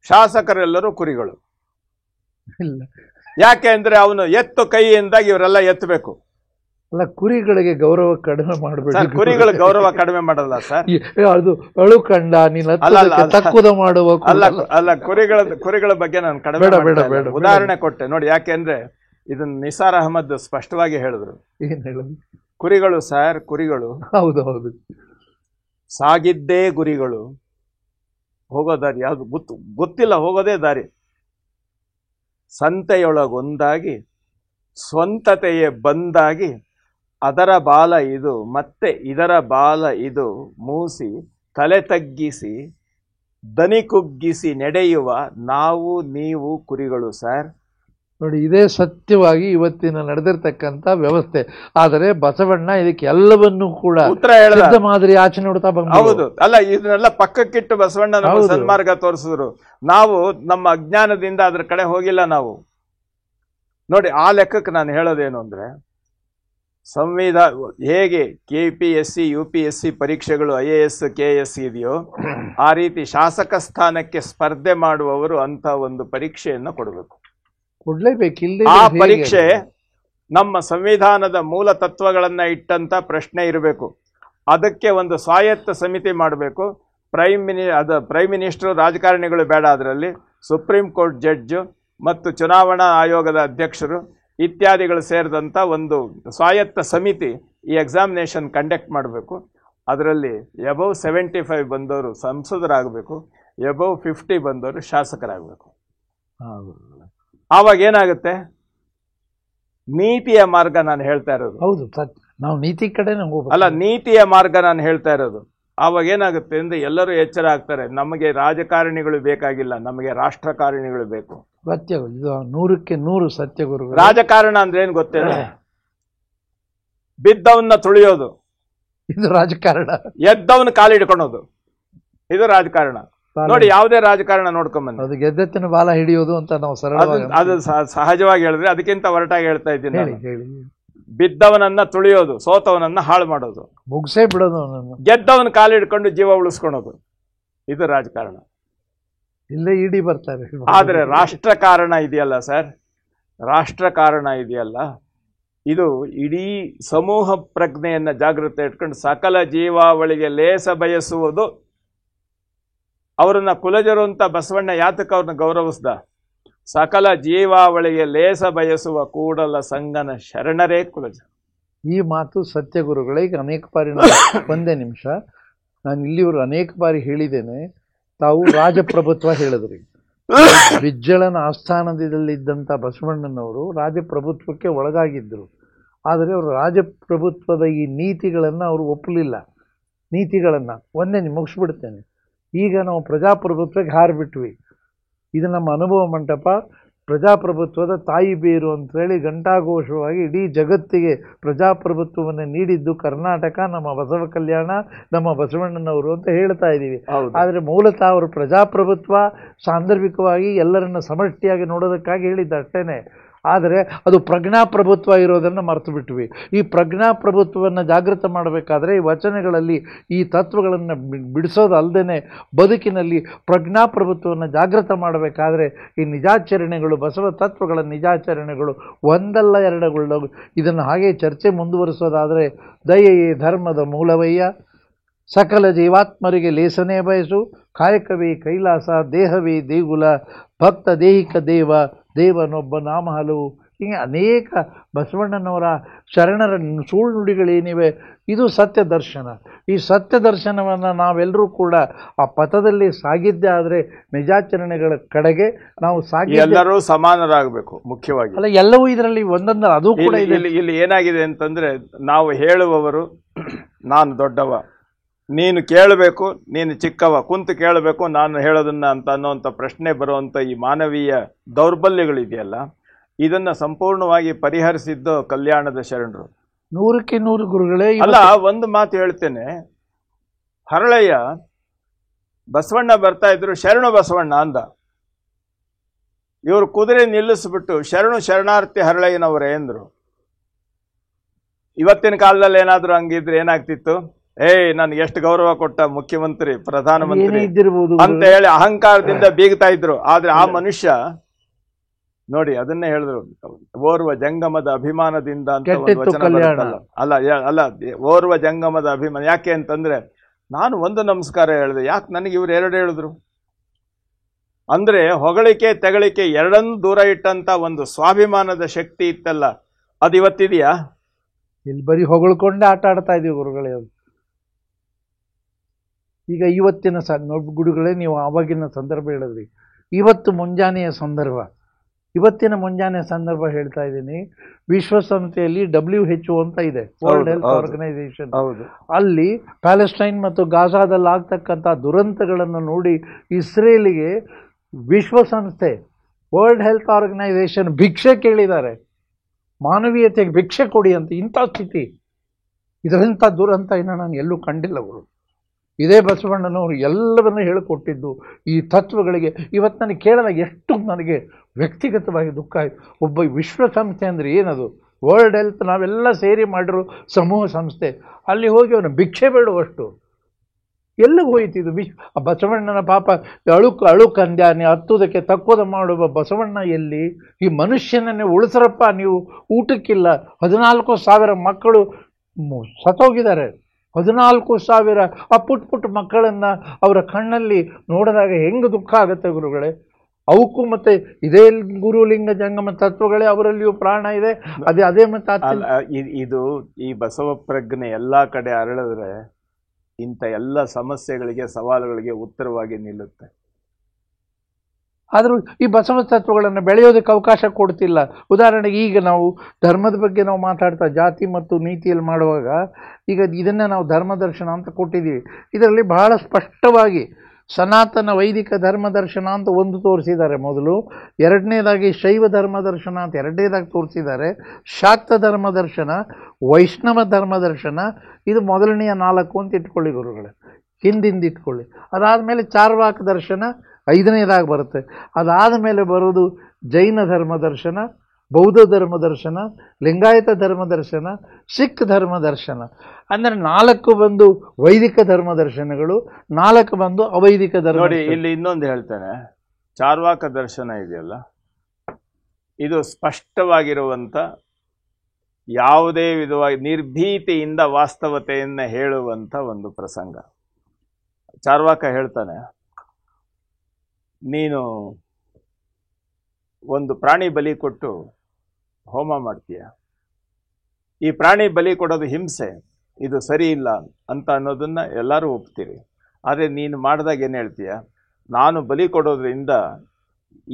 ಶಾಸಕರೆಲ್ಲರೂ ಕುರಿಗಳು. ಯಾಕೆ ಅಂದ್ರೆ ಅವನು ಎತ್ತು ಕೈಯಿಂದಾಗಿ ಇವರೆಲ್ಲ ಎತ್ತಬೇಕು. ಅಲ್ಲ, ಕುರಿಗಳಿಗೆ ಗೌರವ ಕಡಿಮೆ ಮಾಡಬೇಡಿ. ಕುರಿಗಳ ಗೌರವ ಕಡಿಮೆ ಮಾಡಲ್ಲ ಸರ್, ಅದು ಅಳುಕಂಡ ತಕ್ಕುದ ಮಾಡುವ. ಅಲ್ಲ, ಕುರಿಗಳ ಬಗ್ಗೆ ನಾನು ಕಡಿಮೆ ಉದಾಹರಣೆ ಕೊಟ್ಟೆ ನೋಡಿ. ಯಾಕೆಂದ್ರೆ ಇದನ್ನ ನಿಸಾರ್ ಅಹಮದ್ ಸ್ಪಷ್ಟವಾಗಿ ಹೇಳಿದ್ರು. ಏನ್ ಹೇಳುದು? ಕುರಿಗಳು ಸರ್, ಕುರಿಗಳು. ಹೌದು ಹೌದು, ಸಾಗಿದ್ದೇ ಗುರಿಗಳು, ಹೋಗೋ ದಾರಿ ಯಾವುದು ಗೊತ್ತಿಲ್ಲ, ಹೋಗೋದೇ ದಾರಿ. ಸಂತೆಯೊಳಗೊಂದಾಗಿ ಸ್ವಂತತೆಯೇ ಬಂದಾಗಿ ಅದರ ಬಾಲ ಇದು ಮತ್ತೆ ಇದರ ಬಾಲ ಇದು ಮೂಸಿ ತಲೆ ತಗ್ಗಿಸಿ ದನಿ ಕುಗ್ಗಿಸಿ ನಡೆಯುವ ನಾವು ನೀವು ಕುರಿಗಳು ಸರ್. ನೋಡಿ, ಇದೇ ಸತ್ಯವಾಗಿ ಇವತ್ತಿನ ನಡೆದಿರ್ತಕ್ಕಂಥ ವ್ಯವಸ್ಥೆ. ಆದರೆ ಬಸವಣ್ಣ ಇದಕ್ಕೆ ಎಲ್ಲವನ್ನೂ ಕೂಡ ಉತ್ತರ ಹೇಳಿದ ಮಾದರಿ ಆಚೆ ನೋಡ್ತಾ ಬಂದ. ಹೌದು, ಅಲ್ಲ, ಇದನ್ನೆಲ್ಲ ಪಕ್ಕಕ್ಕಿಟ್ಟು ಬಸವಣ್ಣ ನಮ್ಮ ಸನ್ಮಾರ್ಗ ತೋರಿಸಿದ್ರು. ನಾವು ನಮ್ಮ ಅಜ್ಞಾನದಿಂದ ಅದ್ರ ಕಡೆ ಹೋಗಿಲ್ಲ. ನೋಡಿ, ಆ ಲೆಕ್ಕಕ್ಕೆ ನಾನು ಹೇಳೋದೇನು ಅಂದರೆ, ಹೇಗೆ KPSC UPSC ಪರೀಕ್ಷೆಗಳು IAS KS ಇದೆಯೋ ಆ ರೀತಿ ಶಾಸಕ ಸ್ಥಾನಕ್ಕೆ ಸ್ಪರ್ಧೆ ಮಾಡುವವರು ಅಂತ ಒಂದು ಪರೀಕ್ಷೆಯನ್ನು ಕೊಡಬೇಕು. ಕೊಡ್ಲೇಬೇಕು. ಆ ಪರೀಕ್ಷೆ ನಮ್ಮ ಸಂವಿಧಾನದ ಮೂಲ ತತ್ವಗಳನ್ನ ಇಟ್ಟಂತ ಪ್ರಶ್ನೆ ಇರಬೇಕು. ಅದಕ್ಕೆ ಒಂದು ಸ್ವಾಯತ್ತ ಸಮಿತಿ ಮಾಡಬೇಕು. ಪ್ರೈಮ್ ಮಿನಿಸ್ಟರ್ ರಾಜಕಾರಣಿಗಳು ಬೇಡ, ಅದರಲ್ಲಿ ಸುಪ್ರೀಂ ಕೋರ್ಟ್ ಜಡ್ಜ್ ಮತ್ತು ಚುನಾವಣಾ ಆಯೋಗದ ಅಧ್ಯಕ್ಷರು ಇತ್ಯಾದಿಗಳು ಸೇರಿದಂಥ ಒಂದು ಸ್ವಾಯತ್ತ ಸಮಿತಿ ಈ ಎಕ್ಸಾಮಿನೇಷನ್ ಕಂಡಕ್ಟ್ ಮಾಡಬೇಕು. ಅದರಲ್ಲಿ ಎಬವ್ 75 ಬಂದವರು ಸಂಸದರಾಗಬೇಕು, ಎಬವ್ 50 ಬಂದವರು ಶಾಸಕರಾಗಬೇಕು. ಆವಾಗ ಏನಾಗುತ್ತೆ? ನೀತಿಯ ಮಾರ್ಗ ನಾನು ಹೇಳ್ತಾ ಇರೋದು. ಹೌದು, ನಾವು ನೀತಿ ಕಡೆ ಅಲ್ಲ, ನೀತಿಯ ಮಾರ್ಗ ನಾನು ಹೇಳ್ತಾ ಇರೋದು. ಆವಾಗ ಏನಾಗುತ್ತೆ ಅಂದ್ರೆ ಎಲ್ಲರೂ ಎಚ್ಚರ ಆಗ್ತಾರೆ, ನಮಗೆ ರಾಜಕಾರಣಿಗಳು ಬೇಕಾಗಿಲ್ಲ, ನಮಗೆ ರಾಷ್ಟ್ರಕಾರಣಿಗಳು ಬೇಕು. ಸತ್ಯ, ಇದು 100ಕ್ಕೆ 100 ಸತ್ಯ ಗುರು. ರಾಜಕಾರಣ ಅಂದ್ರೆ ಏನ್ ಗೊತ್ತೇನು? ಬಿದ್ದವನ್ನ ತುಳಿಯೋದು ಇದು ರಾಜಕಾರಣ, ಎದ್ದವನ್ನ ಕಾಲಿಡ್ಕೊಳೋದು ಇದು ರಾಜಕಾರಣ. ನೋಡಿ, ಯಾವುದೇ ರಾಜಕಾರಣ ನೋಡ್ಕೊಂಬಂದು ಅದು ಗೆದ್ದೆತ್ತಿನ ಬಾಲ ಹಿಡಿಯೋದು ಅಂತ ನಾವು ಸರಳವಾಗಿ ಅದು ಸಹಜವಾಗಿ ಹೇಳಿದ್ರೆ, ಅದಕ್ಕಿಂತ ಹೊರಟಾಗಿ ಹೇಳ್ತಾ ಇದ್ದೀನಿ. ಹೇಳಿ. ಬಿದ್ದವನನ್ನ ತುಳಿಯೋದು, ಸೋತವನನ್ನ ಹಾಳು ಮಾಡೋದು, ಮುಗಿಸೇ ಬಿಡೋದು, ಗೆದ್ದವನ ಕಾಲಿಡ್ಕೊಂಡು ಜೀವ ಉಳಿಸ್ಕೊಳೋದು, ಇದು ರಾಜಕಾರಣ. ಇಲ್ಲೇ ಇಡಿ ಬರ್ತಾರೆ. ಆದ್ರೆ ರಾಷ್ಟ್ರಕಾರಣ ಇದೆಯಲ್ಲ ಸರ್, ರಾಷ್ಟ್ರಕಾರಣ ಇದೆಯಲ್ಲ, ಇದು ಇಡೀ ಸಮೂಹ ಪ್ರಜ್ಞೆಯನ್ನ ಜಾಗೃತಿ ಇಟ್ಕೊಂಡು ಸಕಲ ಜೀವಾವಳಿಗೆ ಲೇಸ ಬಯಸುವುದು. ಅವರನ್ನ ಕುಲಜರು ಅಂತ ಬಸವಣ್ಣ ಯಾತಕ ಅವ್ರನ್ನ ಗೌರವಿಸ್ದ? ಸಕಲ ಜೀವಾವಳಿಗೆ ಲೇಸ ಬಯಸುವ ಕೂಡಲ ಸಂಗನ ಶರಣರೇ ಕುಲಜರು. ಈ ಮಾತು ಸತ್ಯ ಗುರುಗಳೇ. ಈಗ ಅನೇಕ ಬಾರಿ ಒಂದೇ ನಿಮಿಷ, ನಾನು ಇಲ್ಲಿವರು ಅನೇಕ ಬಾರಿ ಹೇಳಿದ್ದೇನೆ. ತಾವು ರಾಜಪ್ರಭುತ್ವ ಹೇಳಿದ್ರಿ. ಬಿಜ್ಜಳನ ಆಸ್ಥಾನದಲ್ಲಿದ್ದಂಥ ಬಸವಣ್ಣನವರು ರಾಜಪ್ರಭುತ್ವಕ್ಕೆ ಒಳಗಾಗಿದ್ದರು. ಆದರೆ ಅವರು ರಾಜಪ್ರಭುತ್ವದ ಈ ನೀತಿಗಳನ್ನು ಅವರು ಒಪ್ಪಲಿಲ್ಲ. ನೀತಿಗಳನ್ನು ಒಂದೇ ಮುಗಿಸ್ಬಿಡ್ತೇನೆ. ಈಗ ನಾವು ಪ್ರಜಾಪ್ರಭುತ್ವಕ್ಕೆ ಹಾರಿಬಿಟ್ವಿ. ಇದು ನಮ್ಮ ಅನುಭವ ಮಂಟಪ. ಪ್ರಜಾಪ್ರಭುತ್ವದ ತಾಯಿ ಬೇರು ಅಂತೇಳಿ ಘಂಟಾಘೋಷವಾಗಿ ಇಡೀ ಜಗತ್ತಿಗೆ ಪ್ರಜಾಪ್ರಭುತ್ವವನ್ನು ನೀಡಿದ್ದು ಕರ್ನಾಟಕ, ನಮ್ಮ ಬಸವ ಕಲ್ಯಾಣ, ನಮ್ಮ ಬಸವಣ್ಣನವರು ಅಂತ ಹೇಳ್ತಾ ಇದ್ದೀವಿ. ಆದರೆ ಮೂಲತಃ ಅವರು ಪ್ರಜಾಪ್ರಭುತ್ವ ಸಾಂದರ್ಭಿಕವಾಗಿ ಎಲ್ಲರನ್ನ ಸಮಷ್ಟಿಯಾಗಿ ನೋಡೋದಕ್ಕಾಗಿ ಹೇಳಿದ್ದು ಅಷ್ಟೇನೆ. ಆದರೆ ಅದು ಪ್ರಜ್ಞಾಪ್ರಭುತ್ವ ಇರೋದನ್ನು ಮರೆತು ಬಿಟ್ವಿ. ಈ ಪ್ರಜ್ಞಾಪ್ರಭುತ್ವವನ್ನು ಜಾಗೃತ ಮಾಡಬೇಕಾದ್ರೆ ಈ ವಚನಗಳಲ್ಲಿ ಈ ತತ್ವಗಳನ್ನು ಬಿಡಿಸೋದಲ್ಲದೆ ಬದುಕಿನಲ್ಲಿ ಪ್ರಜ್ಞಾಪ್ರಭುತ್ವವನ್ನು ಜಾಗೃತ ಮಾಡಬೇಕಾದ್ರೆ ಈ ನಿಜಾಚರಣೆಗಳು, ಬಸವ ತತ್ವಗಳ ನಿಜಾಚರಣೆಗಳು ಒಂದಲ್ಲ ಎರಡಗಳು. ಇದನ್ನು ಹಾಗೆ ಚರ್ಚೆ ಮುಂದುವರಿಸೋದಾದರೆ, ದಯೆಯೇ ಧರ್ಮದ ಮೂಲವಯ್ಯ, ಸಕಲ ಜೀವಾತ್ಮರಿಗೆ ಲೇಸನೆ ಬಯಸು, ಕಾಯಕವೇ ಕೈಲಾಸ, ದೇಹವೇ ದೇಗುಲ, ಭಕ್ತ ದೇಹಿಕ ದೇವ, ದೇವನೊಬ್ಬ ನಾಮ ಹಲವು. ಹೀಗೆ ಅನೇಕ ಬಸವಣ್ಣನವರ ಶರಣರ ಸುಳ್ಳು ನುಡಿಗಳೇನಿವೆ, ಇದು ಸತ್ಯ ದರ್ಶನ. ಈ ಸತ್ಯ ದರ್ಶನವನ್ನು ನಾವೆಲ್ಲರೂ ಕೂಡ ಆ ಪಥದಲ್ಲಿ ಸಾಗಿದ್ದೇ ಆದರೆ ನಿಜಾಚರಣೆಗಳ ಕಡೆಗೆ ನಾವು ಎಲ್ಲರೂ ಸಮಾನರಾಗಬೇಕು. ಮುಖ್ಯವಾಗಿ ಅಲ್ಲ, ಎಲ್ಲವೂ ಇದರಲ್ಲಿ ಒಂದೊಂದು ಅದು ಕೂಡ ಇಲ್ಲಿ ಏನಾಗಿದೆ ಅಂತಂದ್ರೆ, ನಾವು ಹೇಳುವವರು ನಾನು ದೊಡ್ಡವ, ನೀನು ಕೇಳಬೇಕು, ನೀನು ಚಿಕ್ಕವ, ಕುಂತು ಕೇಳಬೇಕು ನಾನು ಹೇಳೋದನ್ನ ಅಂತ ಅನ್ನೋಂಥ ಪ್ರಶ್ನೆ ಬರುವಂಥ ಈ ಮಾನವೀಯ ದೌರ್ಬಲ್ಯಗಳಿದೆಯಲ್ಲ, ಇದನ್ನ ಸಂಪೂರ್ಣವಾಗಿ ಪರಿಹರಿಸಿದ್ದು ಕಲ್ಯಾಣದ ಶರಣರು. 100ಕ್ಕೆ 100 ಗುರುಗಳೇ. ಅಲ್ಲ, ಒಂದು ಮಾತು ಹೇಳ್ತೇನೆ, ಹರಳಯ್ಯ ಬಸವಣ್ಣ ಬರ್ತಾ ಇದ್ರು, ಶರಣು ಬಸವಣ್ಣ ಅಂದ. ಇವರು ಕುದುರೆ ನಿಲ್ಲಿಸ್ಬಿಟ್ಟು ಶರಣು ಶರಣಾರ್ಥಿ ಹರಳಯ್ಯನವರೇ ಎಂದ್ರು. ಇವತ್ತಿನ ಕಾಲದಲ್ಲಿ ಏನಾದ್ರು ಹಂಗಿದ್ರೆ ಏನಾಗ್ತಿತ್ತು? ನನ್ಗೆ ಎಷ್ಟು ಗೌರವ ಕೊಟ್ಟ ಮುಖ್ಯಮಂತ್ರಿ, ಪ್ರಧಾನಮಂತ್ರಿ ಅಂತ ಹೇಳಿ ಅಹಂಕಾರದಿಂದ ಬೀಗ್ತಾ ಇದ್ರು. ಆದ್ರೆ ಆ ಮನುಷ್ಯ ನೋಡಿ, ಅದನ್ನೇ ಹೇಳಿದ್ರು, ಓರ್ವ ಜಂಗಮದ ಅಭಿಮಾನದಿಂದ ಅಂತ ಒಂದು ವಚನ ಬರುತ್ತಲ್ಲ. ಅಲ್ಲ, ಓರ್ವ ಜಂಗಮದ ಅಭಿಮಾನ. ಯಾಕೆ ಅಂತಂದ್ರೆ, ನಾನು ಒಂದು ನಮಸ್ಕಾರ ಹೇಳಿದೆ, ಯಾಕೆ ನನಗೆ ಇವ್ರು 2 ಹೇಳಿದ್ರು ಅಂದ್ರೆ, ಹೊಗಳಿಕೆ ತೆಗಳಿಕೆ ಎರಡನ್ನೂ ದೂರ ಇಟ್ಟಂತ ಒಂದು ಸ್ವಾಭಿಮಾನದ ಶಕ್ತಿ ಇತ್ತಲ್ಲ, ಅದು ಇವತ್ತಿದೆಯಾ? ಇಲ್ಲಿ ಬರೀ ಹೊಗಳ್ಕೊಂಡೆ ಆಟ ಆಡ್ತಾ ಇದೀವಿ ಗುರುಗಳೇ. ಈಗ ಇವತ್ತಿನ ಗುರುಗಳೇ, ನೀವು ಆವಾಗಿನ ಸಂದರ್ಭ ಹೇಳಿದ್ರಿ, ಇವತ್ತಿನ ಮುಂಜಾನೆಯ ಸಂದರ್ಭ ಹೇಳ್ತಾ ಇದ್ದೀನಿ. ವಿಶ್ವಸಂಸ್ಥೆಯಲ್ಲಿ WHO ಅಂತ ಇದೆ, ವರ್ಲ್ಡ್ ಹೆಲ್ತ್ ಆರ್ಗನೈಸೇಷನ್. ಅಲ್ಲಿ ಪ್ಯಾಲೆಸ್ಟೈನ್ ಮತ್ತು ಗಾಜಾದಲ್ಲಿ ಆಗ್ತಕ್ಕಂಥ ದುರಂತಗಳನ್ನು ನೋಡಿ ಇಸ್ರೇಲಿಗೆ ವಿಶ್ವಸಂಸ್ಥೆ, ವರ್ಲ್ಡ್ ಹೆಲ್ತ್ ಆರ್ಗನೈಸೇಷನ್ ಭಿಕ್ಷೆ ಕೇಳಿದ್ದಾರೆ. ಮಾನವೀಯತೆಗೆ ಭಿಕ್ಷೆ ಕೊಡಿ ಅಂತ. ಇಂಥ ಸ್ಥಿತಿ, ಇದರಿಂದ ದುರಂತ ಇನ್ನು ನಾನು ಎಲ್ಲೂ ಕಂಡಿಲ್ಲ ಗುರು. ಇದೇ ಬಸವಣ್ಣನವರು ಎಲ್ಲವನ್ನೂ ಹೇಳಿಕೊಟ್ಟಿದ್ದು ಈ ತತ್ವಗಳಿಗೆ. ಇವತ್ತು ನನಗೆ ಕೇಳಿದಾಗ ಎಷ್ಟು ನನಗೆ ವ್ಯಕ್ತಿಗತವಾಗಿ ದುಃಖ ಆಯಿತು. ಒಬ್ಬ ವಿಶ್ವಸಂಸ್ಥೆ ಅಂದರೆ ಏನದು? ವರ್ಲ್ಡ್ ಹೆಲ್ತ್ ನಾವೆಲ್ಲ ಸೇರಿ ಮಾಡಿರೋ ಸಮೂಹ ಸಂಸ್ಥೆ. ಅಲ್ಲಿ ಹೋಗಿ ಅವನು ಭಿಕ್ಷೆ ಬೇಡುವಷ್ಟು ಎಲ್ಲಿಗೆ ಹೋಯ್ತಿದ್ದು? ಬಸವಣ್ಣನ ಪಾಪ ಅಳುಕಂದ್ಯಾನೆ ಹತ್ತುವುದಕ್ಕೆ ತಕ್ಕೋದ ಮಾಡುವ ಬಸವಣ್ಣ ಎಲ್ಲಿ? ಈ ಮನುಷ್ಯನನ್ನೇ ಉಳಿಸ್ರಪ್ಪ ನೀವು, ಊಟಕ್ಕಿಲ್ಲ. 14,000 ಮಕ್ಕಳು ಸತ್ತೋಗಿದ್ದಾರೆ. 14,000 ಆ ಪುಟ್ಟ ಮಕ್ಕಳನ್ನು ಅವರ ಕಣ್ಣಲ್ಲಿ ನೋಡಿದಾಗ ಹೆಂಗೆ ದುಃಖ ಆಗುತ್ತೆ ಗುರುಗಳೇ. ಅವಕ್ಕೂ ಮತ್ತೆ ಇದೇ ಗುರುಲಿಂಗ ಜಂಗಮ ತತ್ವಗಳೇ ಅವರಲ್ಲಿಯೂ ಪ್ರಾಣ ಇದೆ. ಅದೇ ಮತ್ತೆ ಇದು ಈ ಬಸವ ಪ್ರಜ್ಞೆ ಎಲ್ಲ ಕಡೆ ಅರಳಿದ್ರೆ ಇಂಥ ಎಲ್ಲ ಸಮಸ್ಯೆಗಳಿಗೆ ಸವಾಲುಗಳಿಗೆ ಉತ್ತರವಾಗಿ ನಿಲ್ಲುತ್ತೆ. ಆದರೂ ಈ ಬಸವ ತತ್ವಗಳನ್ನು ಬೆಳೆಯೋದಕ್ಕೆ ಅವಕಾಶ ಕೊಡ್ತಿಲ್ಲ. ಉದಾಹರಣೆಗೆ ಈಗ ನಾವು ಧರ್ಮದ ಬಗ್ಗೆ ನಾವು ಮಾತಾಡ್ತಾ ಜಾತಿ ಮತ್ತು ನೀತಿಯಲ್ಲಿ ಮಾಡುವಾಗ ಈಗ ಇದನ್ನು ನಾವು ಧರ್ಮದರ್ಶನ ಅಂತ ಕೊಟ್ಟಿದ್ದೀವಿ. ಇದರಲ್ಲಿ ಬಹಳ ಸ್ಪಷ್ಟವಾಗಿ ಸನಾತನ ವೈದಿಕ ಧರ್ಮದರ್ಶನ ಅಂತ ಒಂದು ತೋರಿಸಿದ್ದಾರೆ ಮೊದಲು, ಎರಡನೇದಾಗಿ ಶೈವ ಧರ್ಮದರ್ಶನ ಅಂತ ಎರಡನೇದಾಗಿ ತೋರಿಸಿದ್ದಾರೆ, ಶಾಕ್ತ ಧರ್ಮದರ್ಶನ, ವೈಷ್ಣವ ಧರ್ಮದರ್ಶನ, ಇದು ಮೊದಲನೆಯ 4 ಅಂತ ಇಟ್ಕೊಳ್ಳಿ ಗುರುಗಳೇ, ಹಿಂದಿಂದ ಇಟ್ಕೊಳ್ಳಿ. ಅದಾದಮೇಲೆ ಚಾರ್ವಾಕ ದರ್ಶನ 5ನೇದಾಗಿ ಬರುತ್ತೆ. ಅದಾದ ಮೇಲೆ ಬರೋದು ಜೈನ ಧರ್ಮದರ್ಶನ, ಬೌದ್ಧ ಧರ್ಮದರ್ಶನ, ಲಿಂಗಾಯತ ಧರ್ಮದರ್ಶನ, ಸಿಖ್ ಧರ್ಮದರ್ಶನ. ಅಂದರೆ 4 ಬಂದು ವೈದಿಕ ಧರ್ಮದರ್ಶನಗಳು, 4 ಬಂದು ಅವೈದಿಕ ಧರ್ಮ. ನೋಡಿ ಇಲ್ಲಿ ಇನ್ನೊಂದು ಹೇಳ್ತೇನೆ, ಚಾರ್ವಾಕ ದರ್ಶನ ಇದೆಯಲ್ಲ, ಇದು ಸ್ಪಷ್ಟವಾಗಿರುವಂಥ ಯಾವುದೇ ವಿಧವಾಗಿ ನಿರ್ಭೀತಿಯಿಂದ ವಾಸ್ತವತೆಯನ್ನು ಹೇಳುವಂಥ ಒಂದು ಪ್ರಸಂಗ. ಚಾರ್ವಾಕ ಹೇಳ್ತಾನೆ, ನೀನು ಒಂದು ಪ್ರಾಣಿ ಬಲಿ ಕೊಟ್ಟು ಹೋಮ ಮಾಡ್ತೀಯ, ಈ ಪ್ರಾಣಿ ಬಲಿ ಕೊಡೋದು ಹಿಂಸೆ, ಇದು ಸರಿ ಇಲ್ಲ ಅಂತ ಅನ್ನೋದನ್ನ ಎಲ್ಲರೂ ಒಪ್ತೀರಿ. ಆದರೆ ನೀನು ಮಾಡಿದಾಗ ಏನು ಹೇಳ್ತೀಯ? ನಾನು ಬಲಿ ಕೊಡೋದ್ರಿಂದ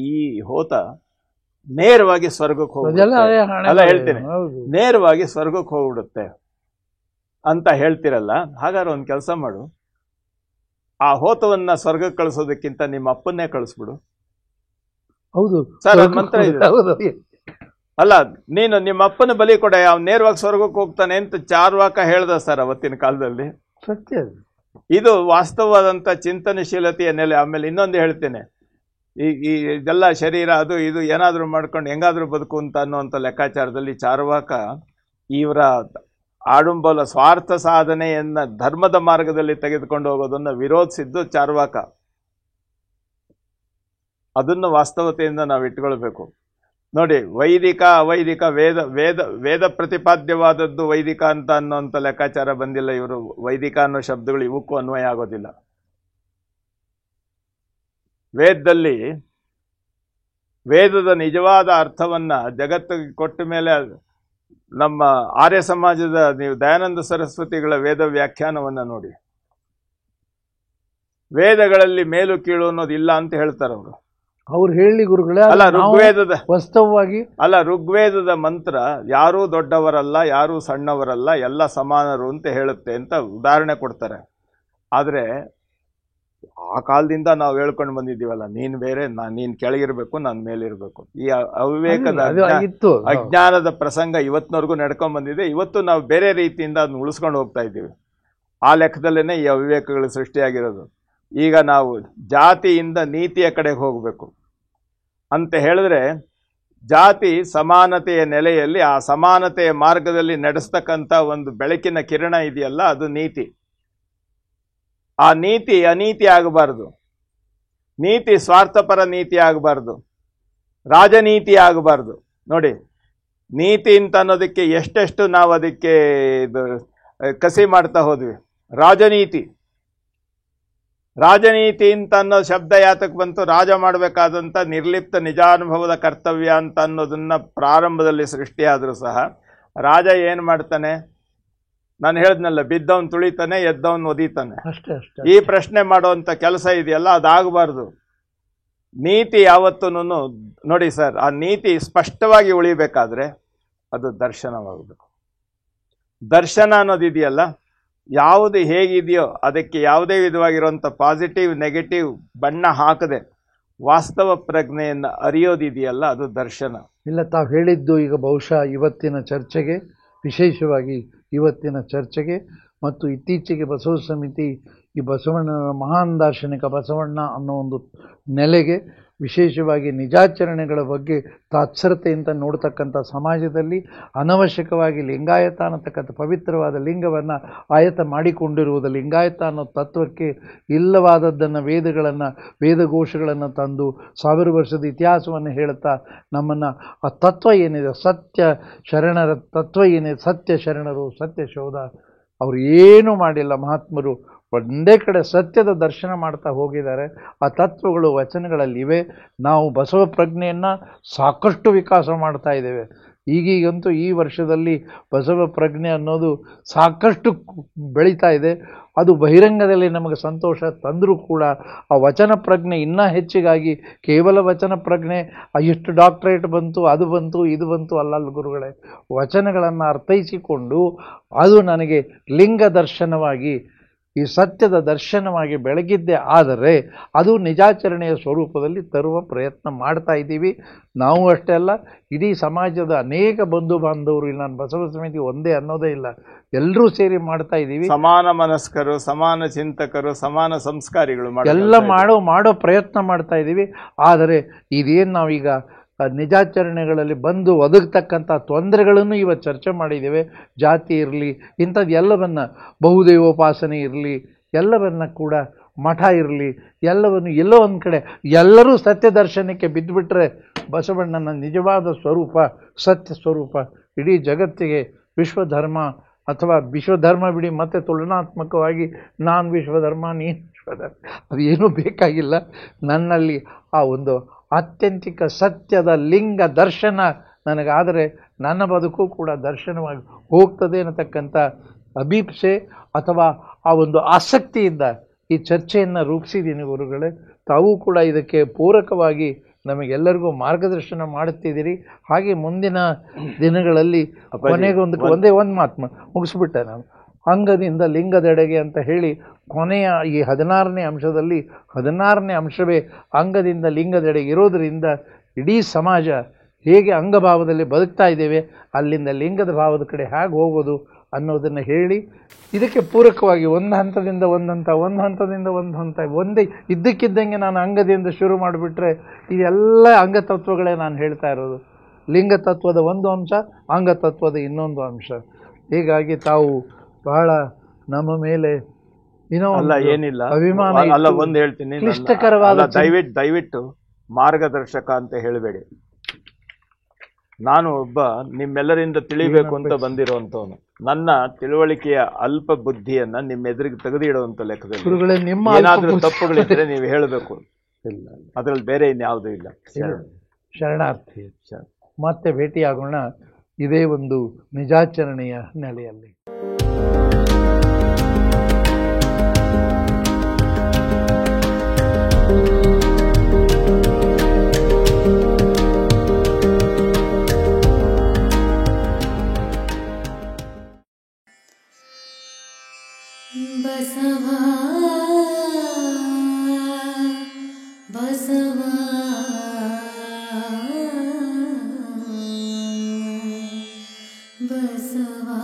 ಈ ಹೋತ ನೇರವಾಗಿ ಸ್ವರ್ಗಕ್ಕೆ ಹೋಗ್ಬಿಡುತ್ತೆ ಅಲ್ಲ, ಹೇಳ್ತೀನಿ, ನೇರವಾಗಿ ಸ್ವರ್ಗಕ್ಕೆ ಹೋಗ್ಬಿಡುತ್ತೆ ಅಂತ ಹೇಳ್ತಿರಲ್ಲ. ಹಾಗಾದ್ರೆ ಒಂದು ಕೆಲಸ ಮಾಡು, ಆ ಹೋತವನ್ನ ಸ್ವರ್ಗಕ್ಕೆ ಕಳಿಸೋದಕ್ಕಿಂತ ನಿಮ್ಮ ಅಪ್ಪನ್ನೇ ಕಳಿಸ್ಬಿಡು. ಹೌದು ಸರ್, ಮಂತ್ರ ಇದೆ ಅಲ್ಲ, ನೀನು ನಿಮ್ಮ ಅಪ್ಪನ ಬಲಿ ಕೊಡ, ಅವ್ನು ನೇರವಾಗಿ ಸ್ವರ್ಗಕ್ಕೆ ಹೋಗ್ತಾನೆ ಅಂತ ಚಾರ್ವಾಕ ಹೇಳ್ದ ಸರ್ ಅವತ್ತಿನ ಕಾಲದಲ್ಲಿ. ಸತ್ಯ, ಇದು ವಾಸ್ತವವಾದಂಥ ಚಿಂತನಶೀಲತೆಯ ನೆಲೆ. ಆಮೇಲೆ ಇನ್ನೊಂದು ಹೇಳ್ತೇನೆ, ಈ ಇದೆಲ್ಲ ಶರೀರ ಅದು ಇದು ಏನಾದರೂ ಮಾಡ್ಕೊಂಡು ಹೆಂಗಾದ್ರೂ ಬದುಕು ಅಂತ ಅನ್ನುವಂಥ ಲೆಕ್ಕಾಚಾರದಲ್ಲಿ ಚಾರ್ವಾಕ ಇವರ ಆಡುಂಬಲ ಸ್ವಾರ್ಥ ಸಾಧನೆಯನ್ನ ಧರ್ಮದ ಮಾರ್ಗದಲ್ಲಿ ತೆಗೆದುಕೊಂಡು ಹೋಗೋದನ್ನು ವಿರೋಧಿಸಿದ್ದು ಚಾರ್ವಾಕ. ಅದನ್ನು ವಾಸ್ತವತೆಯಿಂದ ನಾವು ಇಟ್ಕೊಳ್ಬೇಕು. ನೋಡಿ, ವೈದಿಕ ಅವೈದಿಕ, ವೇದ ವೇದ ವೇದ ಪ್ರತಿಪಾದ್ಯವಾದದ್ದು ವೈದಿಕ ಅಂತ ಅನ್ನೋಂಥ ಲೆಕ್ಕಾಚಾರ ಬಂದಿಲ್ಲ. ಇವರು ವೈದಿಕ ಅನ್ನೋ ಶಬ್ದಗಳು ಇವಕ್ಕೂ ಅನ್ವಯ ಆಗೋದಿಲ್ಲ. ವೇದದಲ್ಲಿ ವೇದದ ನಿಜವಾದ ಅರ್ಥವನ್ನ ಜಗತ್ತಿಗೆ ಕೊಟ್ಟ ಮೇಲೆ ನಮ್ಮ ಆರ್ಯ ಸಮಾಜದ ನೀವು ದಯಾನಂದ ಸರಸ್ವತಿಗಳ ವೇದ ವ್ಯಾಖ್ಯಾನವನ್ನ ನೋಡಿ, ವೇದಗಳಲ್ಲಿ ಮೇಲು ಕೀಳು ಅನ್ನೋದು ಇಲ್ಲ ಅಂತ ಹೇಳ್ತಾರೆ ಅವರು. ಅವ್ರು ಹೇಳಿ ಗುರುಗಳೇ, ಅಲ್ಲ ಋಗ್ವೇದದ ವಾಸ್ತವವಾಗಿ ಅಲ್ಲ ಋಗ್ವೇದದ ಮಂತ್ರ ಯಾರೂ ದೊಡ್ಡವರಲ್ಲ, ಯಾರೂ ಸಣ್ಣವರಲ್ಲ, ಎಲ್ಲ ಸಮಾನರು ಅಂತ ಹೇಳುತ್ತೆ ಅಂತ ಉದಾಹರಣೆ ಕೊಡ್ತಾರೆ. ಆದರೆ ಆ ಕಾಲದಿಂದ ನಾವು ಹೇಳ್ಕೊಂಡು ಬಂದಿದ್ದೀವಲ್ಲ, ನೀನ್ ಬೇರೆ, ನೀನ್ ಕೆಳಗಿರ್ಬೇಕು, ನಾನು ಮೇಲಿರ್ಬೇಕು, ಈ ಅವಿವೇಕದ ಅಜ್ಞಾನದ ಪ್ರಸಂಗ ಇವತ್ತಿನವರೆಗೂ ನಡ್ಕೊಂಡ್ ಬಂದಿದೆ. ಇವತ್ತು ನಾವು ಬೇರೆ ರೀತಿಯಿಂದ ಅದನ್ನ ಉಳಿಸ್ಕೊಂಡು ಹೋಗ್ತಾ ಇದ್ದೀವಿ. ಆ ಲೆಕ್ಕದಲ್ಲೇನೆ ಈ ಅವಿವೇಕಗಳು ಸೃಷ್ಟಿಯಾಗಿರೋದು. ಈಗ ನಾವು ಜಾತಿಯಿಂದ ನೀತಿಯ ಕಡೆಗೆ ಹೋಗಬೇಕು ಅಂತ ಹೇಳಿದ್ರೆ, ಜಾತಿ ಸಮಾನತೆಯ ನೆಲೆಯಲ್ಲಿ ಆ ಸಮಾನತೆಯ ಮಾರ್ಗದಲ್ಲಿ ನಡೆಸ್ತಕ್ಕಂಥ ಒಂದು ಬೆಳಕಿನ ಕಿರಣ ಇದೆಯಲ್ಲ, ಅದು ನೀತಿ. ಆ ನೀತಿ ಅನೀತಿ ಆಗಬಾರ್ದು, ನೀತಿ ಸ್ವಾರ್ಥಪರ ನೀತಿ ಆಗಬಾರ್ದು, ರಾಜನೀತಿ ಆಗಬಾರ್ದು. ನೋಡಿ, ನೀತಿ ಅಂತ ಅನ್ನೋದಕ್ಕೆ ಎಷ್ಟೆಷ್ಟು ನಾವು ಅದಕ್ಕೆ ಕಸಿ ಮಾಡ್ತಾ ಹೋದ್ವಿ. ರಾಜನೀತಿ ರಾಜನೀತಿ ಅಂತ ಅನ್ನೋ ಶಬ್ದ ಯಾತಕ್ಕೆ ಬಂತು? ರಾಜ ಮಾಡಬೇಕಾದಂಥ ನಿರ್ಲಿಪ್ತ ನಿಜಾನುಭವದ ಕರ್ತವ್ಯ ಅಂತ ಅನ್ನೋದನ್ನ ಪ್ರಾರಂಭದಲ್ಲಿ ಸೃಷ್ಟಿಯಾದರೂ ಸಹ ರಾಜ ಏನು ಮಾಡ್ತಾನೆ? ನಾನು ಹೇಳಿದ್ನಲ್ಲ, ಬಿದ್ದವನ್ ತುಳಿತಾನೆ, ಎದ್ದವನ್ ಒದಿತಾನೆ. ಈ ಪ್ರಶ್ನೆ ಮಾಡುವಂಥ ಕೆಲಸ ಇದೆಯಲ್ಲ, ಅದಾಗಬಾರ್ದು. ನೀತಿ ಯಾವತ್ತೂ ನೋಡಿ ಸರ್, ಆ ನೀತಿ ಸ್ಪಷ್ಟವಾಗಿ ಉಳಿಬೇಕಾದ್ರೆ ಅದು ದರ್ಶನವಾಗಬೇಕು. ದರ್ಶನ ಅನ್ನೋದಿದೆಯಲ್ಲ, ಯಾವುದು ಹೇಗಿದೆಯೋ ಅದಕ್ಕೆ ಯಾವುದೇ ವಿಧವಾಗಿರುವಂಥ ಪಾಸಿಟಿವ್ ನೆಗೆಟಿವ್ ಬಣ್ಣ ಹಾಕದೆ ವಾಸ್ತವ ಪ್ರಜ್ಞೆಯನ್ನು ಅರಿಯೋದಿದೆಯಲ್ಲ, ಅದು ದರ್ಶನ. ಇಲ್ಲ, ತಾವು ಹೇಳಿದ್ದು ಈಗ ಬಹುಶಃ ಇವತ್ತಿನ ಚರ್ಚೆಗೆ, ವಿಶೇಷವಾಗಿ ಇವತ್ತಿನ ಚರ್ಚೆಗೆ ಮತ್ತು ಇತ್ತೀಚೆಗೆ ಬಸವ ಸಮಿತಿ ಈ ಬಸವಣ್ಣನ ಮಹಾನ್ ದಾರ್ಶನಿಕ ಬಸವಣ್ಣ ಅನ್ನೋ ಒಂದು ನೆಲೆಗೆ ವಿಶೇಷವಾಗಿ ನಿಜಾಚರಣೆಗಳ ಬಗ್ಗೆ ತಾತ್ಸರತೆಯಿಂದ ನೋಡ್ತಕ್ಕಂಥ ಸಮಾಜದಲ್ಲಿ ಅನವಶ್ಯಕವಾಗಿ ಲಿಂಗಾಯತ ಅನ್ನತಕ್ಕಂಥ ಪವಿತ್ರವಾದ ಲಿಂಗವನ್ನು ಆಯತ ಮಾಡಿಕೊಂಡಿರುವುದು, ಲಿಂಗಾಯತ ಅನ್ನೋ ತತ್ವಕ್ಕೆ ಇಲ್ಲವಾದದ್ದನ್ನು ವೇದಘೋಷಗಳನ್ನು ತಂದು 1000 ವರ್ಷದ ಇತಿಹಾಸವನ್ನು ಹೇಳುತ್ತಾ ನಮ್ಮನ್ನು ಆ ತತ್ವ ಏನಿದೆ, ಸತ್ಯ ಶರಣರ ತತ್ವ ಏನಿದೆ, ಸತ್ಯ ಶರಣರು, ಸತ್ಯ ಶೋಧ, ಅವರು ಏನೂ ಮಾಡಿಲ್ಲ ಮಹಾತ್ಮರು. ಒಂದೇ ಕಡೆ ಸತ್ಯದ ದರ್ಶನ ಮಾಡ್ತಾ ಹೋಗಿದ್ದಾರೆ. ಆ ತತ್ವಗಳು ವಚನಗಳಲ್ಲಿವೆ. ನಾವು ಬಸವ ಪ್ರಜ್ಞೆಯನ್ನು ಸಾಕಷ್ಟು ವಿಕಾಸ ಮಾಡ್ತಾ ಇದ್ದೇವೆ. ಈಗೀಗಂತೂ ಈ ವರ್ಷದಲ್ಲಿ ಬಸವ ಪ್ರಜ್ಞೆ ಅನ್ನೋದು ಸಾಕಷ್ಟು ಬೆಳೀತಾ ಇದೆ. ಅದು ಬಹಿರಂಗದಲ್ಲಿ ನಮಗೆ ಸಂತೋಷ ತಂದರೂ ಕೂಡ ಆ ವಚನ ಪ್ರಜ್ಞೆ ಇನ್ನೂ ಹೆಚ್ಚಿಗಾಗಿ ಕೇವಲ ವಚನ ಪ್ರಜ್ಞೆ ಎಷ್ಟು ಡಾಕ್ಟರೇಟ್ ಬಂತು, ಅದು ಬಂತು, ಇದು ಬಂತು ಅಲ್ಲಲ್ಲ ಗುರುಗಳೇ. ವಚನಗಳನ್ನು ಅರ್ಥೈಸಿಕೊಂಡು ಅದು ನನಗೆ ಲಿಂಗ ದರ್ಶನವಾಗಿ, ಈ ಸತ್ಯದ ದರ್ಶನವಾಗಿ ಬೆಳಗಿದ್ದೇ ಆದರೆ ಅದು ನಿಜಾಚರಣೆಯ ಸ್ವರೂಪದಲ್ಲಿ ತರುವ ಪ್ರಯತ್ನ ಮಾಡ್ತಾ ಇದ್ದೀವಿ. ನಾವು ಅಷ್ಟೇ ಅಲ್ಲ, ಇಡೀ ಸಮಾಜದ ಅನೇಕ ಬಂಧು ಬಾಂಧವರು, ಇಲ್ಲಿ ನಾನು ಬಸವ ಸಮಿತಿ ಒಂದೇ ಅನ್ನೋದೇ ಇಲ್ಲ, ಎಲ್ಲರೂ ಸೇರಿ ಮಾಡ್ತಾ ಇದ್ದೀವಿ. ಸಮಾನ ಮನಸ್ಕರು, ಸಮಾನ ಚಿಂತಕರು, ಸಮಾನ ಸಂಸ್ಕಾರಿಗಳು ಎಲ್ಲ ಮಾಡೋ ಪ್ರಯತ್ನ ಮಾಡ್ತಾ ಇದ್ದೀವಿ. ಆದರೆ ಇದೇನು ನಾವೀಗ ನಿಜಾಚರಣೆಗಳಲ್ಲಿ ಬಂದು ಒದಗತಕ್ಕಂಥ ತೊಂದರೆಗಳನ್ನು ಇವತ್ತು ಚರ್ಚೆ ಮಾಡಿದ್ದೇವೆ. ಜಾತಿ ಇರಲಿ, ಇಂಥದ್ದು ಎಲ್ಲವನ್ನು, ಬಹುದೈವೋಪಾಸನೆ ಇರಲಿ, ಎಲ್ಲವನ್ನು ಕೂಡ, ಮಠ ಇರಲಿ, ಎಲ್ಲವನ್ನು ಎಲ್ಲೋ ಒಂದು ಕಡೆ ಎಲ್ಲರೂ ಸತ್ಯ ದರ್ಶನಕ್ಕೆ ಬಿದ್ದುಬಿಟ್ರೆ ಬಸವಣ್ಣನ ನಿಜವಾದ ಸ್ವರೂಪ, ಸತ್ಯ ಸ್ವರೂಪ ಇಡೀ ಜಗತ್ತಿಗೆ ವಿಶ್ವಧರ್ಮ ಅಥವಾ ವಿಶ್ವಧರ್ಮ ಬಿಡಿ, ಮತ್ತೆ ತುಲನಾತ್ಮಕವಾಗಿ ನಾನು ವಿಶ್ವಧರ್ಮ, ನೀನು ವಿಶ್ವಧರ್ಮ, ಅದು ಏನೂ ಬೇಕಾಗಿಲ್ಲ. ನನ್ನಲ್ಲಿ ಆ ಒಂದು ಆತ್ಯಂತಿಕ ಸತ್ಯದ ಲಿಂಗ ದರ್ಶನ ನನಗಾದರೆ ನನ್ನ ಬದುಕು ಕೂಡ ದರ್ಶನವಾಗಿ ಹೋಗ್ತದೆ ಅನ್ನತಕ್ಕಂಥ ಅಭೀಪ್ಸೆ ಅಥವಾ ಆ ಒಂದು ಆಸಕ್ತಿಯಿಂದ ಈ ಚರ್ಚೆಯನ್ನು ರೂಪಿಸಿದ್ದೀನಿ ಗುರುಗಳೇ. ತಾವು ಕೂಡ ಇದಕ್ಕೆ ಪೂರಕವಾಗಿ ನಮಗೆಲ್ಲರಿಗೂ ಮಾರ್ಗದರ್ಶನ ಮಾಡುತ್ತಿದ್ದೀರಿ. ಹಾಗೆ ಮುಂದಿನ ದಿನಗಳಲ್ಲಿ ಒಂದೇ ಒಂದು ಮಾತು ಮುಗಿಸ್ಬಿಟ್ಟೆ ನಾನು. ಅಂಗದಿಂದ ಲಿಂಗದೆಡೆಗೆ ಅಂತ ಹೇಳಿ ಕೊನೆಯ ಈ 16ನೇ ಅಂಶದಲ್ಲಿ 16ನೇ ಅಂಶವೇ ಅಂಗದಿಂದ ಲಿಂಗದೆಡೆಗೆ ಇರೋದರಿಂದ ಇಡೀ ಸಮಾಜ ಹೇಗೆ ಅಂಗಭಾವದಲ್ಲಿ ಬದುಕ್ತಾ ಇದ್ದೇವೆ, ಅಲ್ಲಿಂದ ಲಿಂಗದ ಭಾವದ ಕಡೆ ಹೇಗೆ ಹೋಗೋದು ಅನ್ನೋದನ್ನು ಹೇಳಿ, ಇದಕ್ಕೆ ಪೂರಕವಾಗಿ ಒಂದು ಹಂತದಿಂದ ಒಂದು ಹಂತ ಒಂದೇ ಇದ್ದಕ್ಕಿದ್ದಂಗೆ ನಾನು ಅಂಗದಿಂದ ಶುರು ಮಾಡಿಬಿಟ್ರೆ ಇದೆಲ್ಲ ಅಂಗತತ್ವಗಳೇ ನಾನು ಹೇಳ್ತಾ ಇರೋದು. ಲಿಂಗತತ್ವದ ಒಂದು ಅಂಶ, ಅಂಗತತ್ವದ ಇನ್ನೊಂದು ಅಂಶ. ಹೀಗಾಗಿ ತಾವು ಬಹಳ ನಮ್ಮ ಮೇಲೆ ಏನಿಲ್ಲ ಅಭಿಮಾನ ಅಲ್ಲ. ಒಂದು ಹೇಳ್ತೀನಿ, ಕ್ಲಿಷ್ಟಕರವಾದ ದಯವಿಟ್ಟು ಮಾರ್ಗದರ್ಶಕ ಅಂತ ಹೇಳಬೇಡಿ. ನಾನು ಒಬ್ಬ ನಿಮ್ಮೆಲ್ಲರಿಂದ ತಿಳಿಬೇಕು ಅಂತ ಬಂದಿರುವಂತವನು. ನನ್ನ ತಿಳುವಳಿಕೆಯ ಅಲ್ಪ ಬುದ್ಧಿಯನ್ನ ನಿಮ್ಮ ಎದುರಿಗೆ ತೆಗೆದಿಡುವಂತ ಲೆಕ್ಕದಲ್ಲಿ ಏನಾದ್ರೂ ತಪ್ಪುಗಳಿದ್ರೆ ನೀವು ಹೇಳಬೇಕು. ಅದ್ರಲ್ಲಿ ಬೇರೆ ಇನ್ಯಾವುದೂ ಇಲ್ಲ. ಶರಣಾರ್ಥಿ. ಮತ್ತೆ ಭೇಟಿಯಾಗೋಣ ಇದೇ ಒಂದು ನಿಜಾಚರಣೆಯ ನೆಲೆಯಲ್ಲಿ. ಬಸವಾ ಬಸವಾ ಬಸವಾ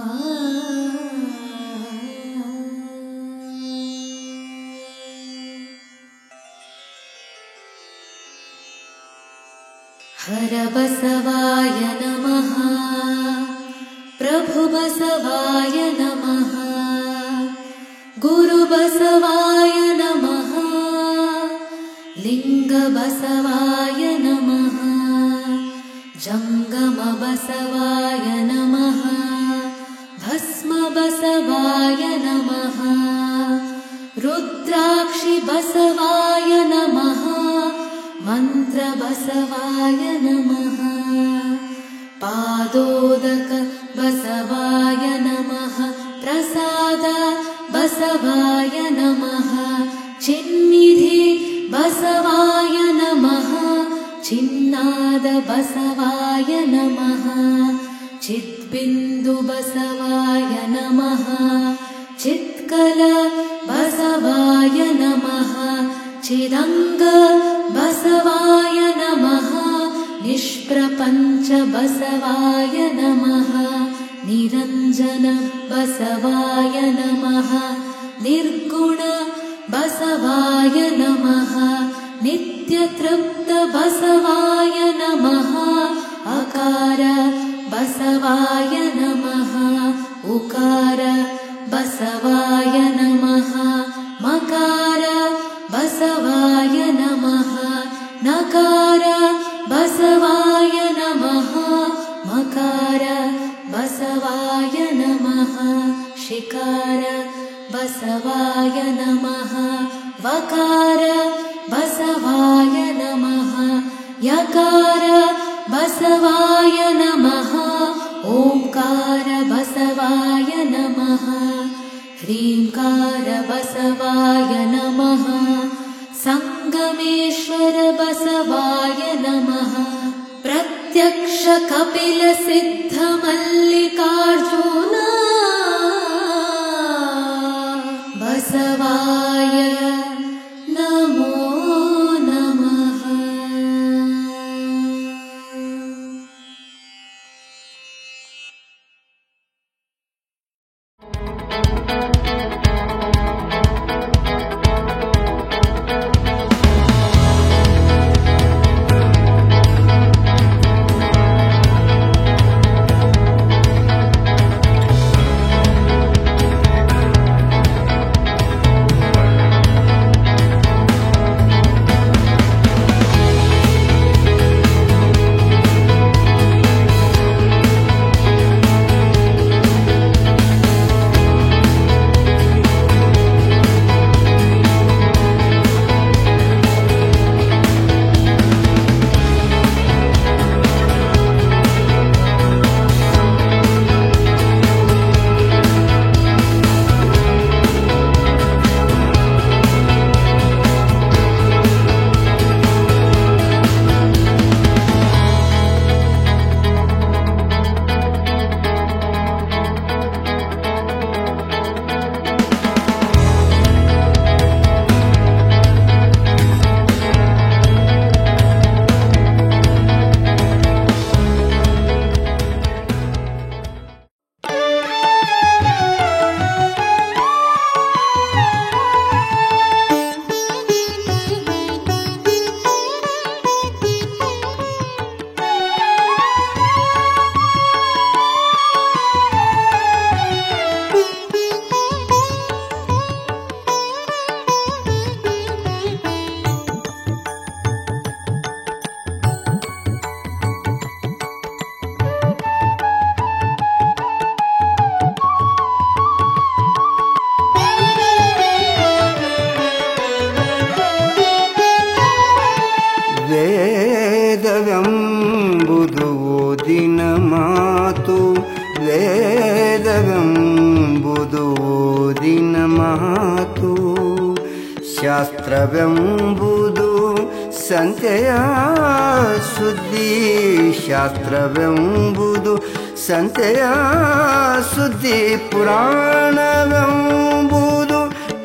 ಹರ ಬಸವಾಯ ನಮಃ, ಪ್ರಭು ಬಸವಾಯ ನಮಃ, ಗುರು ಬಸವಾಯ ನಮಃ, ಲಿಂಗ ಬಸವಾಯ ನಮಃ, ಜಂಗಮ ಬಸವಾಯ ನಮಃ, ಭಸ್ಮ ಬಸವಾಯ ನಮಃ, ರುದ್ರಾಕ್ಷಿ ಬಸವಾಯ ನಮಃ, ಮಂತ್ರ ಬಸವಾಯ ನಮಃ, ಪಾದೋದಕ ಬಸವಾಯ ನಮಃ, ಪ್ರಸಾದ ಬಸವಾಯ ನಮಃ, ಚಿನ್ನಿಧಿ ಬಸವಾಯ ನಮಃ, ಚಿನ್ನಾದ ಬಸವಾಯ ನಮಃ, ಚಿದ್ಬಿಂದು ಬಸವಾಯ ನಮಃ, ಚಿತ್ಕಲ ಬಸವಾಯ ನಮಃ, ಚಿದಂಗ ಬಸವಾಯ ನಮಃ, ನಿಷ್ಪ್ರಪಂಚ ಬಸವಾಯ ನಮಃ, ನಿರಂಜನ ಬಸವಾಯ ನಮಃ, ನಿರ್ಗುಣ बसवाय नमः नित्यतृप्त बसवाय नमः अकार बसवाय नमः उकार बसवाय नमः मकार बसवाय नमः नकार बसवाय नमः मकार बसवाय नमः शिकार बसवाय नमः वकार बसवाय नमः यकार बसवाय नमः ओंकार बसवाय नमः ह्रींकार बसवाय नमः संगमेश्वर बसवाय नमः प्रत्यक्ष कपिल सिद्ध मल्लिकार्जुन बसवाय नमो नमः। ವೇದವೆಂಬುದು ಓದಿನ ಮಾತು ವೇದವೆಂಬುದು ಓದಿನ ಮಾತು ಶಾಸ್ತ್ರವೆಂಬುದು ಸಂತೆಯ ಸುದ್ದಿ ಶಾಸ್ತ್ರವೆಂಬುದು ಸಂತೆಯ ಸುದ್ದಿ ಪುರಾಣವೆಂಬುದು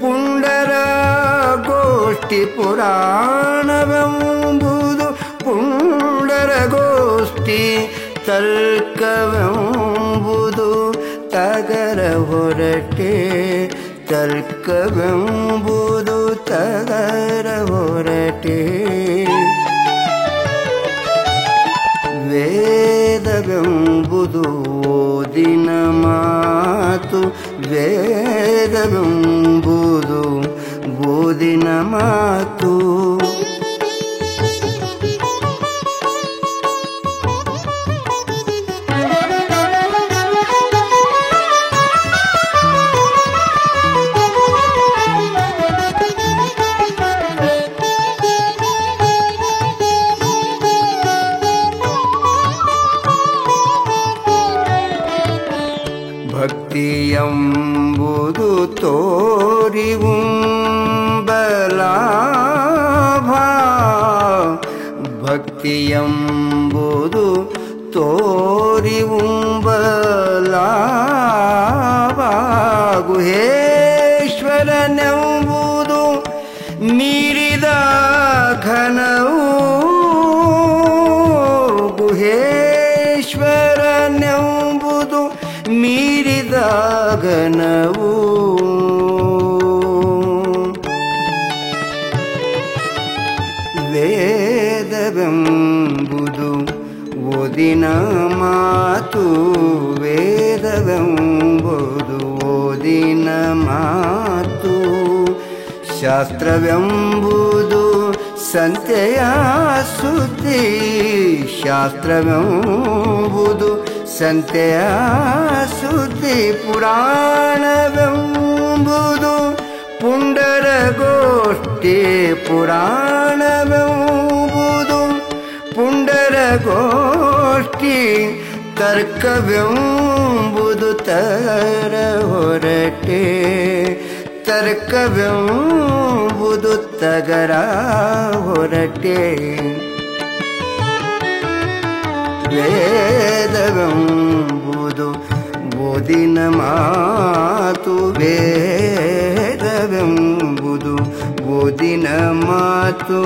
ಪುಂಡರ ಗೋಷ್ಠಿ ಪುರಾಣವೆಂಬುದು ಪುಂಡರ ಗೋಷ್ಠಿ ತರ್ಕವೆಂಬುದು ತಗರ ಹೊರಟೆ ತರ್ಕವೆಂಬುದು ತಗರ ಹೊರಟೆ ವೇದವೆಂಬುದು ಓದಿನ ಮಾತು ವೇದವೆಂಬುದು ಓದಿನ ಮಾತು ಭಕ್ತಿಯೆಂಬುದು ತೋರಿವುಂಬಲಾಭ ಭಕ್ತಿಯೆಂಬುದು ತೋರಿವುಂಬಲಾಭ ಗುಹೇಶ್ವರನೆಂಬುದು ಮೀರಿದ ಘನವು ಗುಹೇಶ್ವರನೆಂಬುದು ಮೀರಿದ ಘನವು ವೇದವೆಂಬುದು ಓದಿನ ಮಾತು ವೇದವೆಂಬುದು ಓದಿನ ಮಾತು ಶಾಸ್ತ್ರವೆಂಬುದು ಸಂತೆಯ ಸುದ್ದಿ ಶಾಸ್ತ್ರವೆಂಬುದು ಸಂತೆಯ ಸುದ್ದಿ ಪುರಾಣವೆಂಬುದು ಪುಂಡರಗೋಷ್ಠಿ ಪುರಾಣವೆಂಬುದು ಪುಂಡರಗೋಷ್ಠಿ ತರ್ಕವೆಂಬುದು ತರ ಹೊರಟೆ ತರ್ಕವೆಂಬುದು ತಗರ ಹೊರಟೆ ವೇದವೆಂಬುದು ಓದಿನ ಮಾತು ವೇದವೆಂಬುದು ಓದಿನ ಮಾತು